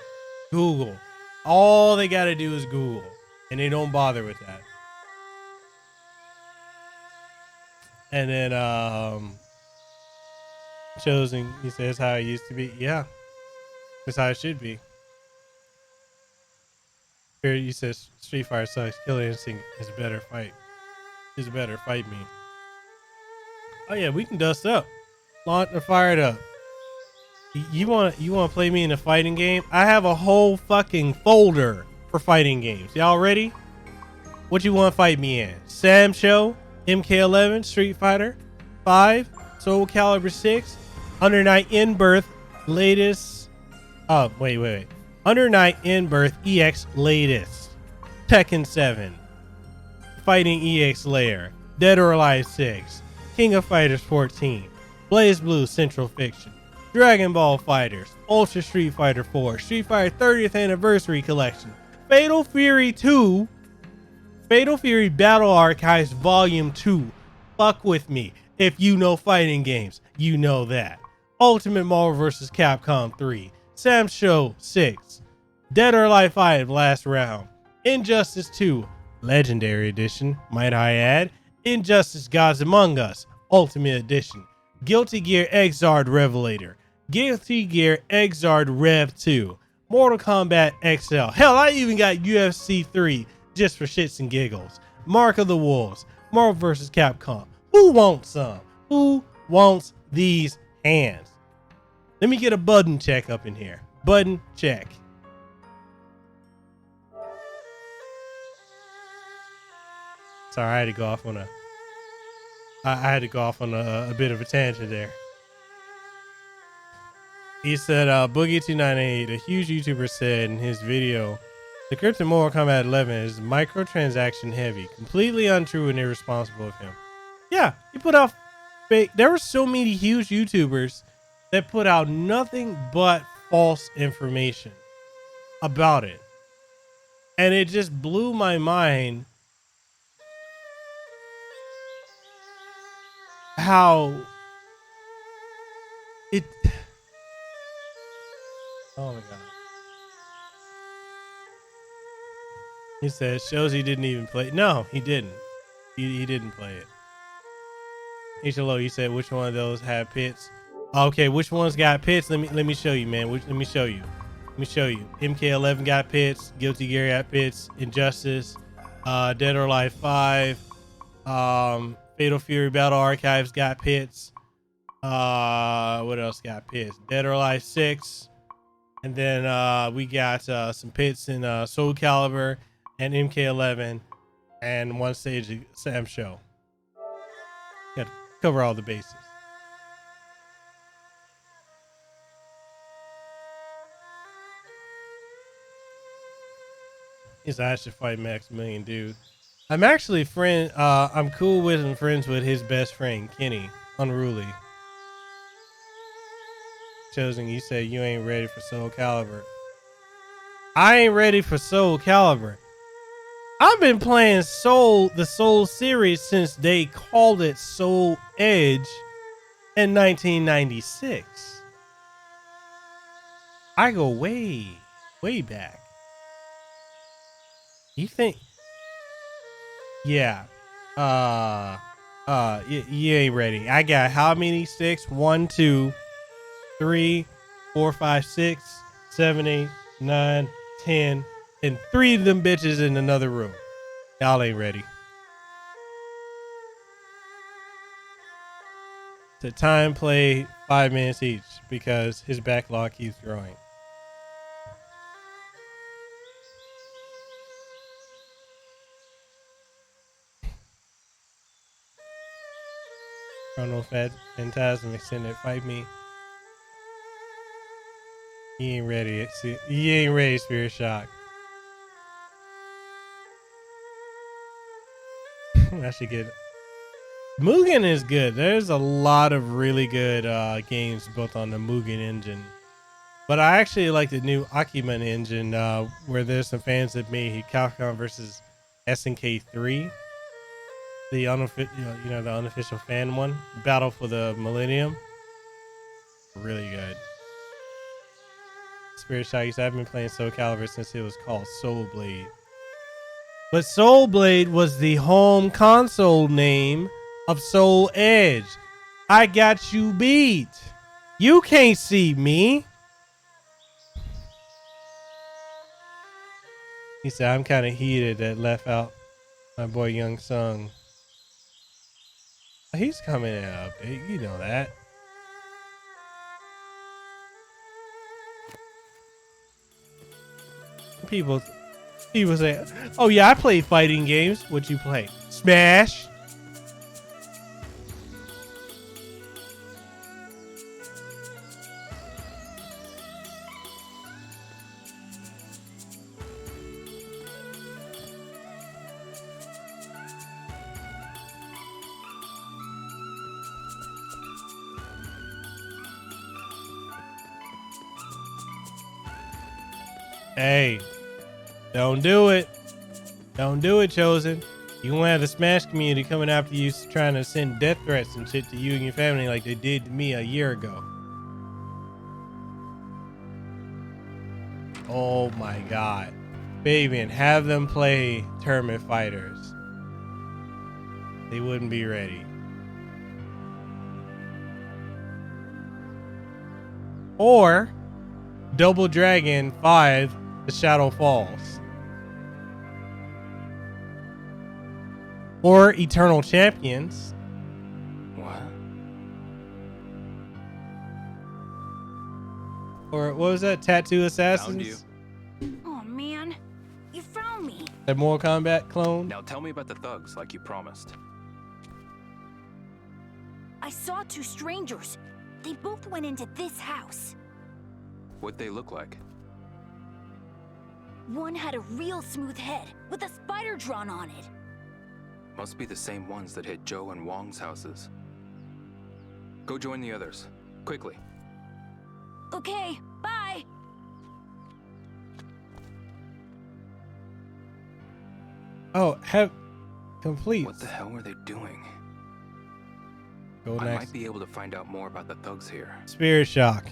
Google. All they got to do is Google, and they don't bother with that. And then Chosen, he says how it used to be. Yeah, that's how it should be. Here you said Street Fighter sucks. Killer Instinct is a better fight. Is a better fight me. Oh yeah, we can dust up. Launch and fire it up. You want to play me in a fighting game? I have a whole fucking folder for fighting games. Y'all ready? What you want to fight me in? Sam Show, MK11, Street Fighter 5, Soul Calibur 6, Under Night In Birth, latest. Oh wait. Under Night In Birth EX latest. Tekken 7, Fighting EX Layer, Dead or Alive 6, King of Fighters 14. Blaze Blue Central Fiction, Dragon Ball Fighters, Ultra Street Fighter 4, Street Fighter 30th Anniversary Collection, Fatal Fury 2, Fatal Fury Battle Archives Volume 2. Fuck with me. If you know fighting games, you know that. Ultimate Marvel vs. Capcom 3, Sam Show 6, Dead or Alive 5 Last Round, Injustice 2, Legendary Edition, might I add, Injustice Gods Among Us, Ultimate Edition, Guilty Gear Xrd Revelator, Guilty Gear Xrd Rev 2, Mortal Kombat XL. Hell, I even got UFC 3 just for shits and giggles. Mark of the Wolves, Marvel vs. Capcom. Who wants some? Who wants these hands? Let me get a button check up in here. Button check. Sorry, I had to go off on a bit of a tangent there. He said, Boogie298, a huge YouTuber, said in his video, the script in Mortal Kombat 11 is microtransaction heavy. Completely untrue and irresponsible of him. Yeah, he put out fake. There were so many huge YouTubers that put out nothing but false information about it. And it just blew my mind how it. Oh my god. He says shows he didn't even play. No, he didn't. He didn't play it. HLO, you said which one of those had pits? Okay, which one's got pits? Let me show you, man. Let me show you. MK11 got pits. Guilty Gear got pits. Injustice. Dead or Alive 5. Fatal Fury Battle Archives got pits. What else got pits? Dead or Alive 6. And then we got some pits in Soul Calibur and MK11 and one stage of Sam Show. Got to cover all the bases. Yes, I should fight Maximilian, dude. I'm actually I'm cool with and friends with his best friend, Kenny, Unruly. Chosen, you said you ain't ready for Soul Calibur. I ain't ready for Soul Calibur. I've been playing the Soul series since they called it Soul Edge in 1996. I go way, way back. You think? Yeah. You ain't ready. I got how many sticks? 1, 2, 3, 4, 5, 6, 7, 8, 9, 10, and 3 of them bitches in another room. Y'all ain't ready. To time play 5 minutes each because his backlog keeps growing. Chrono Phantasm extended fight me. He ain't ready. He ain't ready, Spirit Shock. I should get Mugen is good. There's a lot of really good games built on the Mugen engine. But I actually like the new Akimen engine where there's some fans that made Capcom versus SNK 3. The unofficial fan one. Battle for the Millennium. Really good. Spirit Shock, I've been playing Soul Calibur since it was called Soul Blade. But Soul Blade was the home console name of Soul Edge. I got you beat. You can't see me. He said, I'm kind of heated that left out my boy Young Sung. He's coming in an update. You know that. People say, oh yeah, I play fighting games. What you play? Smash. Hey, don't do it. Don't do it, Chosen. You won't have the Smash community coming after you trying to send death threats and shit to you and your family like they did to me a year ago. Oh my God. Baby, and have them play Tournament Fighters. They wouldn't be ready. Or Double Dragon 5, The Shadow Falls. Or Eternal Champions. What? Or what was that? Tattoo Assassins? Found you. Oh man, you found me. That Mortal Kombat clone? Now tell me about the thugs like you promised. I saw two strangers. They both went into this house. What'd they look like? One had a real smooth head with a spider drawn on it. Must be the same ones that hit Joe and Wong's houses. Go join the others. Quickly. Okay, bye. Oh, have complete. What the hell were they doing? Go I next. might be able to find out more about the thugs here. Spirit Shock.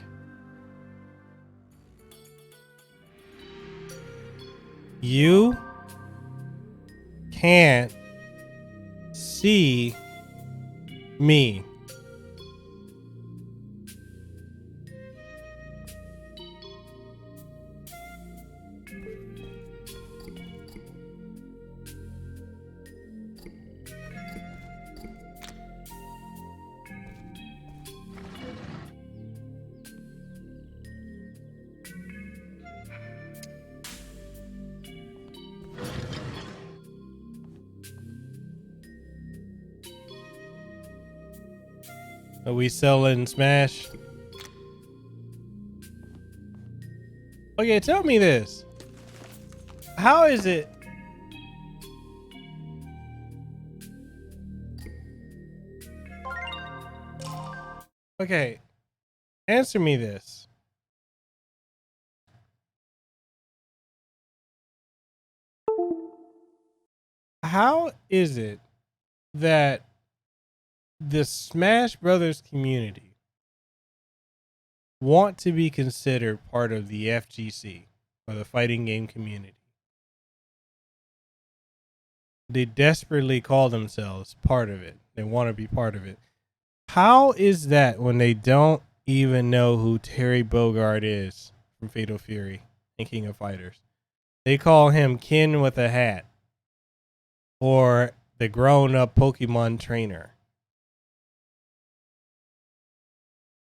You can't see me. Are we selling Smash? Okay, tell me this. How is it? Okay, answer me this. How is it that the Smash Brothers community want to be considered part of the FGC or the fighting game community? They desperately call themselves part of it. They want to be part of it. How is that when they don't even know who Terry Bogard is from Fatal Fury and King of Fighters. They call him Kin with a Hat, or the grown-up Pokemon trainer.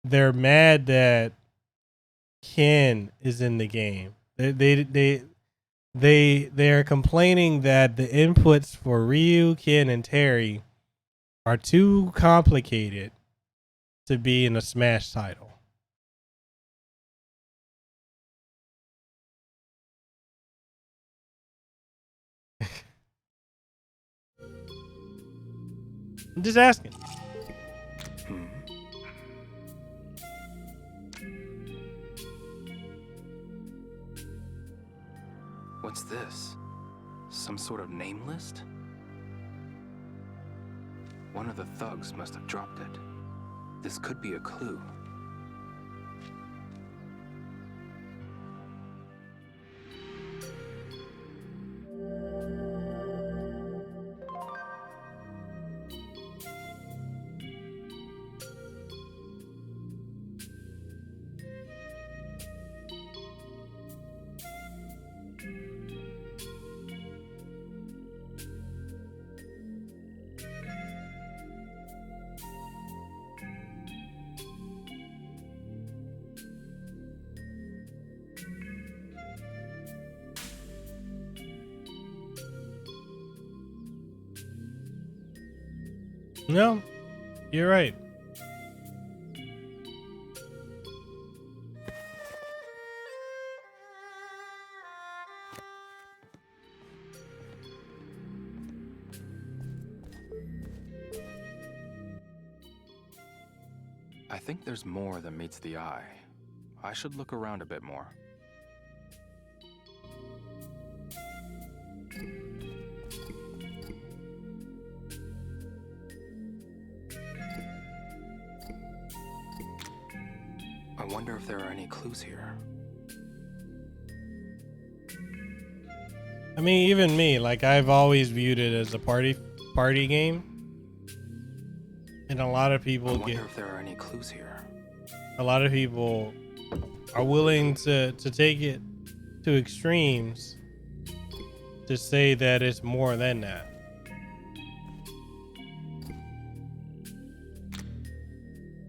They're mad that Kin is in the game. They're complaining that the inputs for Ryu, Kin, and Terry are too complicated to be in a Smash title. I'm just asking. What's this? Some sort of name list? One of the thugs must have dropped it. This could be a clue. No, you're right. I think there's more than meets the eye. I should look around a bit more. I wonder if there are any clues here. I mean, even me, like, I've always viewed it as a party game, and a lot of people I wonder if there are any clues here. A lot of people are willing to take it to extremes to say that it's more than that.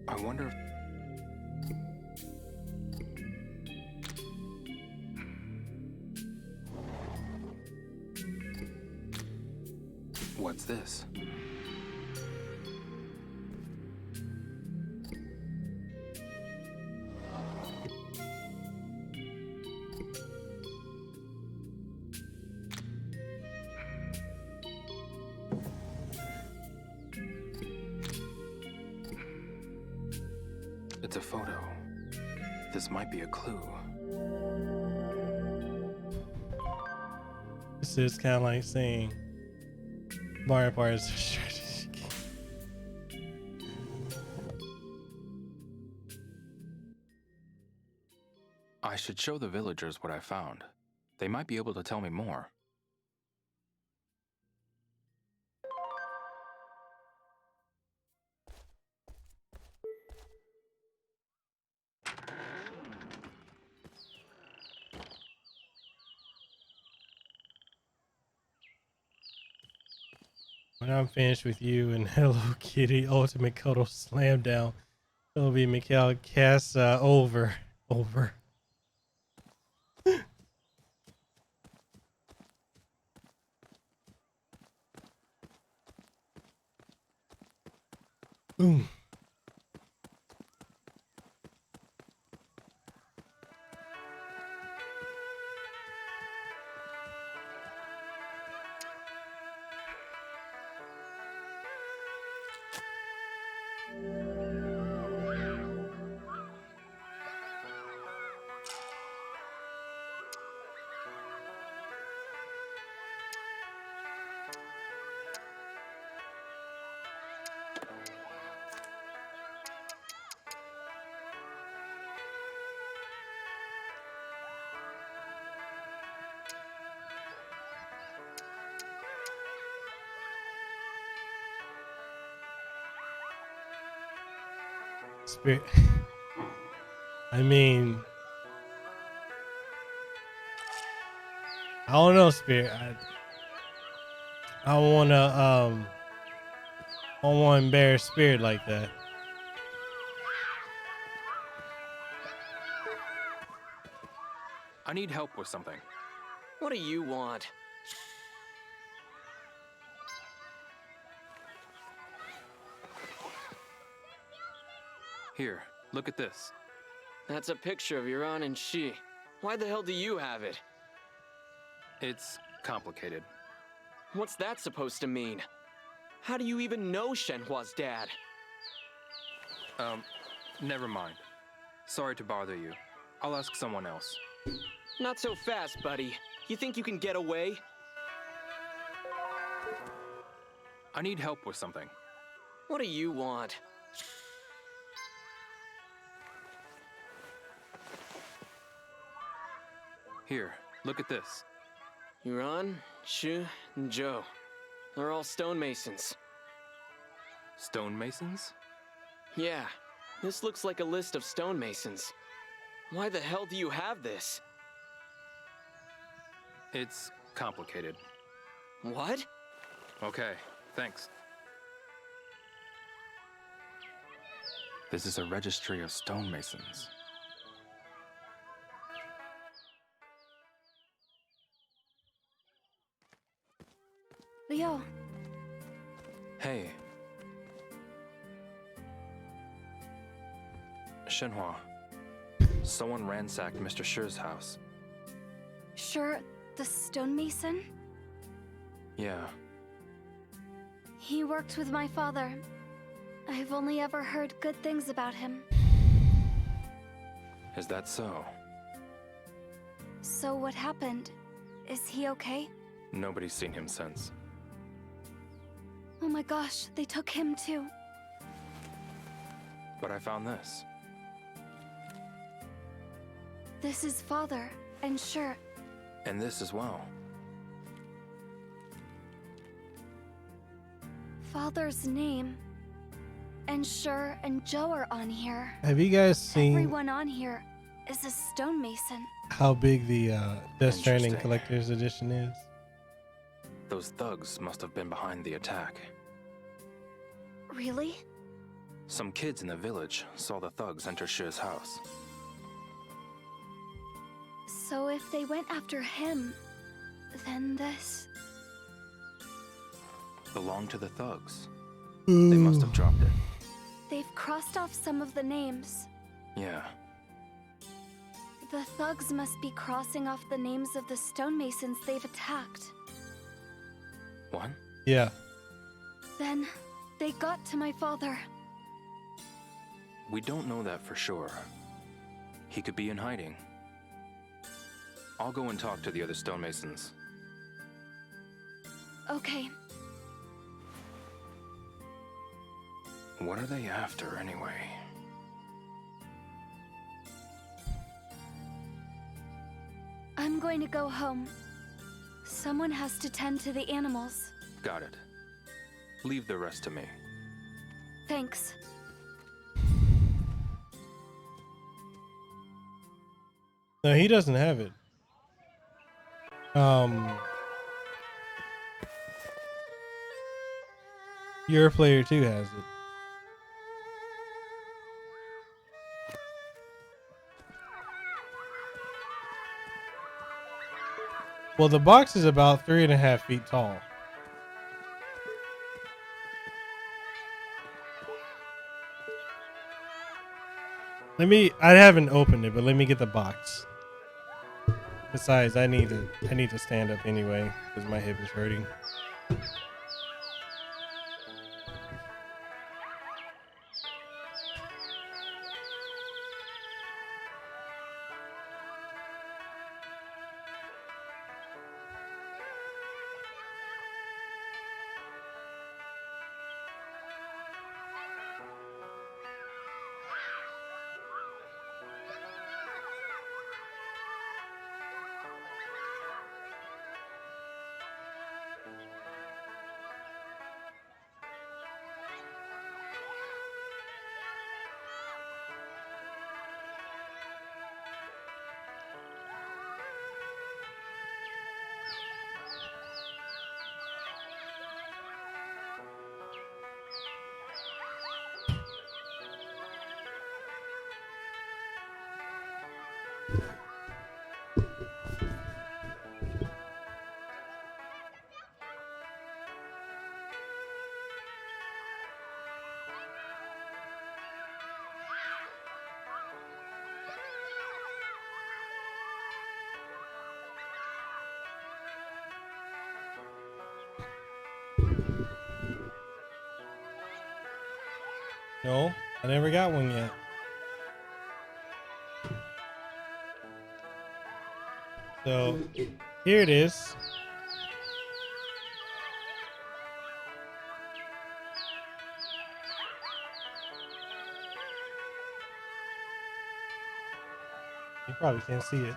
I wonder if... What's this? It's a photo. This might be a clue. This is kind of like saying Mario Party is a strategy game. I should show the villagers what I found. They might be able to tell me more. When I'm finished with you and Hello Kitty Ultimate Cuddle Slam Down, it'll be Miguel Casa over. Boom. I mean, I don't know, Spirit. I don't wanna embarrass Spirit like that. I need help with something. What do you want? Here, look at this. That's a picture of Yuran and Shi. Why the hell do you have it? It's complicated. What's that supposed to mean? How do you even know Shenhua's dad? Never mind. Sorry to bother you. I'll ask someone else. Not so fast, buddy. You think you can get away? I need help with something. What do you want? Here, look at this. Yuran, Shu, and Joe. They're all stonemasons. Stonemasons? Yeah, this looks like a list of stonemasons. Why the hell do you have this? It's complicated. What? Okay, thanks. This is a registry of stonemasons. Leo. Hey. Shenhua. Someone ransacked Mr. Shi's house. Sure, the stonemason? Yeah. He worked with my father. I've only ever heard good things about him. Is that so? So what happened? Is he okay? Nobody's seen him since. Oh my gosh, they took him too. But I found this. This is father, and sure. And this as well. Father's name. And sure and Joe are on here. Have you guys seen Everyone on here is a stonemason. how big the Death Stranding Collector's Edition is? Those thugs must have been behind the attack. Really? Some kids in the village saw the thugs enter Shi's house. So if they went after him, then this... Belonged to the thugs. They must have dropped it. They've crossed off some of the names. Yeah. The thugs must be crossing off the names of the stonemasons they've attacked. What? Yeah. Then, they got to my father. We don't know that for sure. He could be in hiding. I'll go and talk to the other stonemasons. Okay. What are they after, anyway? I'm going to go home. Someone has to tend to the animals. Got it. Leave the rest to me. Thanks. No, he doesn't have it. Your player 2 has it. Well, the box is about 3.5 feet tall. I haven't opened it, but let me get the box. Besides, I need to stand up anyway because my hip is hurting. No, I never got one yet. So here it is. You probably can't see it.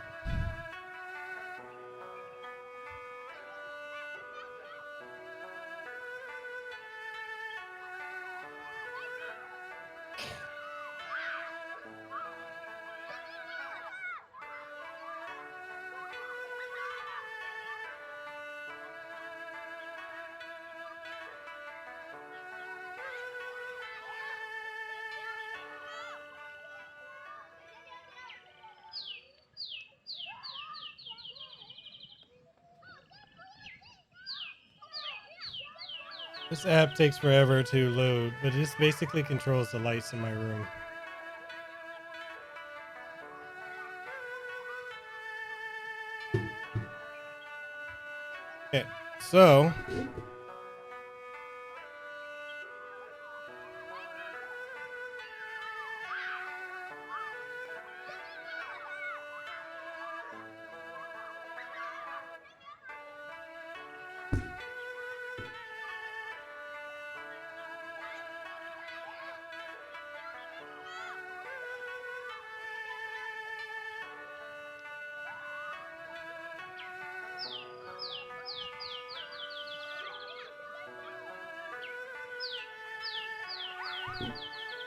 This app takes forever to load, but this basically controls the lights in my room. Okay, so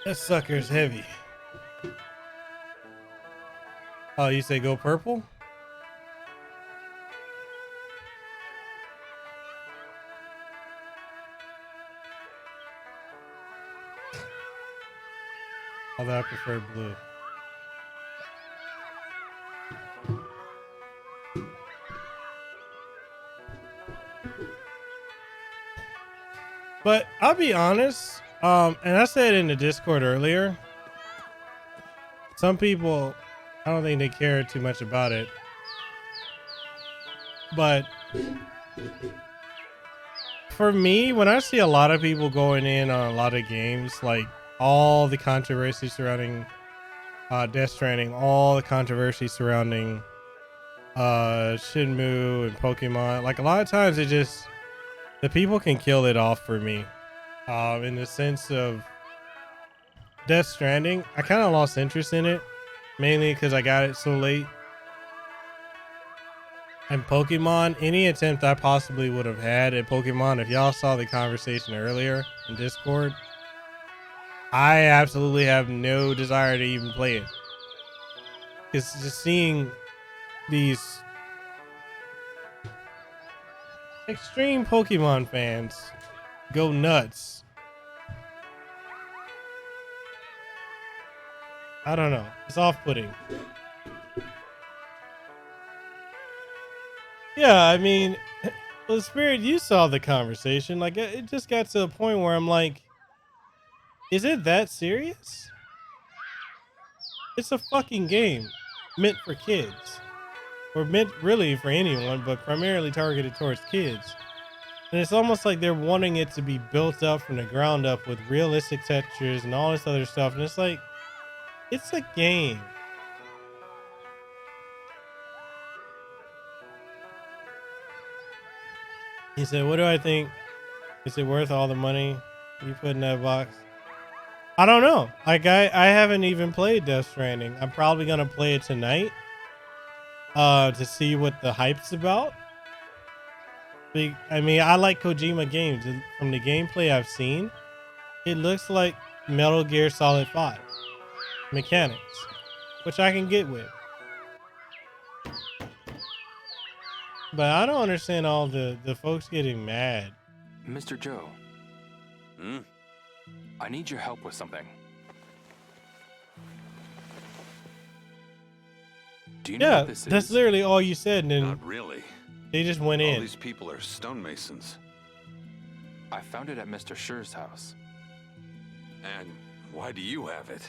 that sucker's heavy. Oh, you say go purple? Although I prefer blue. But I'll be honest, and I said in the Discord earlier, some people, I don't think they care too much about it. But for me, when I see a lot of people going in on a lot of games, like all the controversy surrounding Death Stranding, all the controversy surrounding Shenmue and Pokemon, like a lot of times it just, the people can kill it off for me. In the sense of Death Stranding, I kind of lost interest in it, mainly because I got it so late. And Pokemon, any attempt I possibly would have had at Pokemon, if y'all saw the conversation earlier in Discord, I absolutely have no desire to even play it. It's just seeing these extreme Pokemon fans go nuts. I don't know. It's off-putting. Yeah, I mean, well, Spirit, you saw the conversation. Like, it just got to a point where I'm like, is it that serious? It's a fucking game meant for kids. Or meant really for anyone, but primarily targeted towards kids. And it's almost like they're wanting it to be built up from the ground up with realistic textures and all this other stuff. And it's like, it's a game. He said, what do I think? Is it worth all the money you put in that box? I don't know. Like, I haven't even played Death Stranding. I'm probably going to play it tonight to see what the hype's about. I mean, I like Kojima games. And from the gameplay I've seen, it looks like Metal Gear Solid 5 mechanics, which I can get with. But I don't understand all the folks getting mad. Mr. Joe. I need your help with something. Do you know what this is? That's literally all you said, and then Not really. they just went All in. these people are stonemasons. I found it at Mr. Schur's house. And why do you have it?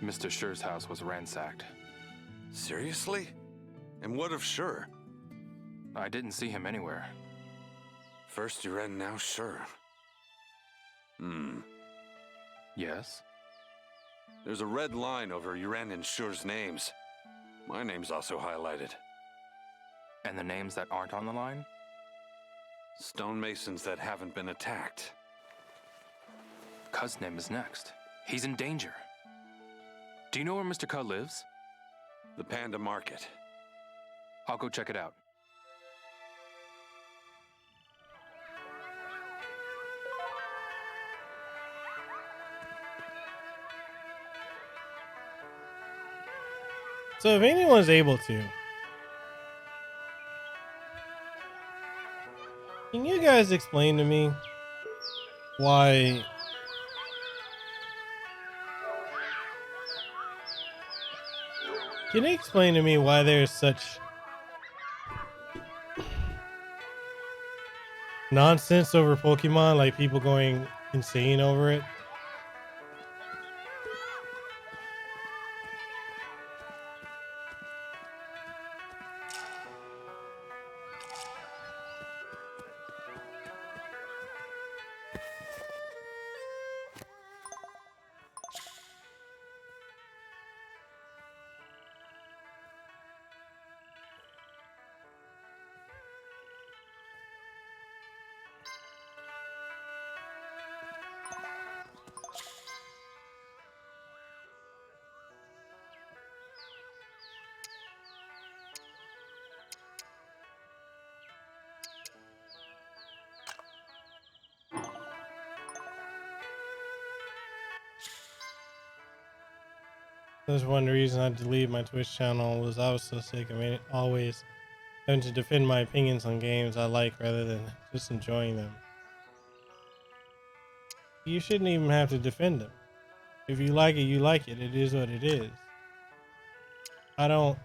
Mr. Schur's house was ransacked. Seriously? And what of Schur? I didn't see him anywhere. First Uren, now Schur. Yes? There's a red line over Urandan Shur's names. My name's also highlighted. And the names that aren't on the line? Stonemasons that haven't been attacked. Cuz's name is next. He's in danger. Do you know where Mr. Cuz lives? The Panda Market. I'll go check it out. So if anyone's able to, can you guys explain to me why there's such nonsense over Pokemon, like people going insane over it? That's one reason I deleted my Twitch channel, was I was so sick of it always having to defend my opinions on games I like rather than just enjoying them. You shouldn't even have to defend them. If you like it, you like it. It is what it is. I don't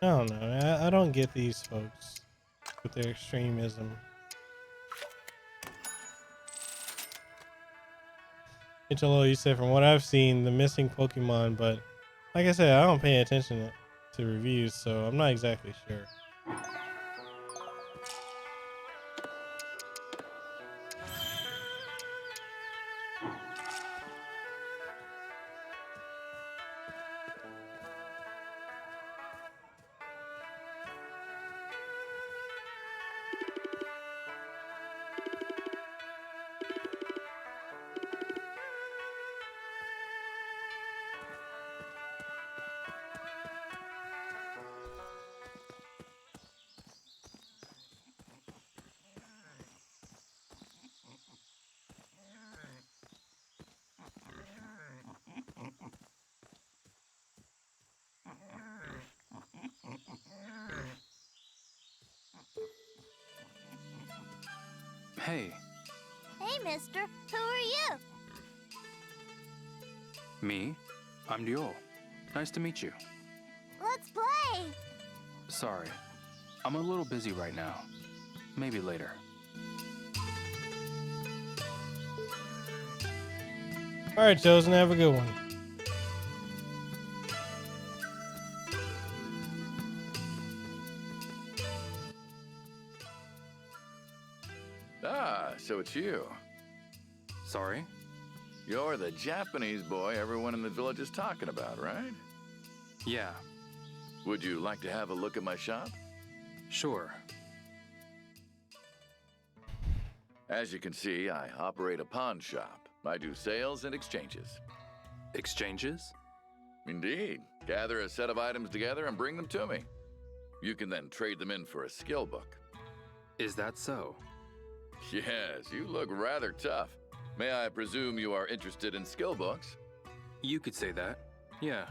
know. I don't get these folks with their extremism. Hello, you said from what I've seen, the missing Pokemon, but like I said, I don't pay attention to reviews, so I'm not exactly sure. Hey. Hey, mister. Who are you? Me? I'm Diol. Nice to meet you. Let's play. Sorry. I'm a little busy right now. Maybe later. Alright, Chosen, have a good one. Ah, so it's you. Sorry? You're the Japanese boy everyone in the village is talking about, right? Yeah. Would you like to have a look at my shop? Sure. As you can see, I operate a pawn shop. I do sales and exchanges. Exchanges? Indeed. Gather a set of items together and bring them to me. You can then trade them in for a skill book. Is that so? Yes, you look rather tough. May I presume you are interested in skill books? You could say that. Yeah.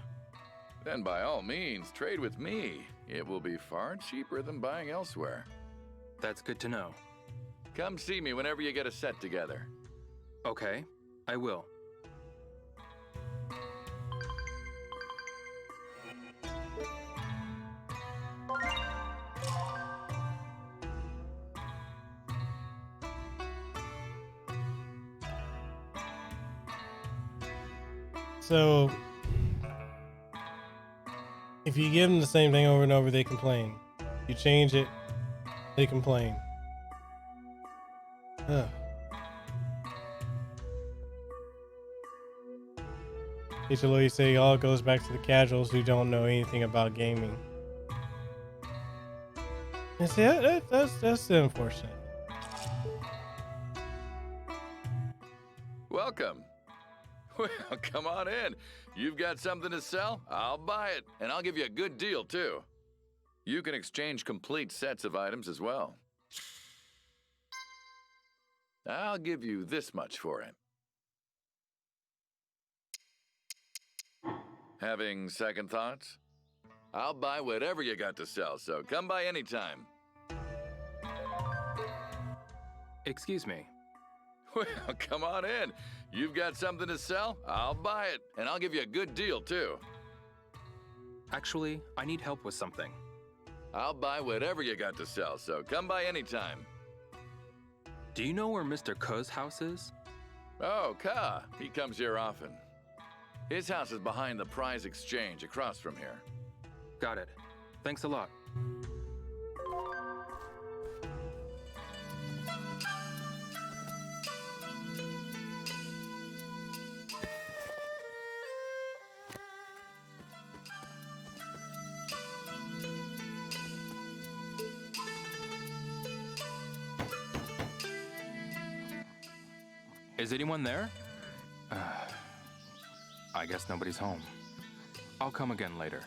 Then by all means, trade with me. It will be far cheaper than buying elsewhere. That's good to know. Come see me whenever you get a set together. Okay, I will. So, if you give them the same thing over and over, they complain. You change it, they complain. Ugh. Ichiro say all goes back to the casuals who don't know anything about gaming. And see, that's unfortunate. Welcome. Well, come on in. You've got something to sell? I'll buy it, and I'll give you a good deal, too. You can exchange complete sets of items as well. I'll give you this much for it. Having second thoughts? I'll buy whatever you got to sell, so come by anytime. Excuse me. Well, come on in. You've got something to sell? I'll buy it, and I'll give you a good deal, too. Actually, I need help with something. I'll buy whatever you got to sell, so come by anytime. Do you know where Mr. Ku's house is? Oh, Ka. He comes here often. His house is behind the prize exchange across from here. Got it. Thanks a lot. Is anyone there? I guess nobody's home. I'll come again later.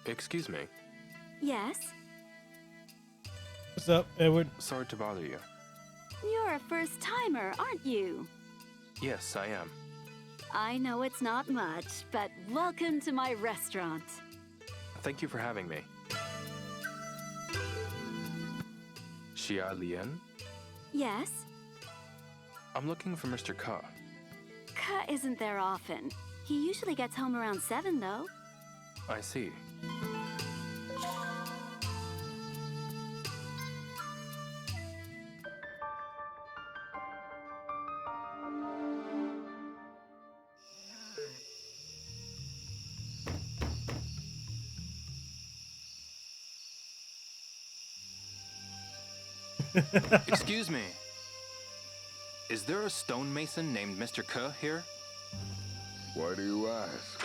Excuse me. Yes? What's up, Edward? Sorry to bother you. You're a first-timer, aren't you? Yes, I am. I know it's not much, but welcome to my restaurant. Thank you for having me. Xia Lian? Yes? I'm looking for Mr. Ku. Ka isn't there often. He usually gets home around 7, though. I see. Excuse me. Is there a stonemason named Mr. Ku here? Why do you ask?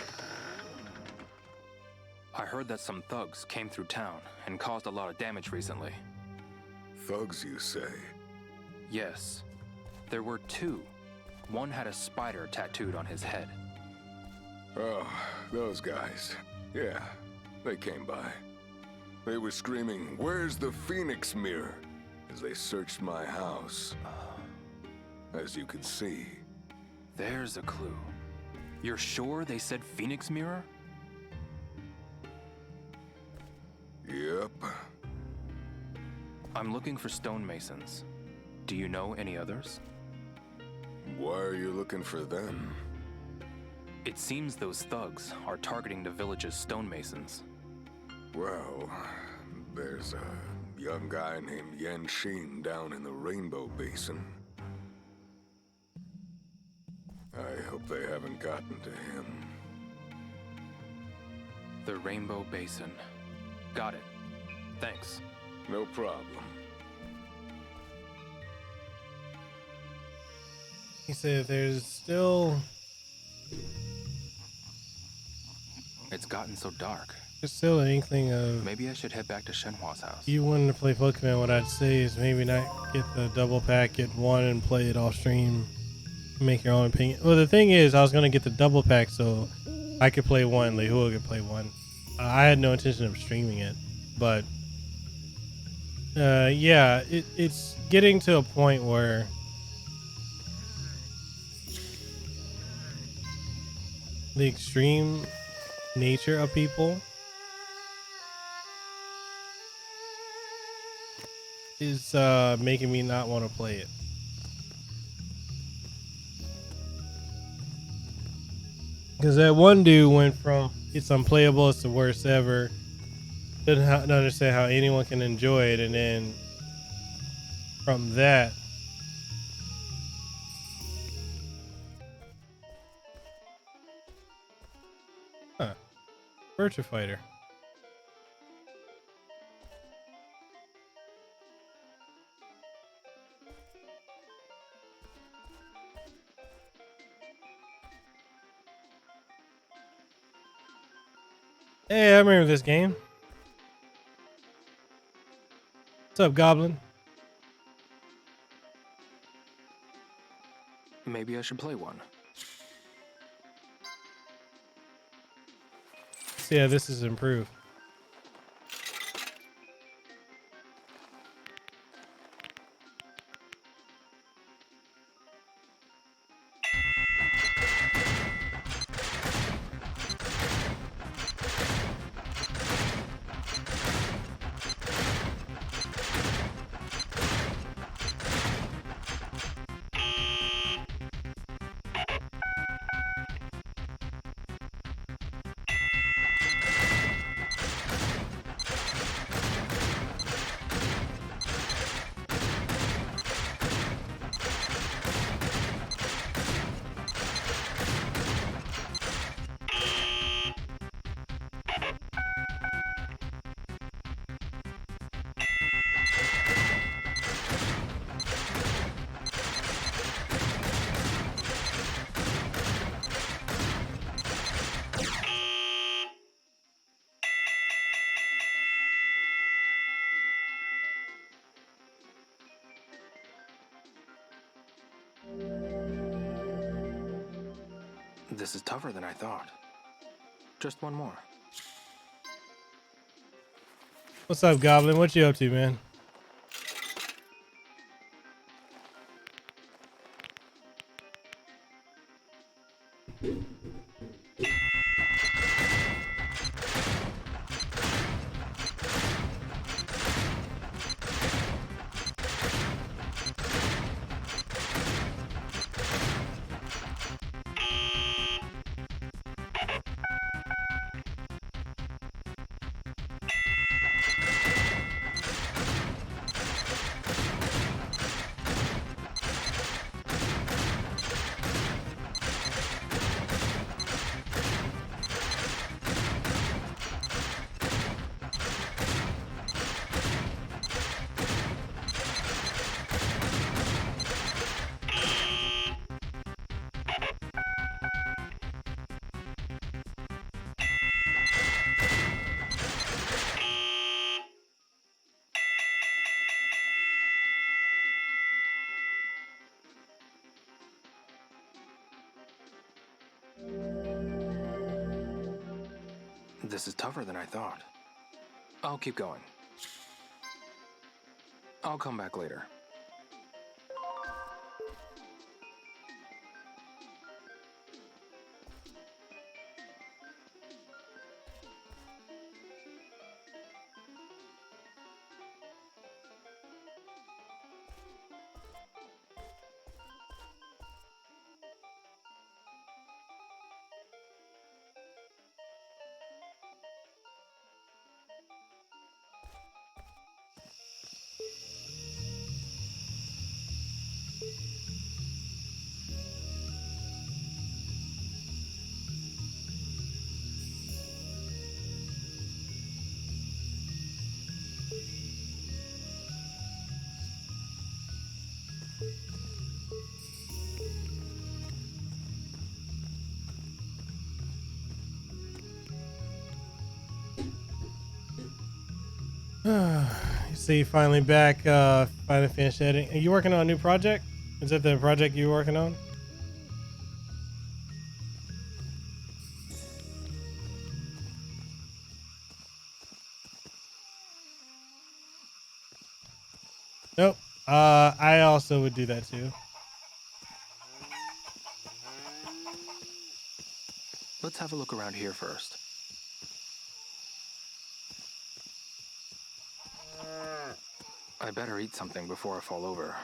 I heard that some thugs came through town and caused a lot of damage recently. Thugs, you say? Yes. There were 2. One had a spider tattooed on his head. Oh, those guys. Yeah, they came by. They were screaming, "Where's the Phoenix Mirror?" as they searched my house. As you can see. There's a clue. You're sure they said Phoenix Mirror? Yep. I'm looking for stonemasons. Do you know any others? Why are you looking for them? It seems those thugs are targeting the village's stonemasons. Well, there's a young guy named Yan Xin down in the Rainbow Basin. I hope they haven't gotten to him. The Rainbow Basin. Got it. Thanks. No problem. He said there's still... It's gotten so dark. There's still an inkling of... Maybe I should head back to Shenhua's house. If you wanted to play Pokemon, what I'd say is maybe not get the double pack, get one and play it off stream. Make your own opinion. Well, the thing is, I was going to get the double pack so I could play one, Lehua could play one. I had no intention of streaming it, but yeah, it's getting to a point where the extreme nature of people is making me not want to play it. Because that one dude went from it's unplayable, it's the worst ever, didn't understand how anyone can enjoy it, and then from that, Virtua Fighter. Hey, I remember this game. What's up, Goblin? Maybe I should play one. So yeah, this is improved. This is tougher than I thought. Just one more. What's up, Goblin? What you up to, man? This is tougher than I thought. I'll keep going. I'll come back later. You see, finally back. Finally finished editing. Are you working on a new project? Is that the project you're working on? Nope. I also would do that too. Let's have a look around here first. I better eat something before I fall over.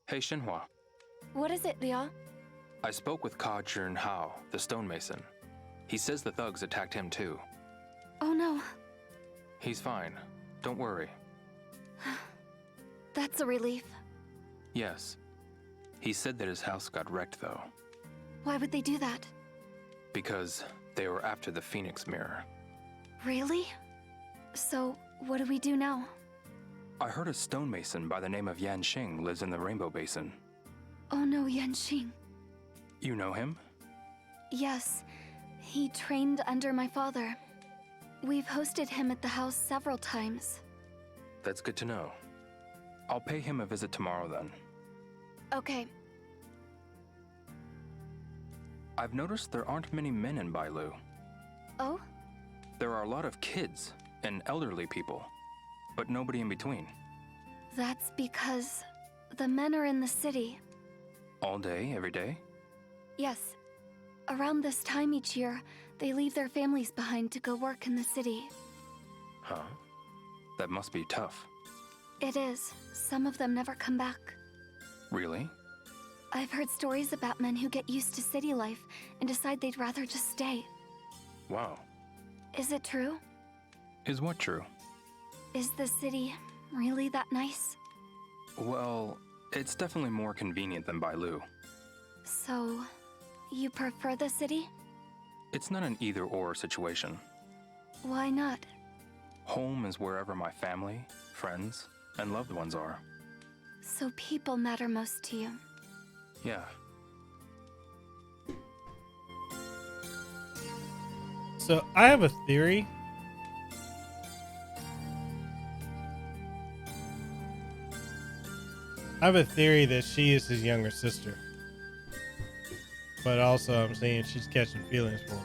Hey, Shenhua. What is it, Leah? I spoke with Thao, the stonemason. He says the thugs attacked him too. Oh no. He's fine. Don't worry. That's a relief. Yes. He said that his house got wrecked though. Why would they do that? Because they were after the Phoenix Mirror. Really? So, what do we do now? I heard a stonemason by the name of Yan Xing lives in the Rainbow Basin. Oh no, Yanxing. You know him? Yes. He trained under my father. We've hosted him at the house several times. That's good to know. I'll pay him a visit tomorrow then. Okay. I've noticed there aren't many men in Bailu. Oh? There are a lot of kids and elderly people, but nobody in between. That's because the men are in the city. All day, every day? Yes. Around this time each year, they leave their families behind to go work in the city. Huh? That must be tough. It is. Some of them never come back. Really? I've heard stories about men who get used to city life and decide they'd rather just stay. Wow. Is it true? Is what true? Is the city really that nice? Well, it's definitely more convenient than Bailu. So, you prefer the city? It's not an either-or situation. Why not? Home is wherever my family, friends, and loved ones are. So people matter most to you. Yeah. So I have a theory. I have a theory that she is his younger sister. But also I'm saying she's catching feelings for him.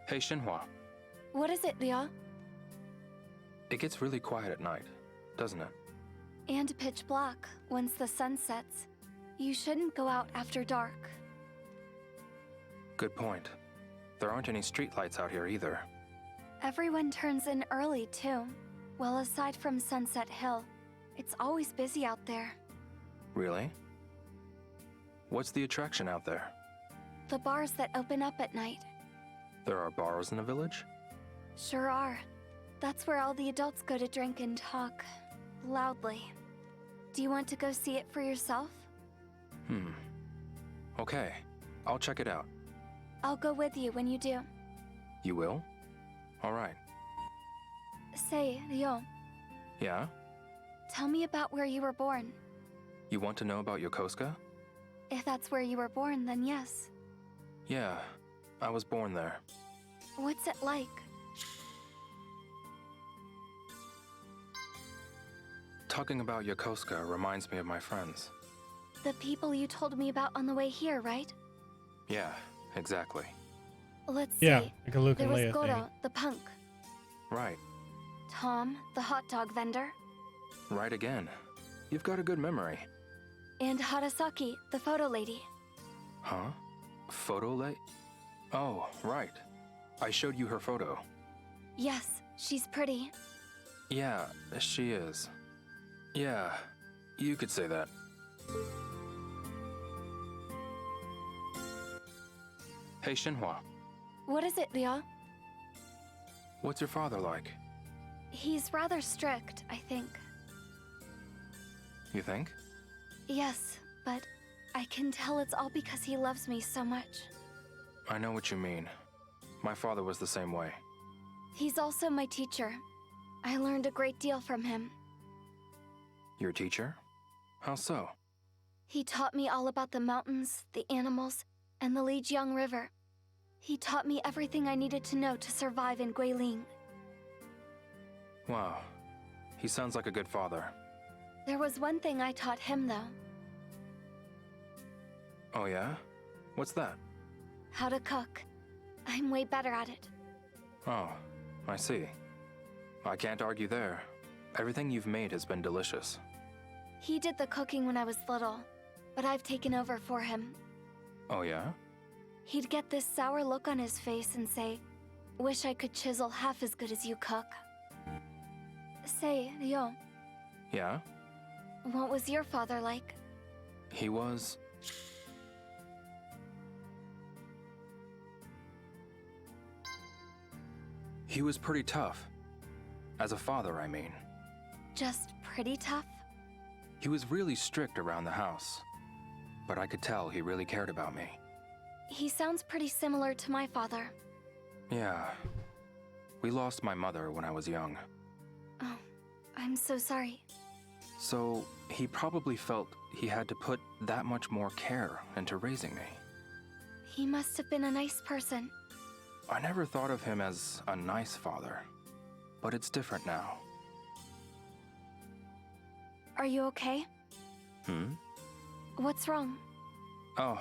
Hey, Shenhua. What is it, Liao? It gets really quiet at night, doesn't it? And pitch black once the sun sets. You shouldn't go out after dark. Good point. There aren't any streetlights out here either. Everyone turns in early, too. Well, aside from Sunset Hill, it's always busy out there. Really? What's the attraction out there? The bars that open up at night. There are bars in the village? Sure are. That's where all the adults go to drink and talk loudly. Do you want to go see it for yourself? Okay, I'll check it out. I'll go with you when you do. You will? All right. Say, Liu, Yeah? tell me about where you were born. You want to know about Yokosuka? If that's where you were born, then yes. Yeah, I was born there. What's it like? Talking about Yokosuka reminds me of my friends. The people you told me about on the way here, right? Yeah, exactly. Let's Yeah, see. like a Luke There and was Leia Goro, thing. the punk. Right, Tom, the hot dog vendor. right again. You've got a good memory. And Harasaki, the photo lady. Huh? Photo late? Oh, right. I showed you her photo. Yes, she's pretty. Yeah, she is. Yeah, you could say that. Hey, Shenhua, What is it, Liao? what's your father like? He's rather strict, I think. You think? Yes, but I can tell it's all because he loves me so much. I know what you mean. My father was the same way. He's also my teacher. I learned a great deal from him. Your teacher? How so? He taught me all about the mountains, the animals, and the Lijiang River. He taught me everything I needed to know to survive in Guilin. Wow. He sounds like a good father. There was one thing I taught him, though. Oh yeah? What's that? How to cook. I'm way better at it. Oh, I see. I can't argue there. Everything you've made has been delicious. He did the cooking when I was little, but I've taken over for him. Oh, yeah? He'd get this sour look on his face and say, "Wish I could chisel half as good as you cook." Say, Ryo, Yeah? what was your father like? He was... He was pretty tough. As a father, I mean. Just pretty tough? He was really strict around the house. But I could tell he really cared about me. He sounds pretty similar to my father. Yeah. We lost my mother when I was young. Oh, I'm so sorry. So, he probably felt he had to put that much more care into raising me. He must have been a nice person. I never thought of him as a nice father. But it's different now. Are you okay? Hmm? What's wrong? Oh,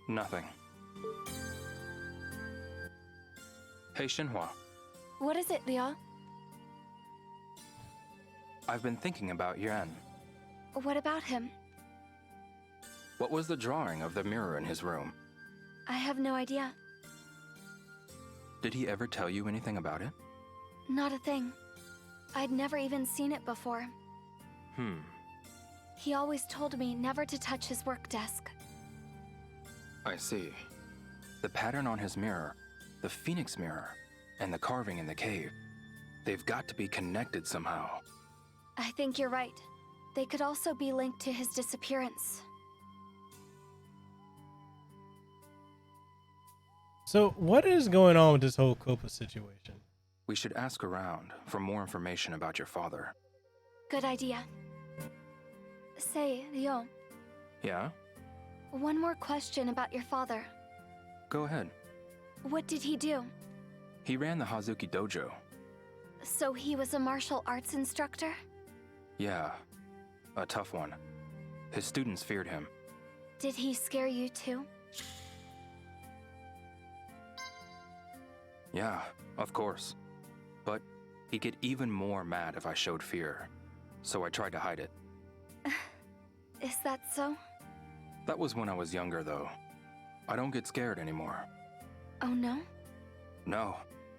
nothing. Hey, Shenhua. What is it, Ryo? I've been thinking about Yuan. What about him? What was the drawing of the mirror in his room? I have no idea. Did he ever tell you anything about it? Not a thing. I'd never even seen it before. He always told me never to touch his work desk. I see. The pattern on his mirror, the phoenix mirror, and the carving in the cave, they've got to be connected somehow. I think you're right. They could also be linked to his disappearance. So, what is going on with this whole Copa situation? We should ask around for more information about your father. Good idea. Say, Ryo, Yeah? one more question about your father. Go ahead. What did he do? He ran the Hazuki dojo. So he was a martial arts instructor? Yeah, a tough one. His students feared him. Did he scare you too? Yeah, of course. But he'd get even more mad if I showed fear. So I tried to hide it. Is that so? That was when I was younger, though. I don't get scared anymore. Oh no? No,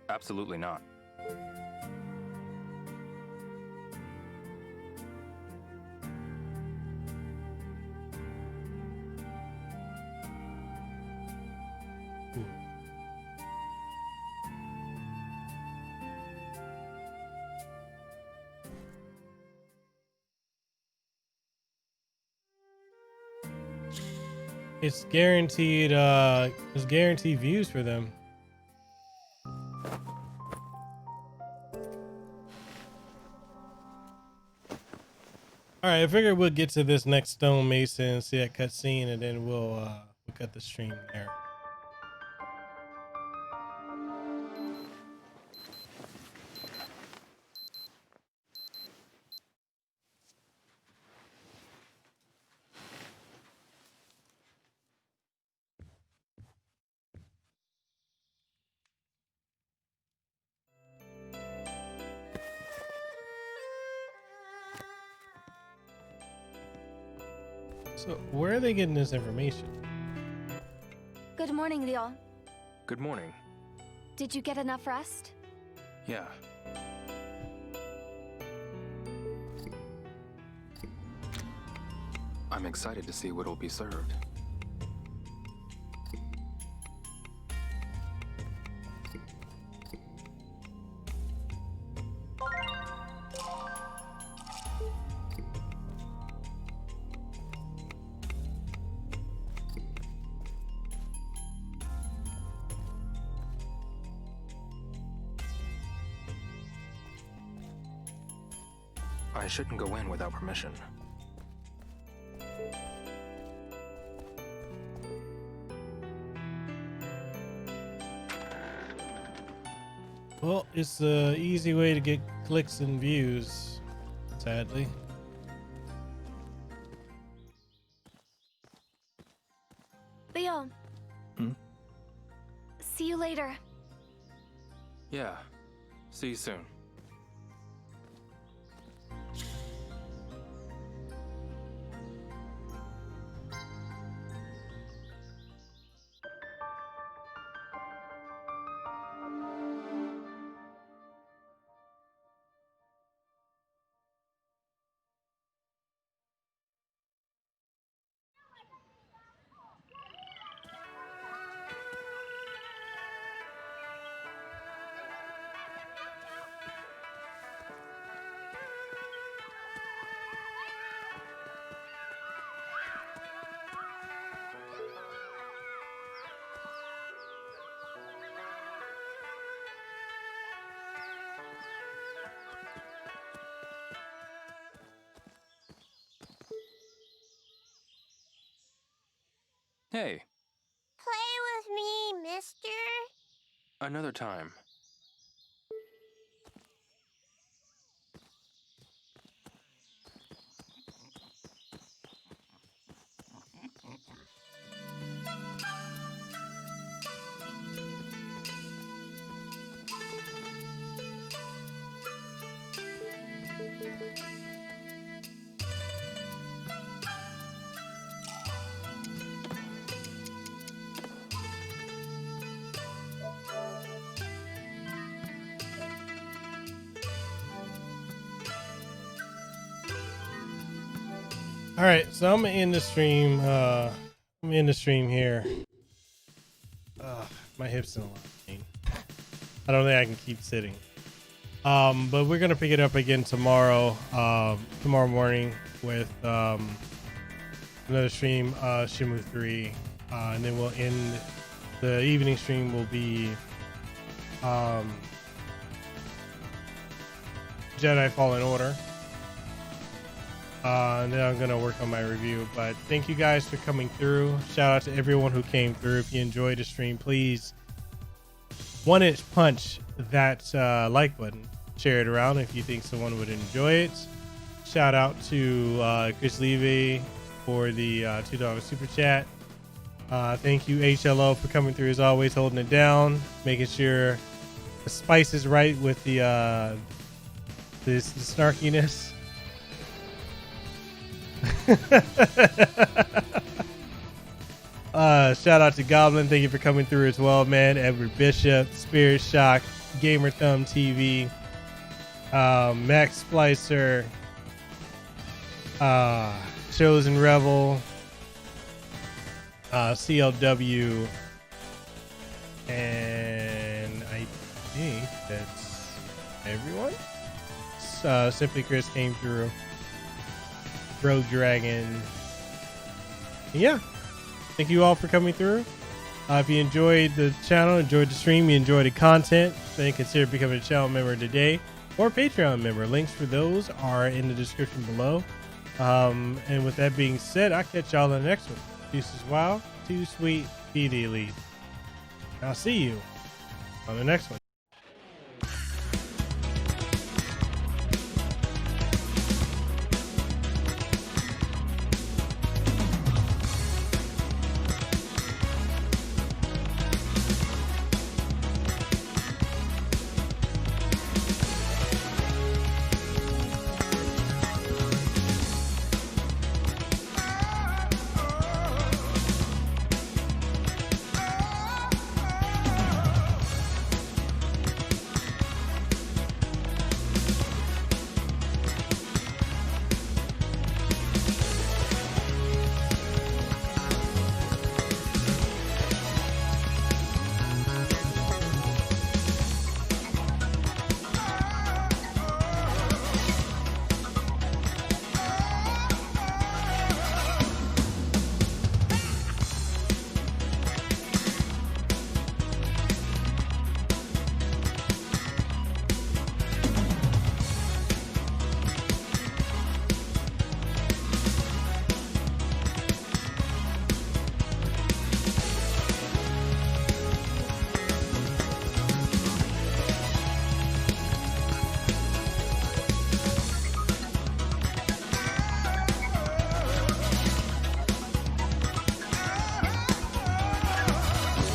absolutely not. It's guaranteed views for them. Alright, I figured we'll get to this next stonemason, see that cutscene, and then we'll cut the stream there. So, where are they getting this information? Good morning, Ryo. Good morning. Did you get enough rest? Yeah. I'm excited to see what'll be served. I shouldn't go in without permission. Well, it's an easy way to get clicks and views, sadly. Ryo. Hmm? See you later. Yeah. See you soon. Hey, Play with me, mister. another time. All right, so I'm gonna end the stream. I'm in the stream here. My hips in a lot of pain. I don't think I can keep sitting. But we're gonna pick it up again tomorrow. Tomorrow morning with another stream, Shenmue III, and then we'll end the evening stream. Will be Jedi Fallen Order. And then I'm gonna work on my review. But thank you guys for coming through. Shout out to everyone who came through. If you enjoyed the stream, please 1-inch punch that like button. Share it around if you think someone would enjoy it. Shout out to Chris Levy for the $2 super chat. Thank you HLO for coming through as always, holding it down, making sure the spice is right with the snarkiness. Shout out to Goblin, thank you for coming through as well, man. Edward Bishop, Spirit Shock, Gamer Thumb TV, Max Splicer, Chosen Rebel, CLW, and I think that's everyone. Simply Chris came through. Rogue Dragon. Yeah, thank you all for coming through. If you enjoyed the channel, enjoyed the stream, you enjoyed the content, then consider becoming a channel member today or Patreon member. Links for those are in the description below. And with that being said, I'll catch y'all in the next one. Deuces Wow, Too Sweet, Be the Elite. I'll see you on the next one.